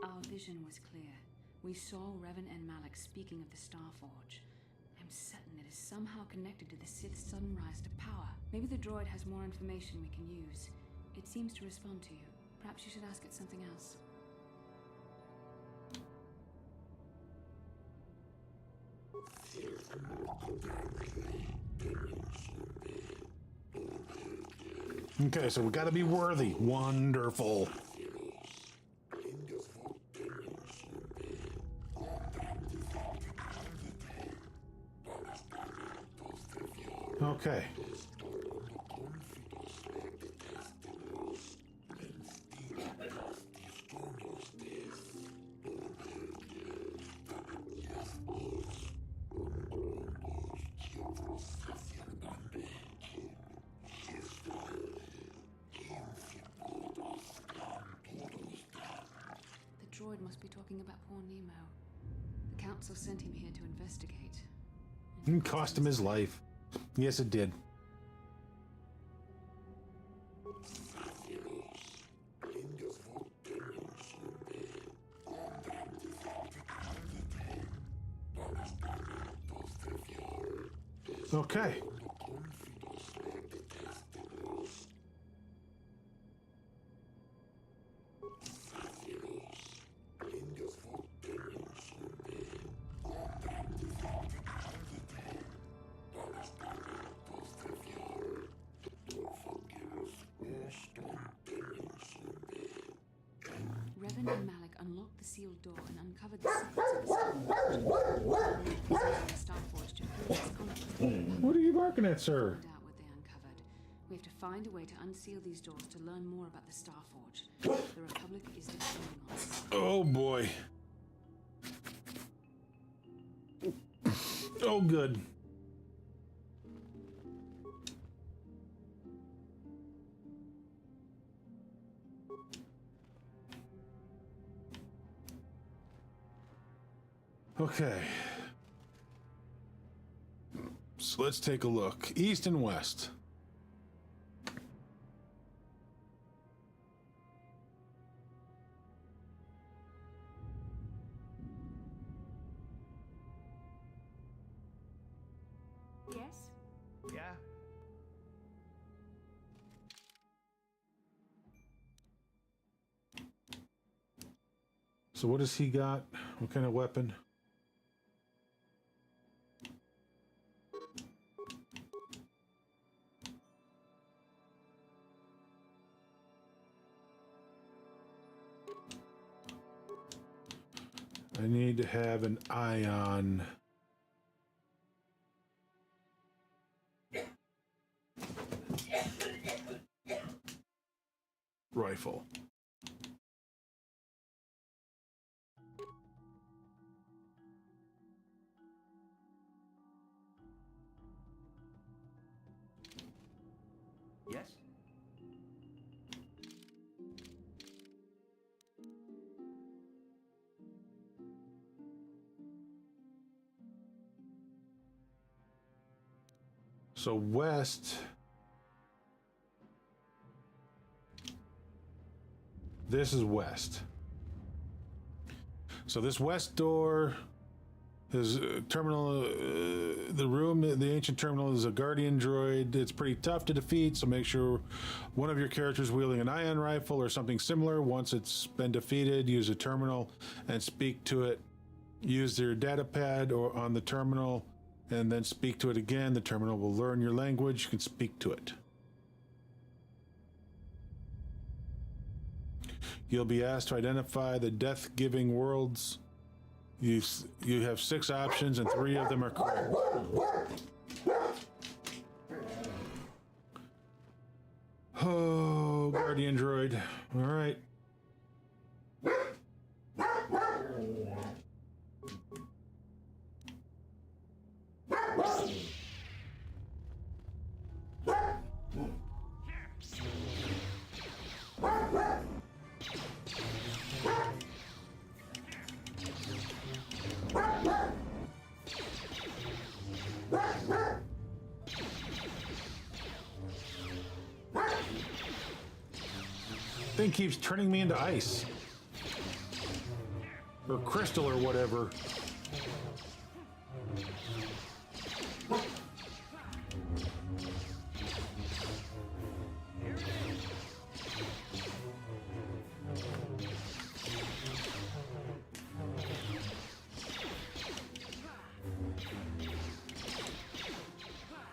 Our vision was clear. We saw Revan and Malik speaking of the Starforge. I'm certain it is somehow connected to the Sith's sudden rise to power. Maybe the droid has more information we can use. It seems to respond to you. Perhaps you should ask it something else. Okay, so we gotta be worthy. Wonderful. Okay. The droid must be talking about poor Nemo. The council sent him here to investigate. It cost him his life. Yes, it did. Okay. Revan and Malik unlocked the sealed door and uncovered the secrets of the Starforge. The Starforge to prove its content. What are you barking at, sir? Find out what they uncovered. We have to find a way to unseal these doors to learn more about the Starforge. The Republic is depending on us. Oh boy. Oh, good. Okay. So let's take a look. East and west. Yes? Yeah? So what has he got? What kind of weapon? I need to have an ion rifle. Yes? So west. This is west. So this west door is terminal. The room, the ancient terminal, is a guardian droid. It's pretty tough to defeat, so make sure one of your characters wielding an ion rifle or something similar. Once it's been defeated, use a terminal and speak to it. Use their data pad or on the terminal, and then speak to it again. The terminal will learn your language. You can speak to it. You'll be asked to identify the death-giving worlds. You have 6 options, and 3 of them are correct. Oh, Guardian Droid. All right. Thing keeps turning me into ice. Or crystal or whatever.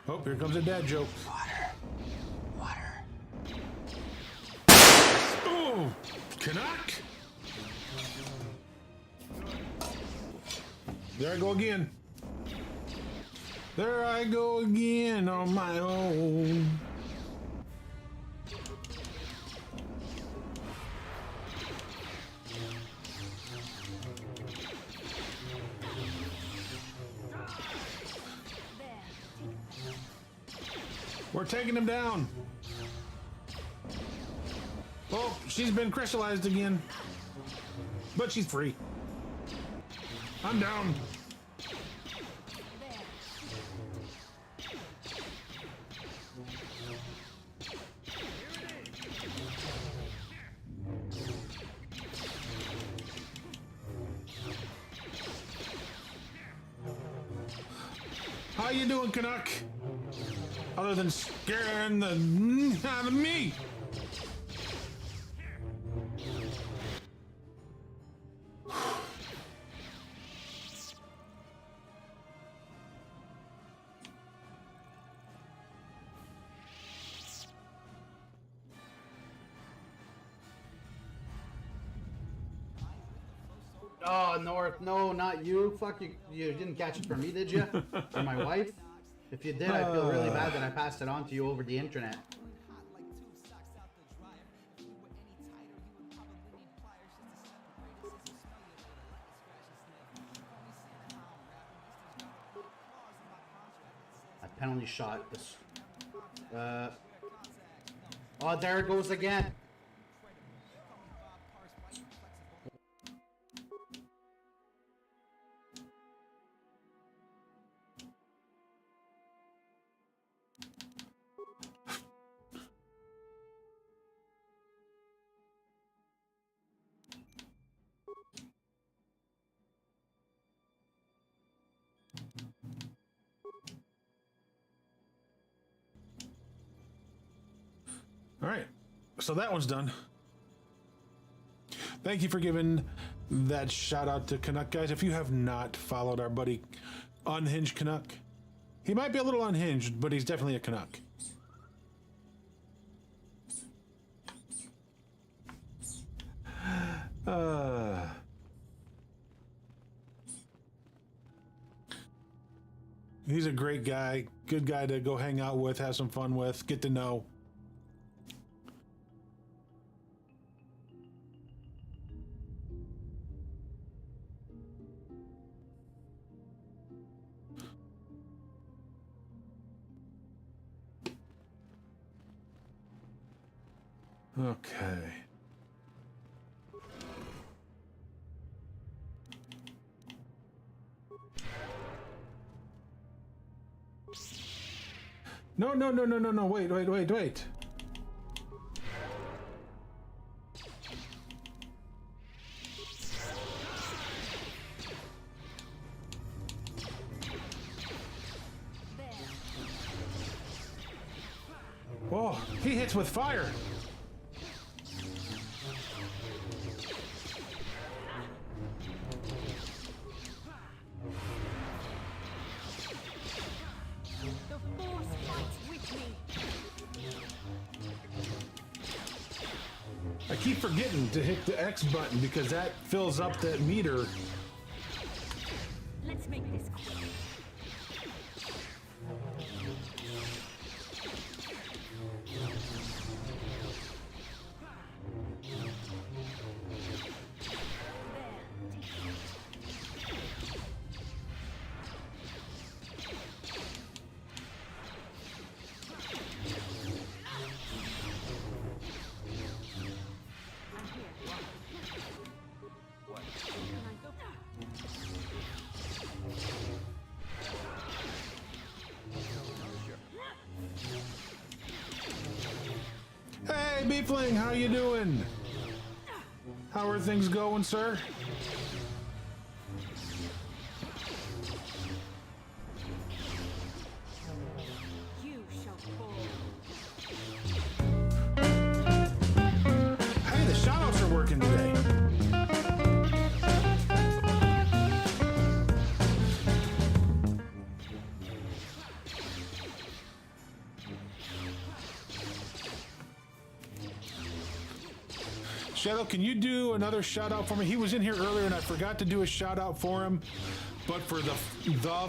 Oh, here comes a dad joke. Water. Oh, Canuck. There I go again. There I go again on my own. We're taking him down. Oh, she's been crystallized again. But she's free. I'm down. How you doing, Canuck? Other than scaring the out of me. Oh, North, no, not you. Fuck you. You didn't catch it from me, did you? Or my wife? If you did, I feel really bad that I passed it on to you over the internet. I penalty shot this. Oh, there it goes again. All right, so that one's done. Thank you for giving that shout out to Canuck, guys. If you have not followed our buddy Unhinged Canuck, he might be a little unhinged, but he's definitely a Canuck. He's a great guy, good guy to go hang out with, have some fun with, get to know. Okay. No, wait. Whoa, he hits with fire. I keep forgetting to hit the X button because that fills up that meter. Let's make this quick. Hey, Beefling, how you doing? How are things going, sir? Shadow, can you do another shout out for me? He was in here earlier and I forgot to do a shout out for him. But for the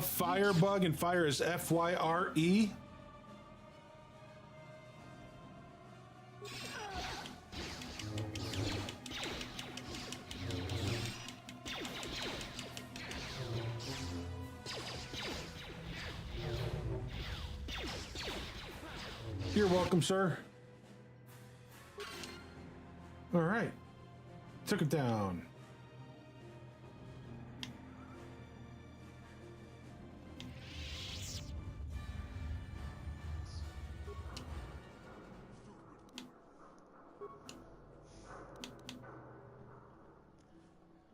Firebug, and fire is F-Y-R-E. You're welcome, sir. All right. Took it down.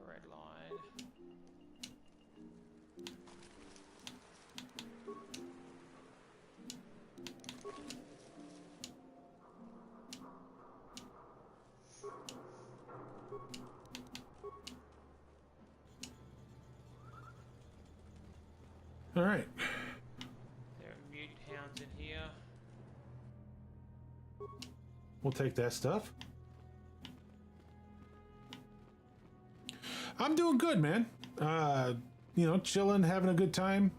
Red line. All right. There are mutant hounds in here. We'll take that stuff. I'm doing good, man. You know, chilling, having a good time.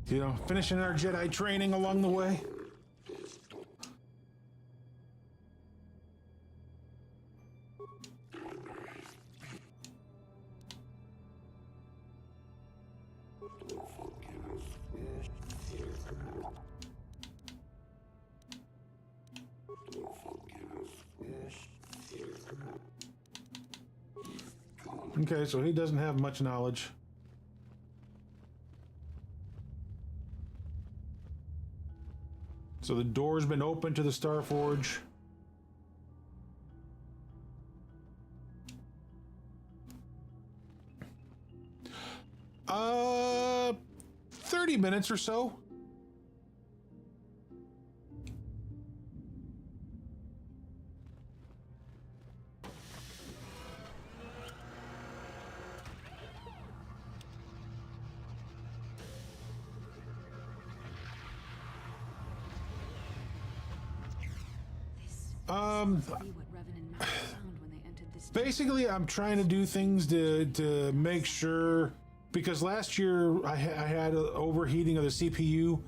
You know, finishing our Jedi training along the way. Okay, so he doesn't have much knowledge. So the door's been open to the Starforge. Uh, 30 minutes or so. Basically, I'm trying to do things to make sure, because last year I had an overheating of the CPU,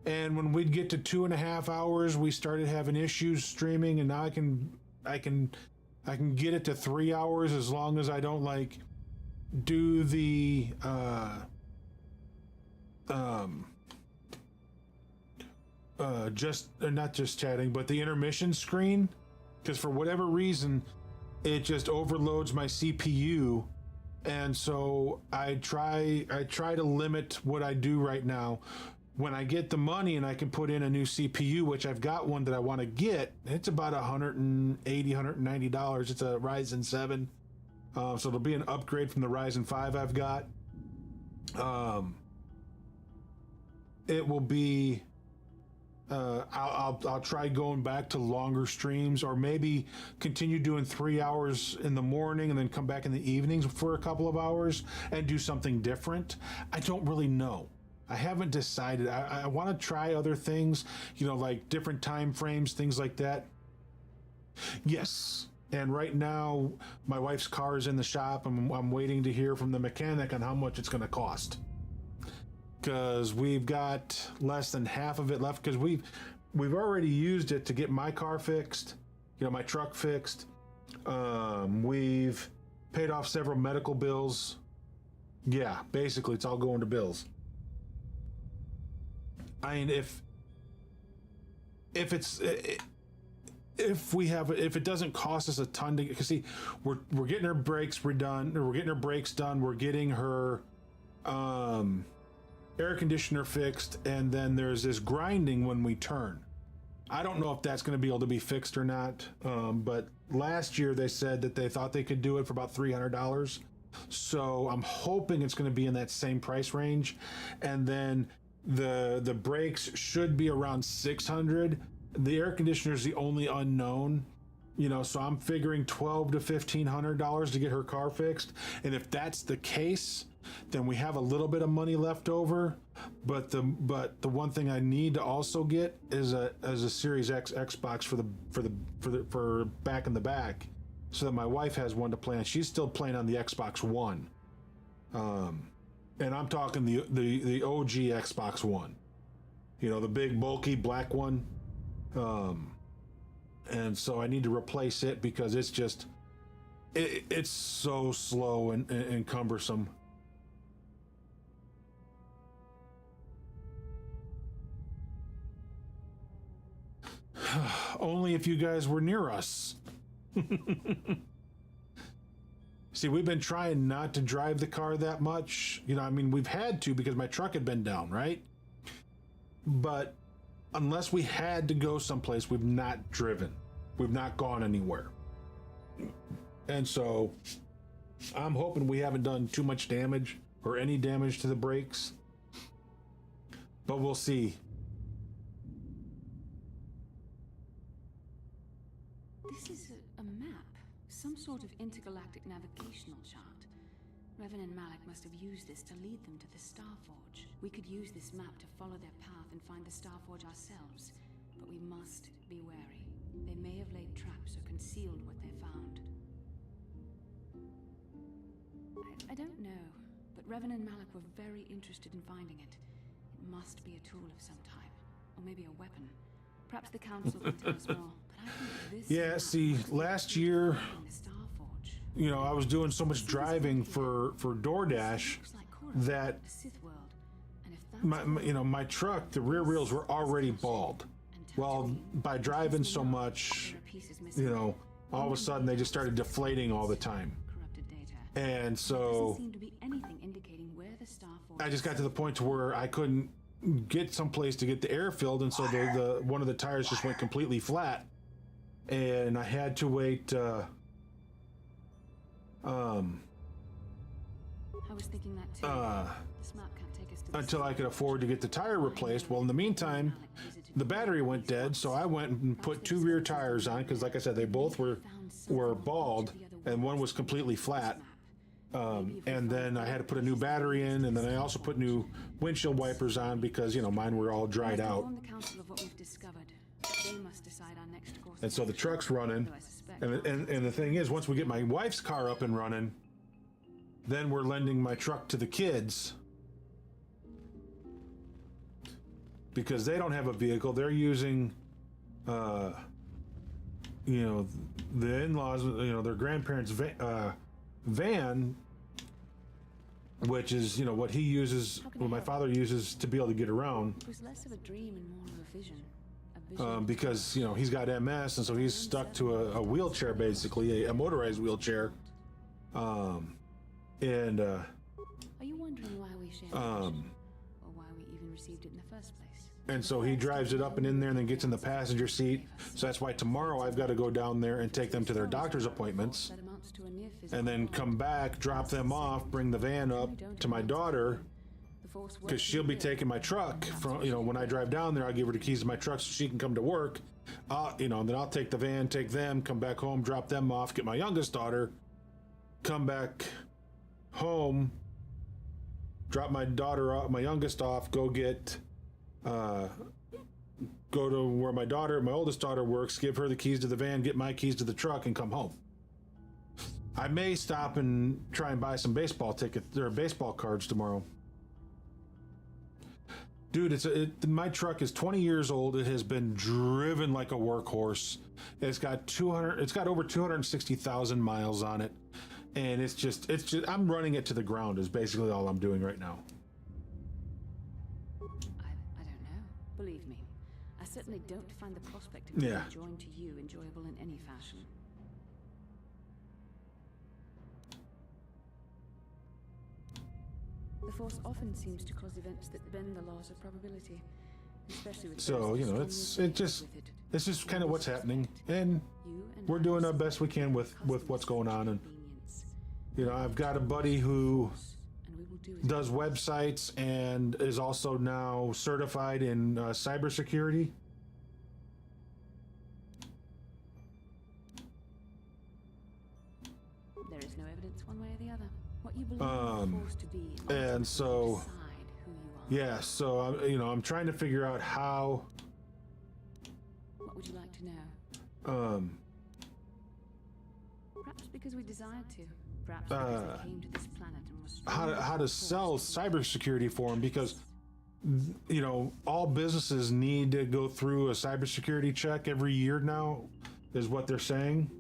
and when we'd get to 2.5 hours, we started having issues streaming, and now I can get it to 3 hours as long as I don't like do the not just chatting, but the intermission screen, because for whatever reason it just overloads my CPU, and so I try to limit what I do right now. When I get the money and I can put in a new CPU, which I've got one that I want to get, it's about $180, $190. It's a Ryzen 7, so it'll be an upgrade from the Ryzen 5 I've got. It will be I'll try going back to longer streams, or maybe continue doing 3 hours in the morning and then come back in the evenings for a couple of hours and do something different. I don't really know. I haven't decided. I want to try other things, you know, like different time frames, things like that. Yes. And right now, my wife's car is in the shop, and I'm waiting to hear from the mechanic on how much it's going to cost. Because we've got less than half of it left, because we've already used it to get my car fixed, you know, my truck fixed. We've paid off several medical bills. Yeah, basically it's all going to bills. I mean, if it doesn't cost us a ton to, because see, we're getting her brakes redone, or we're getting her brakes done, we're getting her air conditioner fixed, and then there's this grinding when we turn. I don't know if that's going to be able to be fixed or not, but last year they said that they thought they could do it for about $300, so I'm hoping it's going to be in that same price range. And then the brakes should be around $600. The air conditioner is the only unknown, you know, so I'm figuring $1,200 to $1,500 to get her car fixed. And if that's the case, then we have a little bit of money left over. But the one thing I need to also get is a Series X Xbox for back in the back, so that my wife has one to play on. She's still playing on the Xbox One, and I'm talking the OG Xbox One, you know, the big bulky black one, and so I need to replace it because it's just it's so slow and cumbersome. Only if you guys were near us. See, we've been trying not to drive the car that much. You know, I mean, we've had to because my truck had been down, right? But unless we had to go someplace, we've not driven. We've not gone anywhere. And so I'm hoping we haven't done too much damage or any damage to the brakes. But we'll see. This is a map, some sort of intergalactic navigational chart. Revan and Malik must have used this to lead them to the Starforge. We could use this map to follow their path and find the Starforge ourselves, but we must be wary. They may have laid traps or concealed what they found. I don't know, but Revan and Malik were very interested in finding it. It must be a tool of some type, or maybe a weapon. Perhaps the Council can tell us more. Yeah, see, last year, you know, I was doing so much driving for DoorDash that my truck, the rear wheels were already bald. Well, by driving so much, you know, all of a sudden they just started deflating all the time. And so I just got to the point to where I couldn't get someplace to get the air filled, and so the one of the tires just went completely flat. And I had to wait. I was thinking that too. This map can't take us to Until I could afford to get the tire replaced. Well, in the meantime, the battery went dead, so I went and put 2 rear tires on because, like I said, they both were bald, and one was completely flat. And then I had to put a new battery in, and then I also put new windshield wipers on because, you know, mine were all dried out. And so the truck's running, and the thing is, once we get my wife's car up and running, then we're lending my truck to the kids because they don't have a vehicle. They're using, you know, the in-laws, you know, their grandparents' van, which is, you know, what he uses, what my father uses to be able to get around. It was less of a dream and more of a vision. Because, you know, he's got MS, and so he's stuck to a wheelchair, basically, a motorized wheelchair. Are you wondering why we shared or why we even received it in the first place? And so he drives it up and in there and then gets in the passenger seat. So that's why tomorrow I've got to go down there and take them to their doctor's appointments, and then come back, drop them off, bring the van up to my daughter, because she'll be taking my truck from, you know, when I drive down there, I'll give her the keys to my truck so she can come to work. You know, and then I'll take the van, take them, come back home, drop them off, get my youngest daughter, come back home, drop my daughter off, my youngest off, go to where my oldest daughter works, give her the keys to the van, get my keys to the truck, and come home. I may stop and try and buy some baseball tickets or baseball cards tomorrow. Dude, my truck is 20 years old. It has been driven like a workhorse. It's got over 260,000 miles on it. And it's just, I'm running it to the ground is basically all I'm doing right now. I don't know. Believe me, I certainly don't find the prospect of being joined to you enjoyable in any fashion. The Force often seems to cause events that bend the laws of probability, especially with so, you know, it's just kind of what's happening, and we're doing our best we can with what's going on. And you know, I've got a buddy who does websites and is also now certified in cybersecurity. There is no evidence one way or the other. What What you believe the Force to be, And so, decide who you are. yeah, so I'm trying to figure out how. What would you like to know? Perhaps because we desired to. Perhaps because they came to this planet and was How to sell cybersecurity for them, because all businesses need to go through a cybersecurity check every year now, is what they're saying.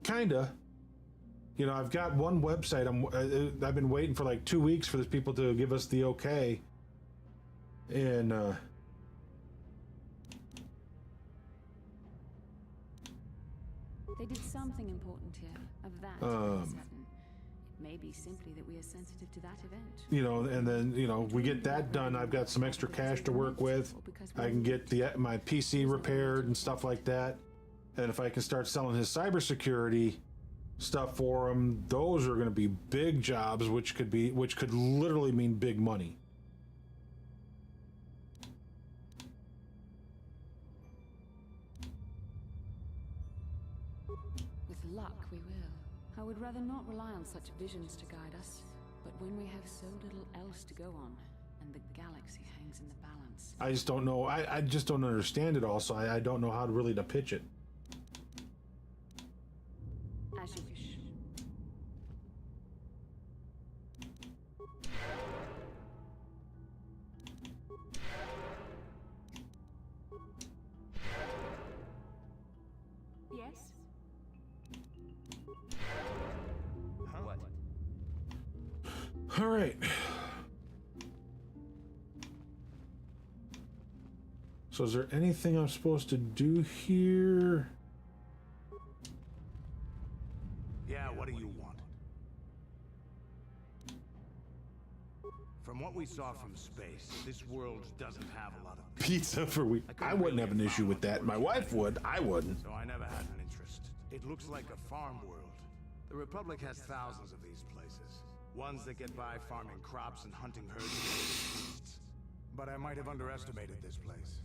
Kinda. I've got one website. I've been waiting for like 2 weeks for these people to give us the okay, and they did something important here. Of that, I'm certain. It may be simply that we are sensitive to that event. And then we get that done. I've got some extra cash to work with. I can get my PC repaired and stuff like that. And if I can start selling his cybersecurity stuff for him, those are going to be big jobs, which could literally mean big money. With luck, we will. I would rather not rely on such visions to guide us. But when we have so little else to go on, and the galaxy hangs in the balance. I just don't know. I just don't understand it all, so I don't know how to pitch it. As you wish. Yes? What? All right. So is there anything I'm supposed to do here? Yeah, what do you want? From what we saw from space, this world doesn't have a lot of Pizza for week. I wouldn't have an issue with that. My wife would. I wouldn't. so I never had an interest. It looks like a farm world. The Republic has thousands of these places. Ones that get by farming crops and hunting herds of beasts. But I might have underestimated this place.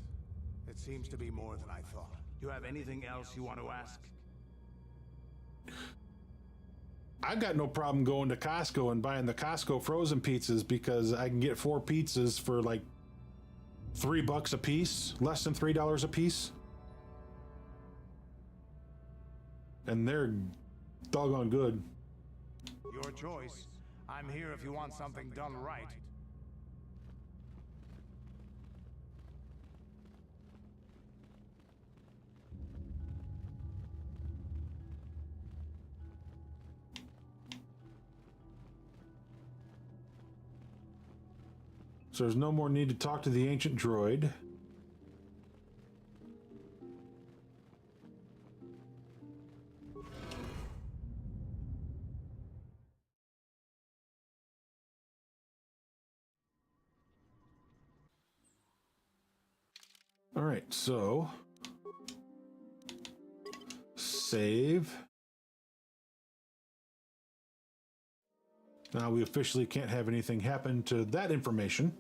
It seems to be more than I thought. You have anything else you want to ask? I've got no problem going to Costco and buying the Costco frozen pizzas, because I can get 4 pizzas for like $3 a piece, less than $3 a piece. And they're doggone good. Your choice. I'm here if you want something done right. So there's no more need to talk to the ancient droid. All right, so save. Now we officially can't have anything happen to that information.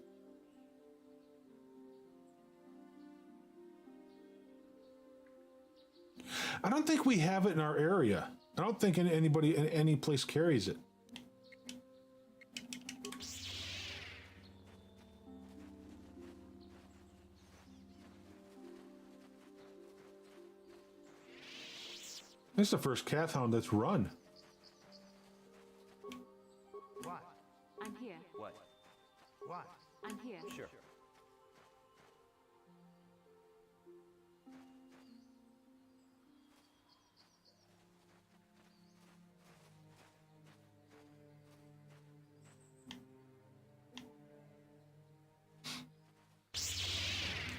I don't think we have it in our area. I don't think anybody in any place carries it. This is the first Cath Hound that's run. What? I'm here. What? What? I'm here. Sure.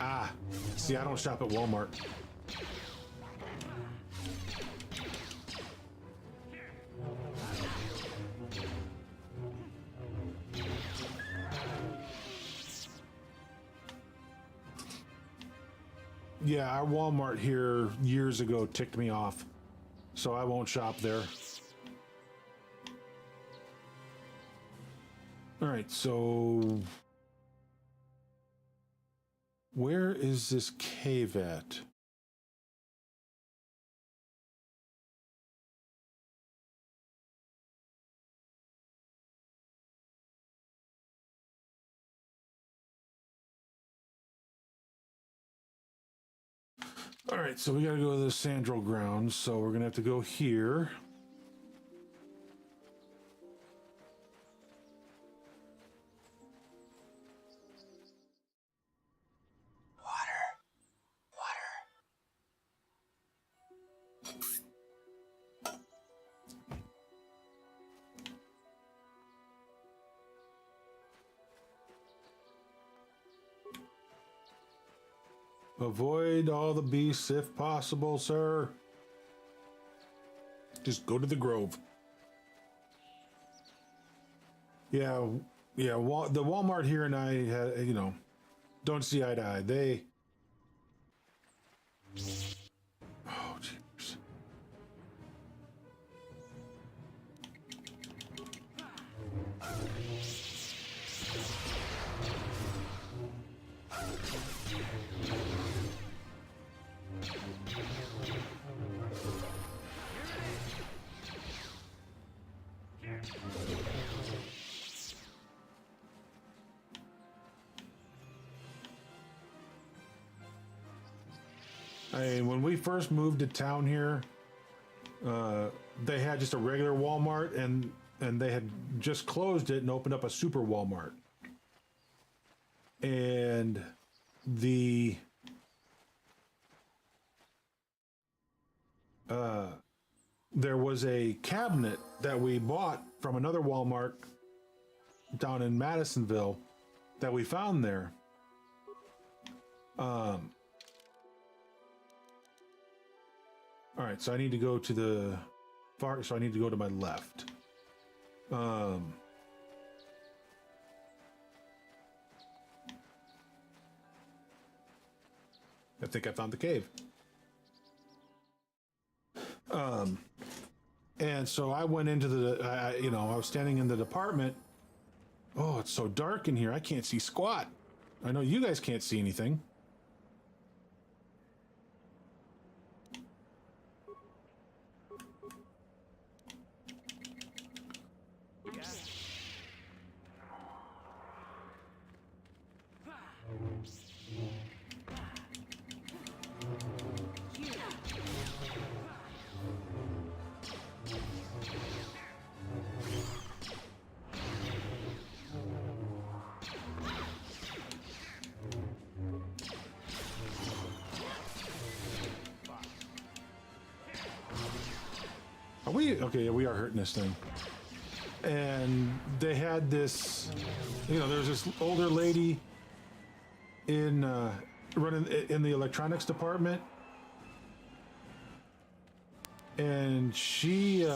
Ah, see, I don't shop at Walmart. Yeah, our Walmart here years ago ticked me off, so I won't shop there. All right, so where is this cave at? All right, so we got to go to the Sandral grounds, so we're going to have to go here. Avoid all the beasts if possible, sir. Just go to the grove. Yeah, the Walmart here and I had, you know, don't see eye to eye. They. Oh, jeez. When we first moved to town here, they had just a regular Walmart, and they had just closed it and opened up a super Walmart. And there was a cabinet that we bought from another Walmart down in Madisonville that we found there. All right, so I need to go to the far, so I need to go to my left. I think I found the cave. And so I went into I was standing in the department. Oh, it's so dark in here. I can't see squat. I know you guys can't see anything. Okay, we are hurting this thing. And they had this, there's this older lady in running in the electronics department, and she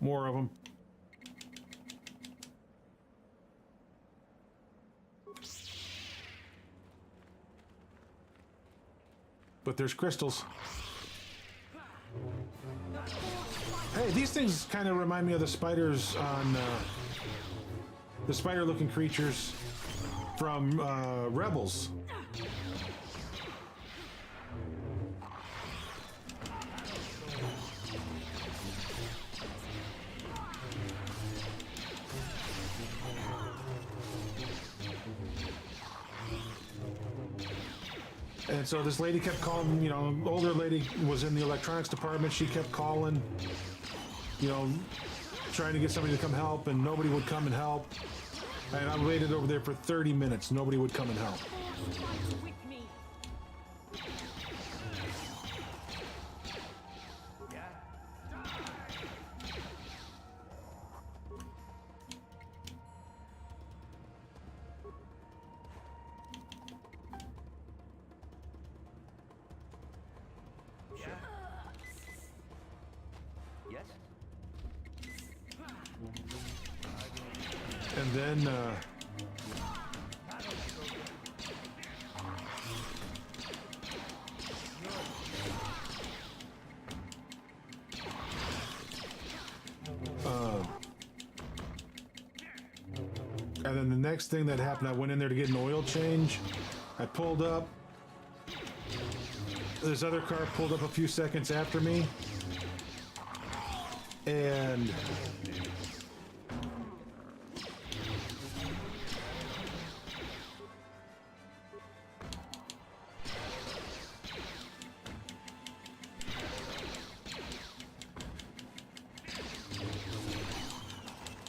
more of them. But there's crystals. Hey, these things kind of remind me of the spiders on the spider-looking creatures from Rebels. And so this lady kept calling, older lady was in the electronics department. She kept calling, trying to get somebody to come help, and nobody would come and help. And I waited over there for 30 minutes. Nobody would come and help. And then the next thing that happened, I went in there to get an oil change. I pulled up. This other car pulled up a few seconds after me. And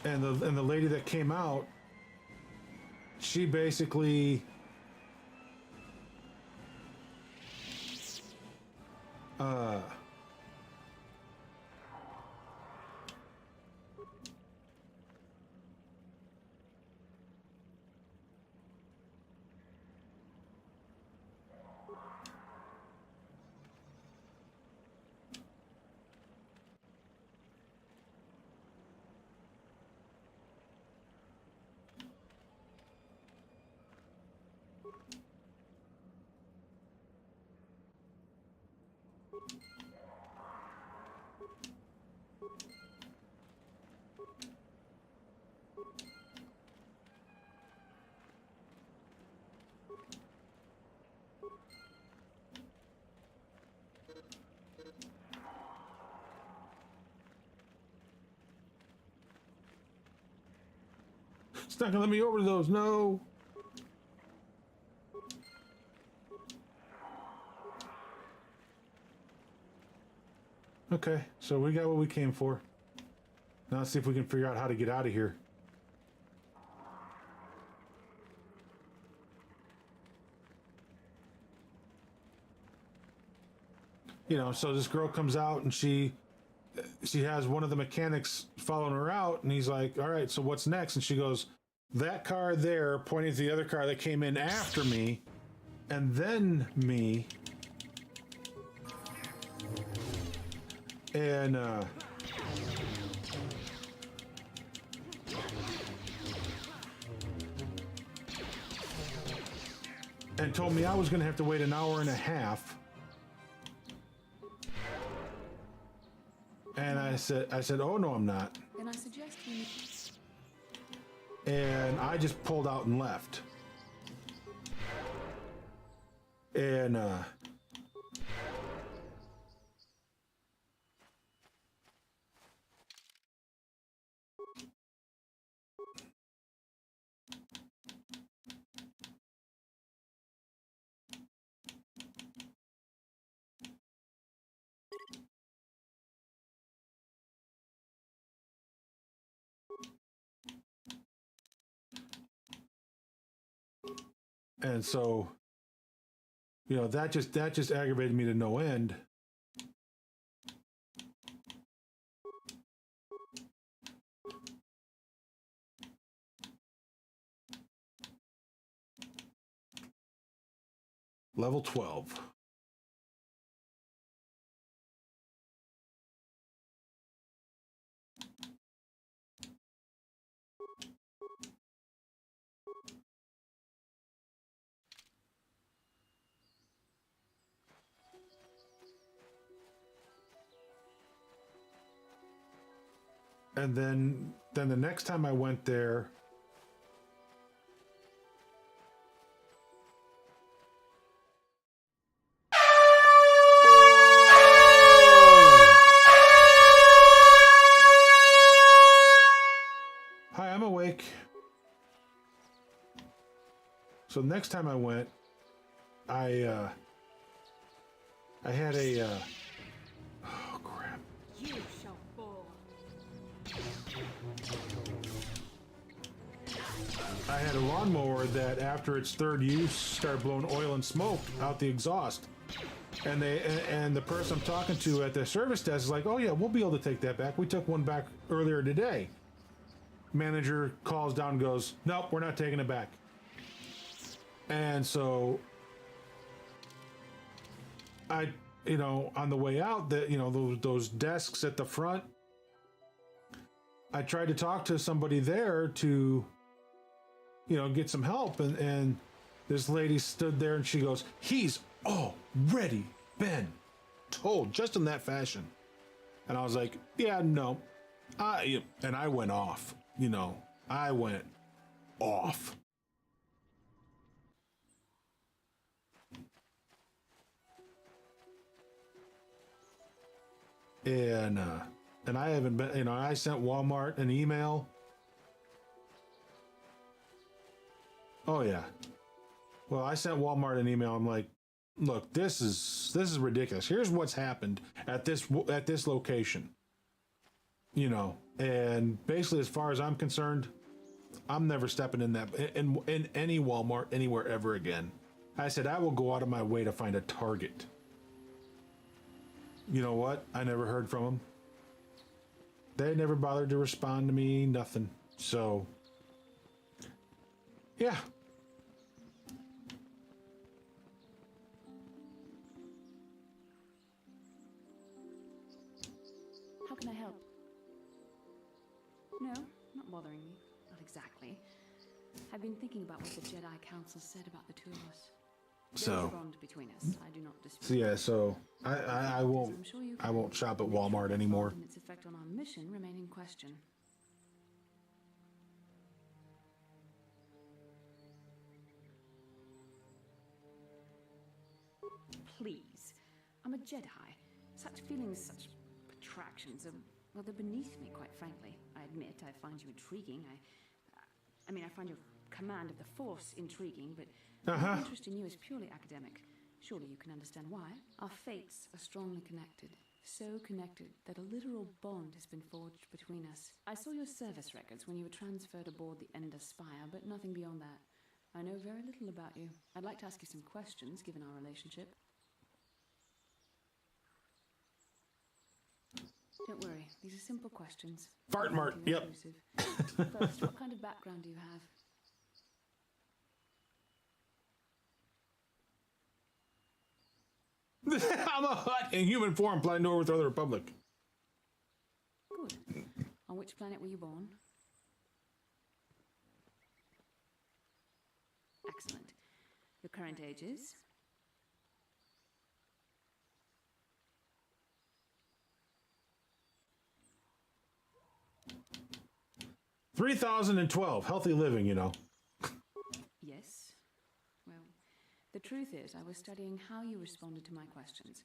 And the lady that came out, she basically it's not gonna let me over to those. No. Okay, so we got what we came for. Now let's see if we can figure out how to get out of here. You know, so this girl comes out and she has one of the mechanics following her out, and he's like, all right, so what's next? And she goes, that car there, pointing to the other car that came in after me, and then me. And told me I was going to have to wait an hour and a half. And I said, oh no, I'm not. Then I suggest we... And I just pulled out and left. And so, you know, that just aggravated me to no end. Level 12. And then the next time I went there, hi, I'm awake. So next time I went, I had a oh crap. You shall fall. I had a lawnmower that after its third use started blowing oil and smoke out the exhaust. And the person I'm talking to at the service desk is like, oh yeah, we'll be able to take that back. We took one back earlier today. Manager calls down and goes, nope, we're not taking it back. And so I, you know, on the way out, that, you know, those desks at the front, I tried to talk to somebody there to, you know, get some help, and this lady stood there and she goes, he's already been told, just in that fashion. And I was like, yeah, no. And I went off, you know, I went off. And I haven't been, you know, I sent Walmart an email. Oh yeah. Well, I sent Walmart an email. I'm like, look, this is ridiculous. Here's what's happened at this location. You know, And basically, as far as I'm concerned, I'm never stepping in that in any Walmart anywhere ever again. I said I will go out of my way to find a Target. You know what? I never heard from them. They never bothered to respond to me, nothing. So, yeah. How can I help? No, not bothering me. Not exactly. I've been thinking about what the Jedi Council said about the two of us. There's a bond between us. I do not dispute. So yeah, so I won't shop at Walmart anymore. And its effect on our mission remain in question. Please, I'm a Jedi. Such feelings, such attractions are, well, they're beneath me, quite frankly. I admit I find you intriguing. I mean, I find your command of the Force intriguing, but my interest in you is purely academic. Surely you can understand why. Our fates are strongly connected. So connected that a literal bond has been forged between us. I saw your service records when you were transferred aboard the Ender Spire, but nothing beyond that. I know very little about you. I'd like to ask you some questions, given our relationship. Don't worry, these are simple questions. Fart Mart, yep. First, what kind of background do you have? I'm a hut in human form planning to overthrow the Republic. Good. On which planet were you born? Excellent. Your current age is? $3,012. Healthy living, you know. Yes. Well, the truth is, I was studying how you responded to my questions.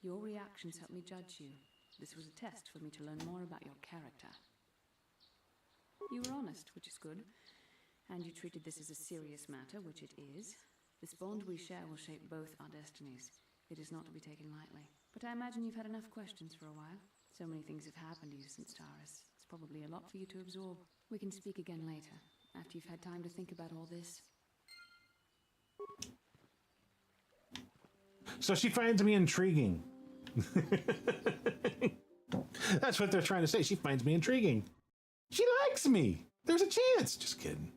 Your reactions helped me judge you. This was a test for me to learn more about your character. You were honest, which is good. And you treated this as a serious matter, which it is. This bond we share will shape both our destinies. It is not to be taken lightly. But I imagine you've had enough questions for a while. So many things have happened to you since Taurus. It's probably a lot for you to absorb. We can speak again later, after you've had time to think about all this. So she finds me intriguing. That's what they're trying to say. She finds me intriguing. She likes me. There's a chance. Just kidding.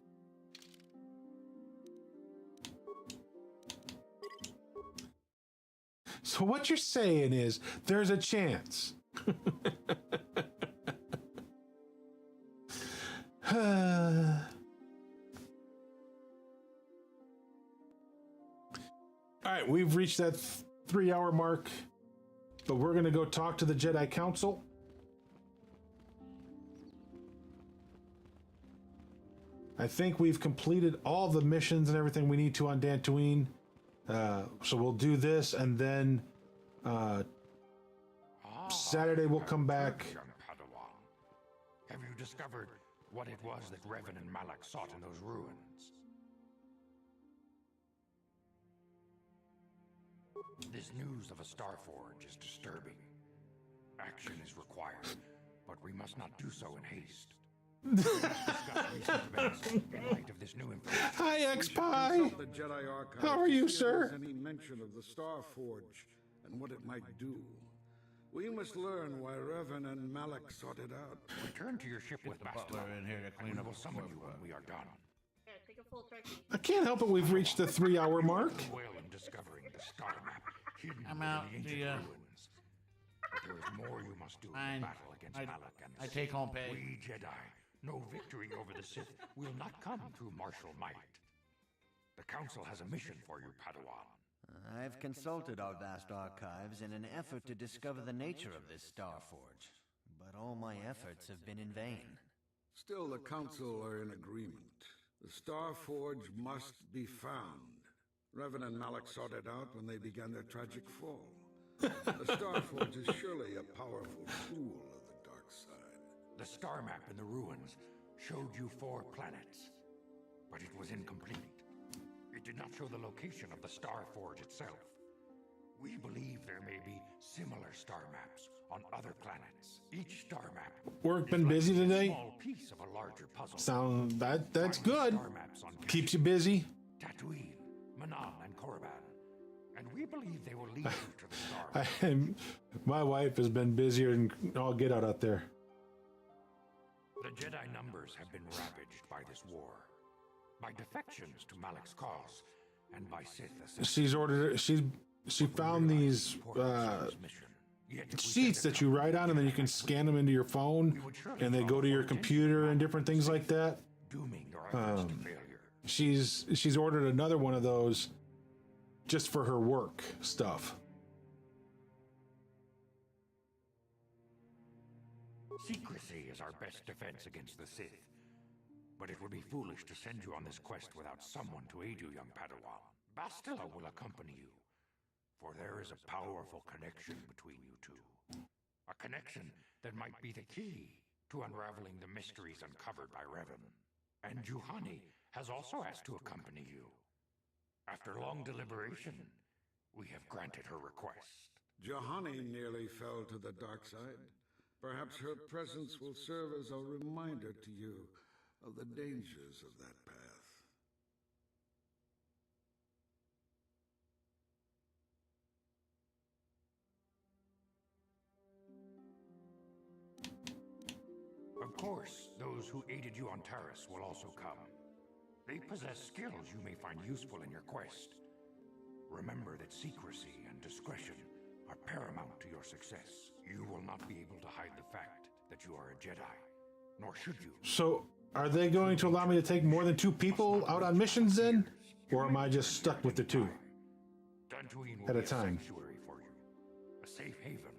So what you're saying is there's a chance. All right, we've reached that 3-hour mark, but we're going to go talk to the Jedi Council. I think we've completed all the missions and everything we need to on Dantooine. So we'll do this, and then Saturday we'll come back. Young Padawan, have you discovered what it was that Revan and Malak sought in those ruins? This news of a Starforge is disturbing. Action is required, but we must not do so in haste. Hi, X-Pie. How are you, sir? Any mention of the Starforge and what it might do. We must learn why Revan and Malak sought it out. Return to your ship with the butler in here to clean up. We will summon you when we are done. Yeah, take a full turkey. I can't help it. We've reached the 3-hour mark. Well, in discovering the star map hidden I'm out. in the ancient ruins. But there is more you must do in battle against Malak and the I take home pay. We Jedi know victory over the Sith will not come through martial might. The Council has a mission for you, Padawan. I've consulted our vast archives in an effort to discover the nature of this Starforge, but all my efforts have been in vain. Still, the Council are in agreement. The Starforge must be found. Revan and Malak sought it out when they began their tragic fall. The Starforge is surely a powerful tool of the dark side. The star map in the ruins showed you 4 planets, but it was incomplete. It did not show the location of the Starforge itself. We believe there may be similar star maps on other planets. Each star map Work been is busy likely a today? small piece of a larger puzzle. That's Find the good. star maps on Keeps you busy. Dantooine, Manan, and Korriban. And we believe they will lead you to the star. My wife has been busier than all get out there. The Jedi numbers have been ravaged by this war, by defections to Malik's cause, and by Sith assassins. She found these sheets that you write on, and then you can scan them into your phone, and they go to your computer and different things like that. She's ordered another one of those just for her work stuff. Secrecy is our best defense against the Sith. But it would be foolish to send you on this quest without someone to aid you, young Padawan. Bastila will accompany you, for there is a powerful connection between you two. A connection that might be the key to unraveling the mysteries uncovered by Revan. And Juhani has also asked to accompany you. After long deliberation, we have granted her request. Juhani nearly fell to the dark side. Perhaps her presence will serve as a reminder to you of the dangers of that path. Of course, those who aided you on Taris will also come. They possess skills you may find useful in your quest. Remember that secrecy and discretion are paramount to your success. You will not be able to hide the fact that you are a Jedi, nor should you. So, are they going to allow me to take more than 2 people out on missions then? Or am I just stuck with the 2 Dantooine will at a be time? sanctuary for you, a safe haven.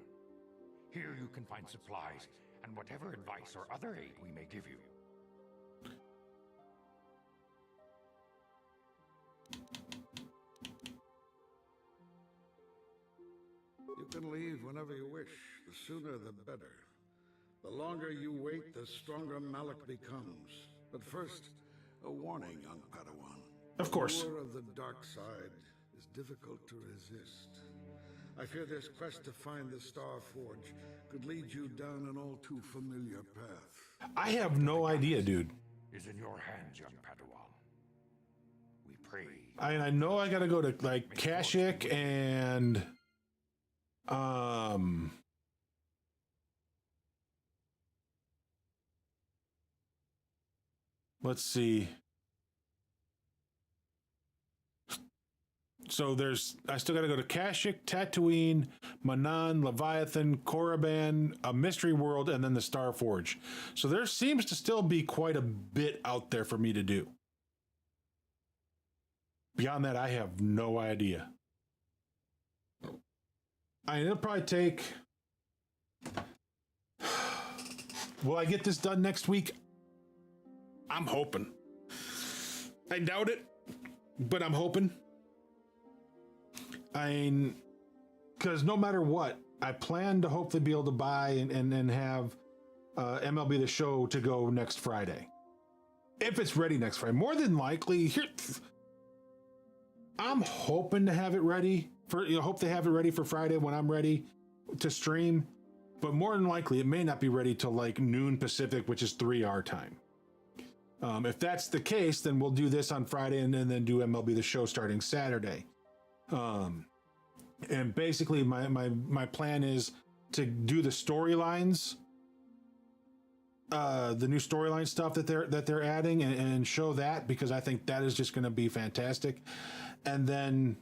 Here you can find supplies and whatever advice or other aid we may give you. You can leave whenever you wish. The sooner the better. The longer you wait, the stronger Malik becomes. But first, a warning, young Padawan. Of course. The lure of the dark side is difficult to resist. I fear this quest to find the Star Forge could lead you down an all too familiar path. I have no idea, dude. Is in your hands, young Padawan. We pray. I know I gotta go to like Kashyyyk and let's see. So I still got to go to Kashyyyk, Tatooine, Manan, Leviathan, Korriban, a Mystery World, and then the Star Forge. So there seems to still be quite a bit out there for me to do. Beyond that, I have no idea. It'll probably take... Will I get this done next week? I'm hoping. I doubt it, but I'm hoping. Because no matter what, I plan to hopefully be able to buy and have MLB The Show to go next Friday. If it's ready next Friday. More than likely, I'm hoping to have it ready hope they have it ready for Friday when I'm ready to stream. But more than likely, it may not be ready till like noon Pacific, which is 3 our time. If that's the case, then we'll do this on Friday and then do MLB The Show starting Saturday. And basically my plan is to do the storylines, the new storyline stuff that they're adding and show that, because I think that is just going to be fantastic. And then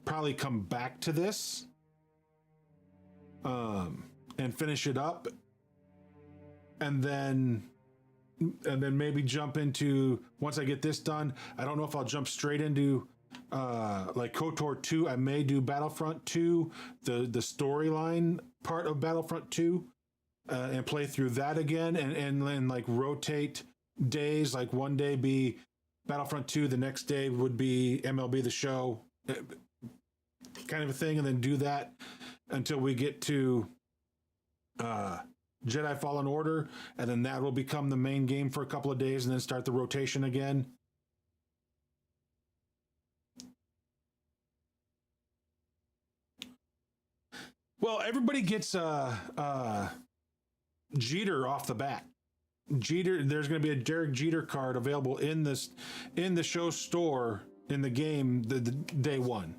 probably come back to this and finish it up, and then maybe jump into, once I get this done, I don't know if I'll jump straight into like KOTOR 2. I may do Battlefront 2, the storyline part of Battlefront 2, and play through that again, and then like rotate days, like one day be Battlefront 2, the next day would be MLB The Show, kind of a thing, and then do that until we get to Jedi Fallen Order, and then that will become the main game for a couple of days, and then start the rotation again. Well, everybody gets Jeter off the bat. Jeter, there's going to be a Derek Jeter card available in the show store in the game the day one.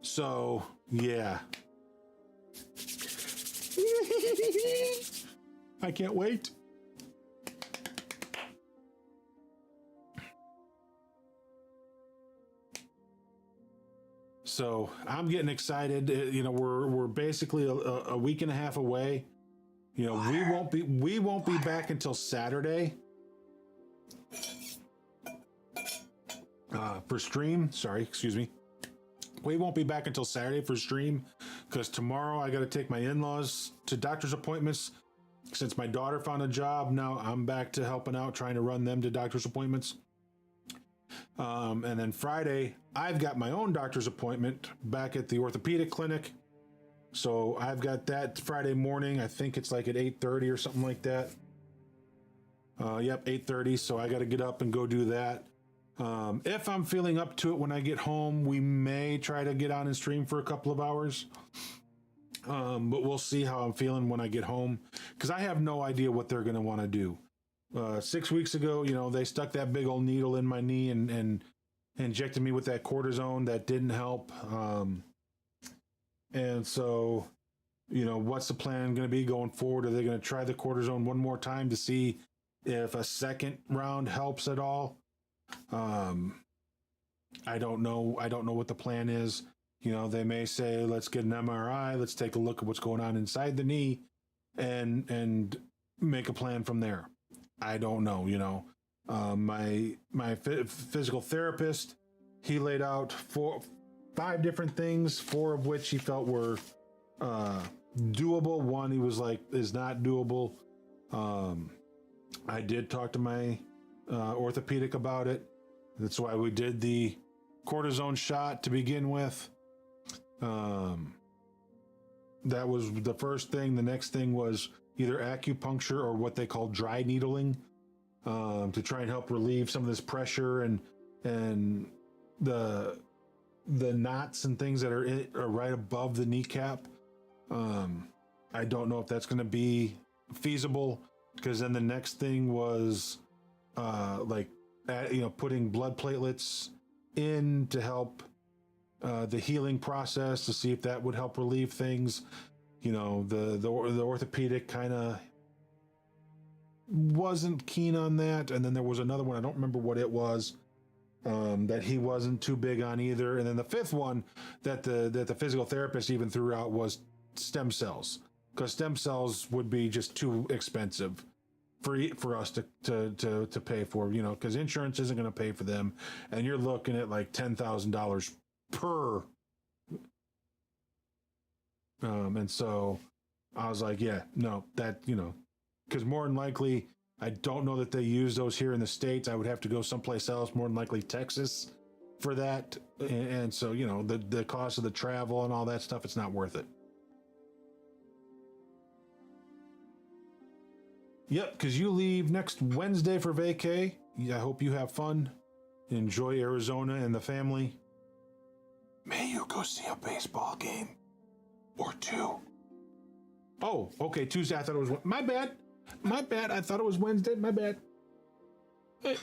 So yeah, I can't wait. So I'm getting excited. You know, we're basically a week and a half away. You know, we won't be back until Saturday for stream. Sorry, excuse me. We won't be back until Saturday for stream because tomorrow I got to take my in-laws to doctor's appointments. Since my daughter found a job, now I'm back to helping out, trying to run them to doctor's appointments. And then Friday, I've got my own doctor's appointment back at the orthopedic clinic. So I've got that Friday morning. I think it's like at 8:30 or something like that. Yep, 8:30. So I got to get up and go do that. If I'm feeling up to it when I get home, we may try to get on and stream for a couple of hours. But we'll see how I'm feeling when I get home, because I have no idea what they're going to want to do. 6 weeks ago, you know, they stuck that big old needle in my knee and injected me with that cortisone. That didn't help. And so, you know, what's the plan going to be going forward? Are they going to try the cortisone one more time to see if a second round helps at all? I don't know. I don't know what the plan is. You know, they may say, let's get an MRI. Let's take a look at what's going on inside the knee and make a plan from there. I don't know. You know, my physical therapist, he laid out 5 different things, 4 of which he felt were doable. One he was like is not doable. I did talk to my orthopedic about it. That's why we did the cortisone shot to begin with. That was the first thing. The next thing was either acupuncture or what they call dry needling, to try and help relieve some of this pressure and the knots and things that are right above the kneecap. I don't know if that's going to be feasible, because then the next thing was putting blood platelets in to help the healing process, to see if that would help relieve things. You know, the orthopedic kind of wasn't keen on that, and then there was another one, I don't remember what it was, that he wasn't too big on either. And then the 5th one that the physical therapist even threw out was stem cells, because stem cells would be just too expensive for us to pay for, you know, because insurance isn't going to pay for them, and you're looking at like $10,000 per. And so I was like, yeah, no, that, you know, because more than likely, I don't know that they use those here in the States. I would have to go someplace else, more than likely Texas, for that. And so, you know, the cost of the travel and all that stuff, it's not worth it. Yep, because you leave next Wednesday for vacay. I hope you have fun. Enjoy Arizona and the family. May you go see a baseball game or 2. Oh, okay, Tuesday. I thought it was... My bad. I thought it was Wednesday. My bad.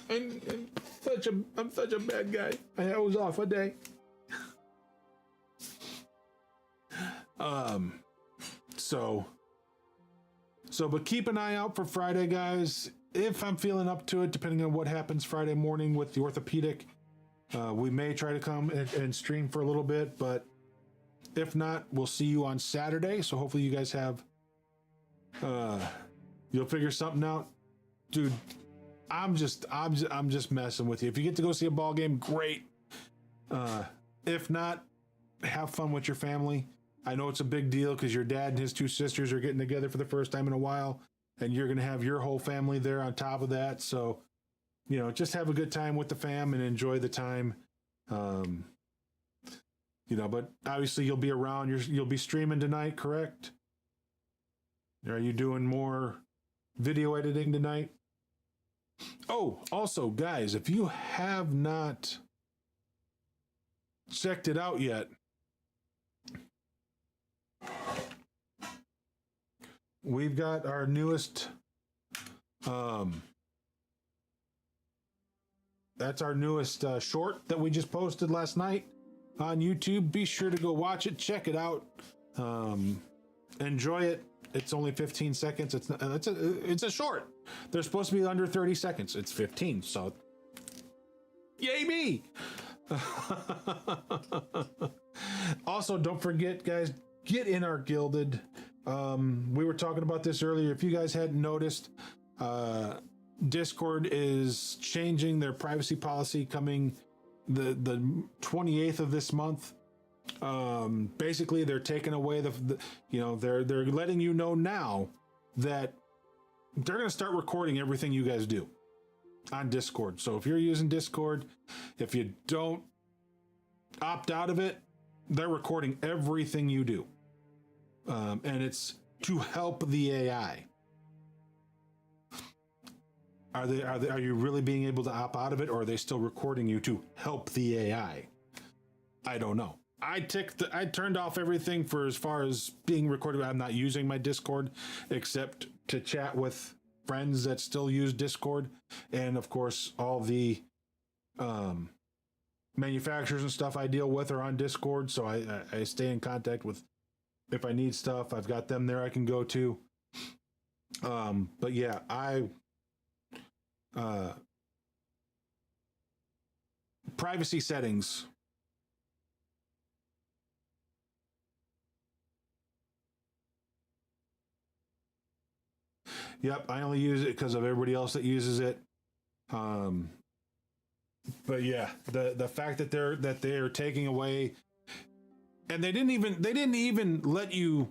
I'm such a bad guy. I was off a day. But keep an eye out for Friday, guys. If I'm feeling up to it, depending on what happens Friday morning with the orthopedic, we may try to come and stream for a little bit, but if not, we'll see you on Saturday. So hopefully you guys have, you'll figure something out. Dude, I'm just messing with you. If you get to go see a ball game, great. If not, have fun with your family. I know it's a big deal because your dad and his 2 sisters are getting together for the first time in a while, and you're going to have your whole family there on top of that. So, you know, just have a good time with the fam and enjoy the time. You know, but obviously you'll be around. You'll be streaming tonight, correct? Are you doing more video editing tonight? Oh, also, guys, if you have not checked it out yet, we've got our newest, that's our newest short that we just posted last night on YouTube. Be sure to go watch it, check it out, enjoy it. It's only 15 seconds. It's a short. They're supposed to be under 30 seconds. It's 15, so yay me. Also, don't forget, guys, get in our Gilded. We were talking about this earlier. If you guys hadn't noticed, Discord is changing their privacy policy coming the 28th of this month. Basically, they're taking away they're letting you know now that they're going to start recording everything you guys do on Discord. So if you're using Discord, if you don't opt out of it, they're recording everything you do. And it's to help the AI. Are you really being able to opt out of it, or are they still recording you to help the AI? I don't know. I turned off everything for as far as being recorded. I'm not using my Discord except to chat with friends that still use Discord, and of course all the manufacturers and stuff I deal with are on Discord, so I stay in contact with. If I need stuff, I've got them there I can go to. But yeah, privacy settings. Yep, I only use it because of everybody else that uses it. But yeah, the fact that they're taking away, and they didn't even let you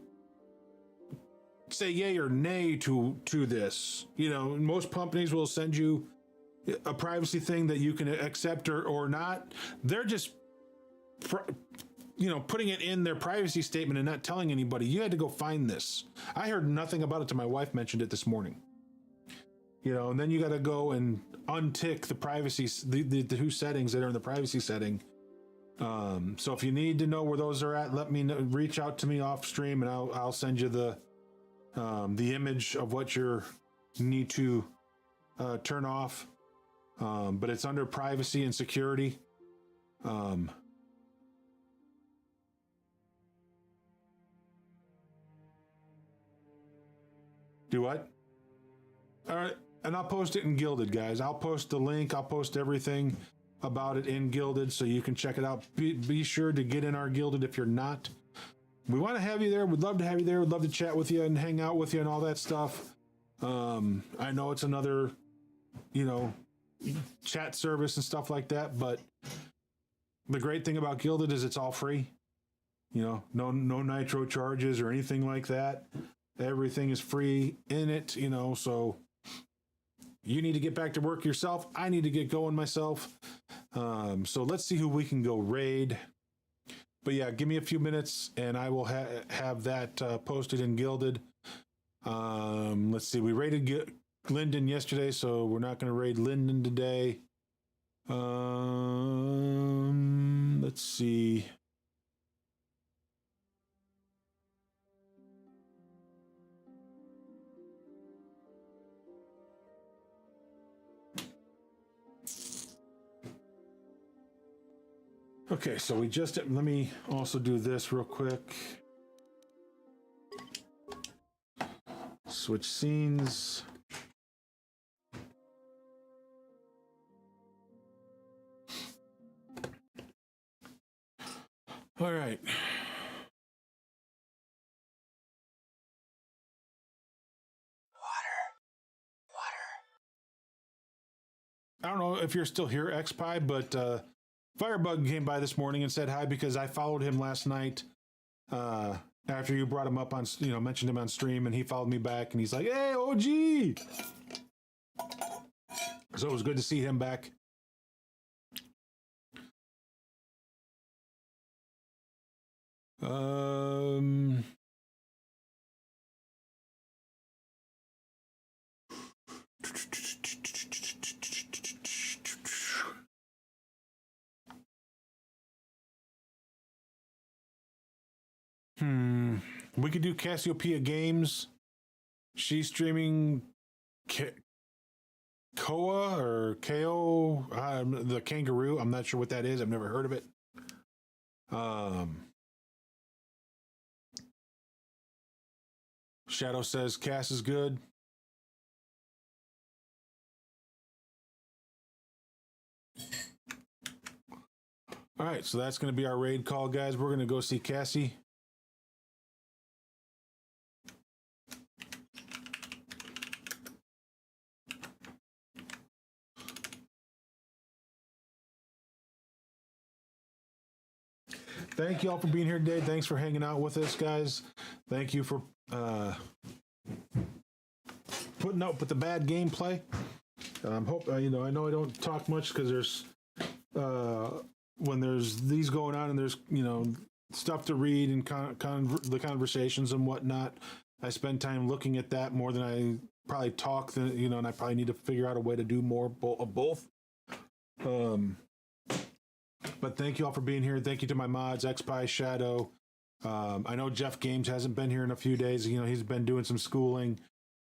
say yay or nay to this. You know, most companies will send you a privacy thing that you can accept or not. They're just putting it in their privacy statement and not telling anybody. You had to go find this. I heard nothing about it till my wife mentioned it this morning. And then you got to go and untick the privacy, the two settings that are in the privacy setting. So if you need to know where those are at, let me know, reach out to me off stream, and I'll send you the image of what you need to turn off. But it's under privacy and security. Do what? All right. And I'll post it in Gilded, guys. I'll post the link. I'll post everything about it in Gilded so you can check it out. Be sure to get in our Gilded if you're not. We want to have you there. We'd love to have you there. We'd love to chat with you and hang out with you and all that stuff. I know it's another, chat service and stuff like that, but the great thing about Gilded is it's all free. No nitro charges or anything like that. Everything is free in it, so you need to get back to work yourself. I need to get going myself. So let's see who we can go raid. But yeah, give me a few minutes and I will have that posted in Gilded. Let's see. We raided Linden yesterday, so we're not going to raid Linden today. Let's see. Okay, so let me also do this real quick. Switch scenes. All right. I don't know if you're still here, XPie, but Firebug came by this morning and said hi because I followed him last night after you brought him up on, mentioned him on stream, and he followed me back and he's like, hey, OG. So it was good to see him back. We could do Cassiopeia Games. She's streaming Koa or KO, the kangaroo. I'm not sure what that is. I've never heard of it. Shadow says Cass is good. All right, so that's going to be our raid call, guys. We're going to go see Cassie. Thank you all for being here today. Thanks for hanging out with us, guys. Thank you for putting up with the bad gameplay. Hope I know I don't talk much because there's when there's these going on and there's stuff to read and the conversations and whatnot. I spend time looking at that more than I probably talk. And I probably need to figure out a way to do more of both. But thank you all for being here. Thank you to my mods, XPie, Shadow. I know Jeff Games hasn't been here in a few days. He's been doing some schooling.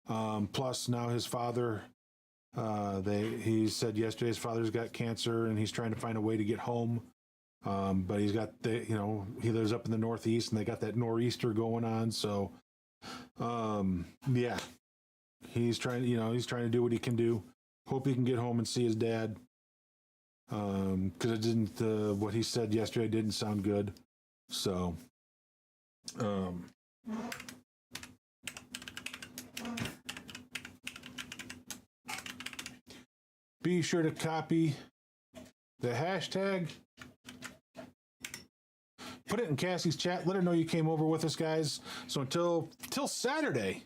Plus now his father, he said yesterday his father's got cancer and he's trying to find a way to get home. But he's got he lives up in the Northeast and they got that nor'easter going on. So, yeah, he's trying to do what he can do. Hope he can get home and see his dad. Because it didn't, what he said yesterday didn't sound good. So, be sure to copy the hashtag. Put it in Cassie's chat. Let her know you came over with us, guys. So until Saturday,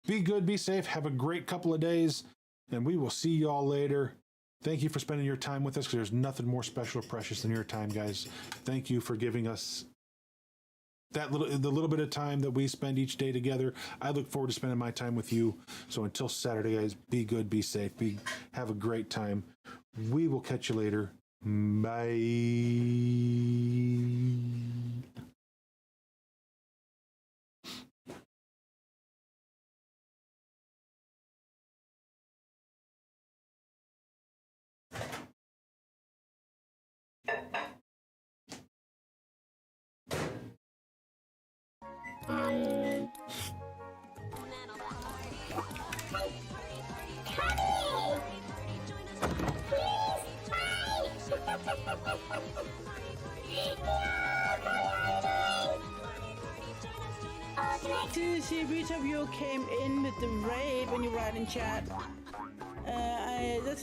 be good, be safe, have a great couple of days, and we will see you all later. Thank you for spending your time with us, because there's nothing more special or precious than your time, guys. Thank you for giving us the little bit of time that we spend each day together. I look forward to spending my time with you. So until Saturday, guys, be good, be safe, have a great time. We will catch you later. Bye. To see which of you came in with the raid when you write in chat. That's a